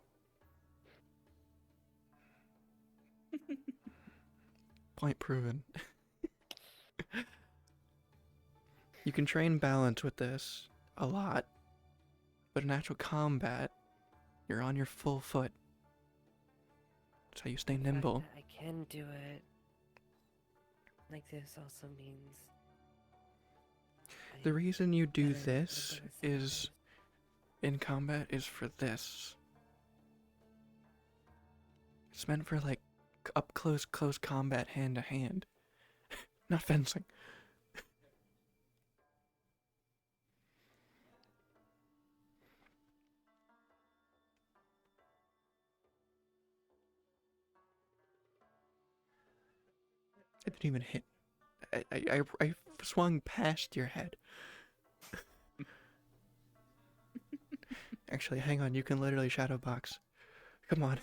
Point proven. You can train balance with this a lot, but in actual combat, you're on your full foot. That's how you stay nimble. I can do it. Like this also means... The reason you do this is, in combat, is for this. It's meant for, like, up close combat hand to hand. Not fencing. I didn't even hit. I swung past your head. Actually, hang on. You can literally shadow box. Come on.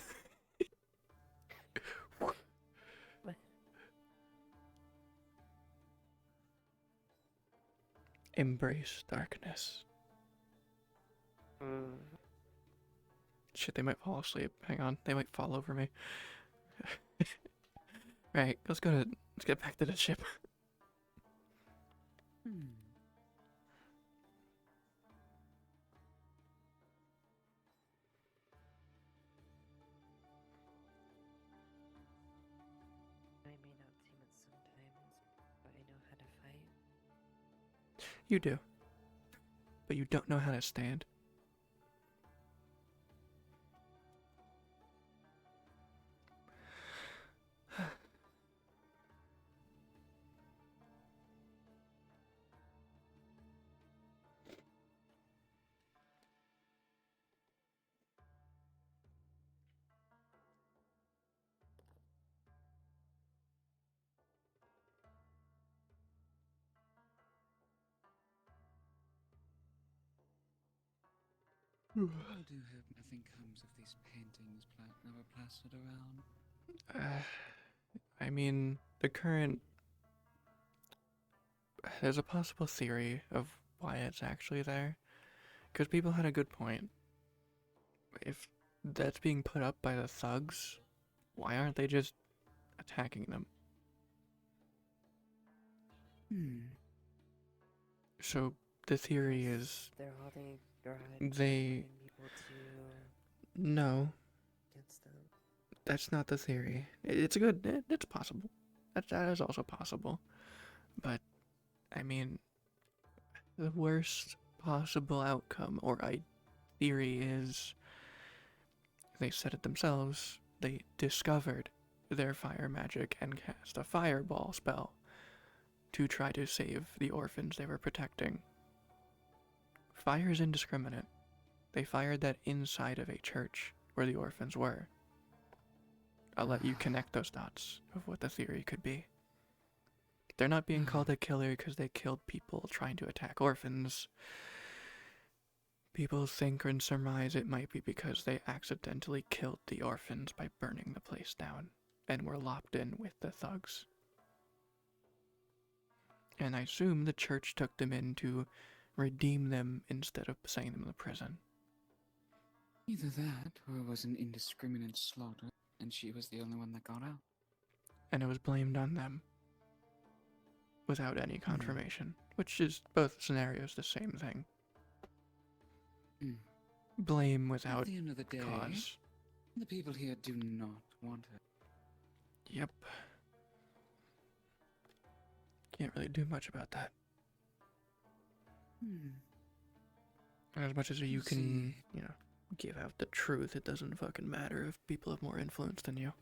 Embrace darkness. Shit, they might fall asleep. Hang on. They might fall over me. Right, let's get back to the ship. I may not seem it sometimes, but I know how to fight. You do. But you don't know how to stand. I do hope nothing comes of these paintings that were plastered around. I mean, there's a possible theory of why it's actually there. Because people had a good point. If that's being put up by the thugs, why aren't they just attacking them? So the theory is They're holding grudge. they. People to No, against them. that's not the theory. It's good. It's possible. That is also possible. But I mean, the worst possible outcome or theory is they said it themselves. They discovered their fire magic and cast a fireball spell to try to save the orphans they were protecting. Fire is indiscriminate. They fired that inside of a church where the orphans were. I'll let you connect those dots of what the theory could be. They're not being called a killer because they killed people trying to attack orphans. People think and surmise it might be because they accidentally killed the orphans by burning the place down and were locked in with the thugs. And I assume the church took them in to redeem them instead of sending them to prison. Either that, or it was an indiscriminate slaughter, and she was the only one that got out. And it was blamed on them. Without any confirmation. Which is, both scenarios, the same thing. Blame without At the end of the day, cause. the people here do not want it. Yep. Can't really do much about that. As much as you can, give out the truth, it doesn't fucking matter if people have more influence than you.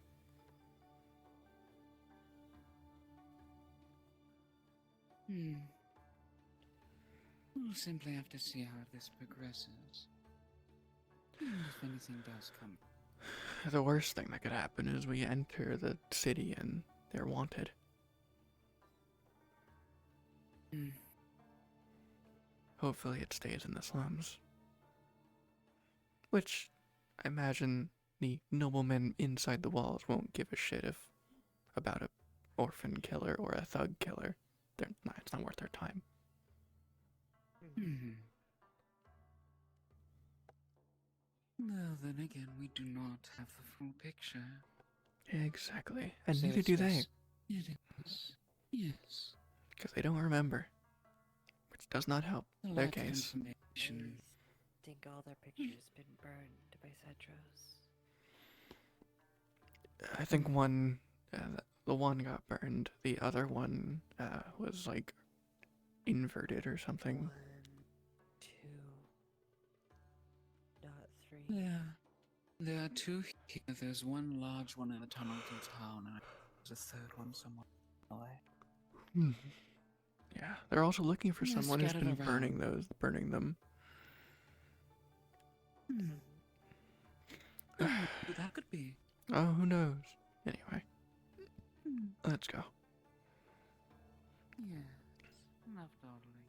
We'll simply have to see how this progresses. And if anything does come. The worst thing that could happen is we enter the city and they're wanted. Hopefully it stays in the slums. Which, I imagine the noblemen inside the walls won't give a shit about a orphan killer or a thug killer. It's not worth their time. Well, then again, we do not have the full picture. Exactly. And So neither it's do they. just- It is. Yes. Because they don't remember. Which does not help A their lack of case. information. I think all their pictures been burned by Cedros. I think one, the one got burned. The other one was like inverted or something. 2.3. Yeah. There are two here. There's one large one in the tunnel to town, and there's a third one somewhere away. Yeah, they're also looking for Yeah, someone who's scattered been around. burning them. Who that could be? Oh, who knows? Anyway, let's go. Yes, undoubtedly.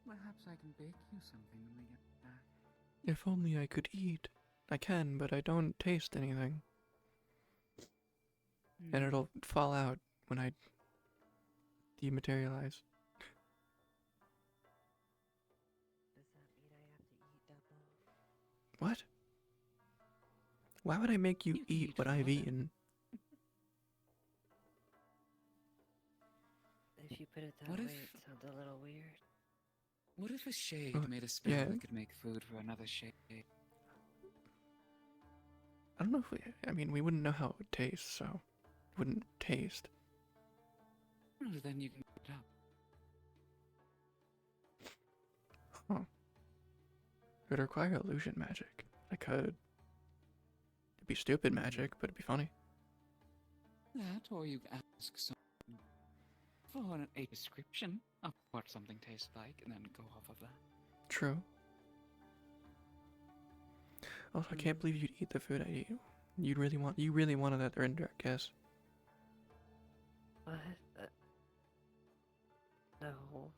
Perhaps I can bake you something when we get back. If only I could eat. I can, but I don't taste anything. And it'll fall out when I dematerialize. Does that mean I have to eat double? What? Why would I make you eat what I've eaten? If you put it that What way, if- it sounds a little weird. What if a shade made a spell yeah. that could make food for another shade? I don't know if we wouldn't know how it would taste, so it wouldn't taste. Well, then you can put it up. Huh. It would require illusion magic. I could. It'd be stupid magic, but it'd be funny. That, or you ask someone for a description of what something tastes like, and then go off of that. True. Also, I can't believe you'd eat the food I eat. You really wanted that indirect guess. What? No.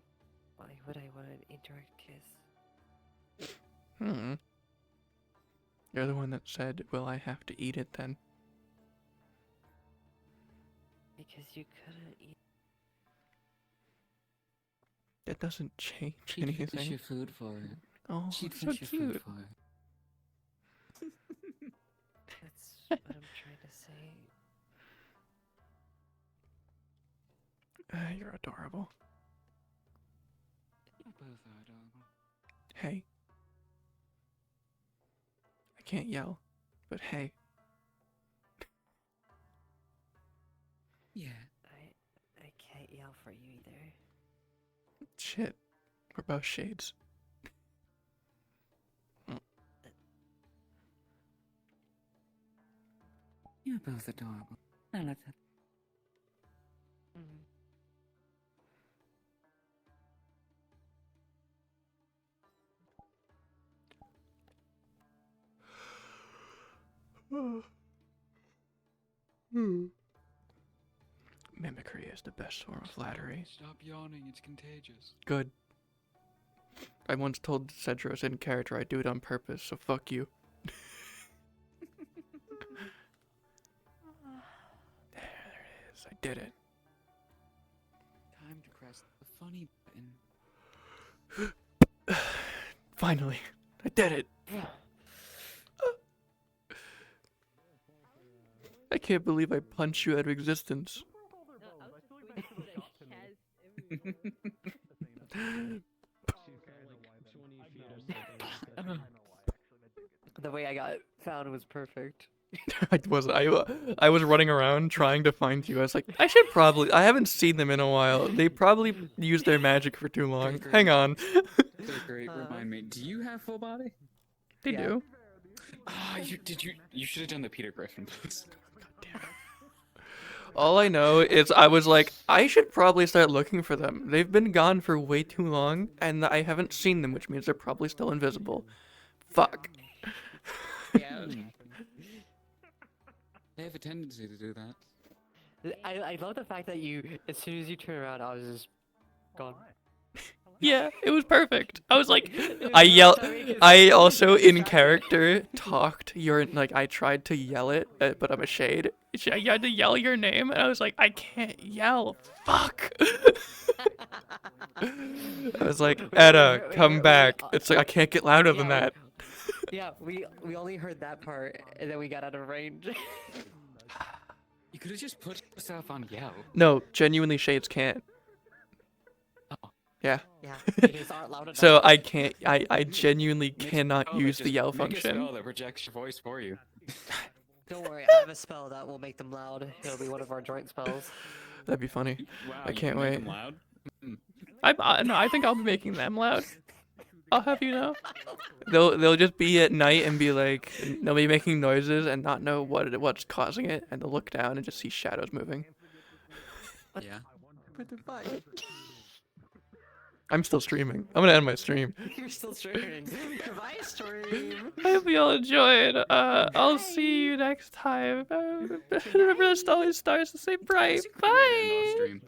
Why would I want an indirect kiss? You're the one that said, "Will I have to eat it then?" Because you couldn't eat. That doesn't change She'd anything. finish your food for it. Oh, She'd so finish your food cute. for it. That's what I'm trying to say. You're adorable. You both are adorable. Hey. I can't yell, but hey. Yeah. I can't yell for you either. Shit. We're both shades. You're both adorable. I love that. Mimicry is the best form of flattery. Stop yawning, it's contagious. Good. I once told Cedros in character I'd do it on purpose, so fuck you. There it is. I did it. Time to press the funny button. Finally. I did it. I can't believe I punched you out of existence. The way I got found was perfect. I was running around trying to find you. I was like, I haven't seen them in a while. They probably used their magic for too long. Hang on. Great, remind me. Do you have full body? They do. Ah, you should have done the Peter Griffin pose. All I know is I was like, I should probably start looking for them. They've been gone for way too long, and I haven't seen them, which means they're probably still invisible. Fuck. Yeah. They have a tendency to do that. I love the fact that you, as soon as you turn around, I was just gone. Yeah, it was perfect. I was like, I also in character talked I tried to yell it, but I'm a shade. You had to yell your name, and I was like, I can't yell. Fuck. I was like, Etta, come back. It's like I can't get louder than that. Yeah, we only heard that part, and then we got out of range. You could have just put yourself on yell. No, genuinely, shades can't. Oh. Yeah. Yeah, shades aren't loud enough. So I can't. I genuinely cannot use the yell Make a function. spell that projects your voice for you. Don't worry, I have a spell that will make them loud. It'll be one of our joint spells. That'd be funny. Wow, I you can't can make wait. them loud? No, I think I'll be making them loud. I'll have you know. They'll just be at night and be like, they'll be making noises and not know what's causing it, and they'll look down and just see shadows moving. Yeah. What the fuck? I'm still streaming. I'm gonna end my stream. You're still streaming. Goodbye, stream. I hope you all enjoyed. I'll see you next time. Remember, the always stars to stay bright. Bye.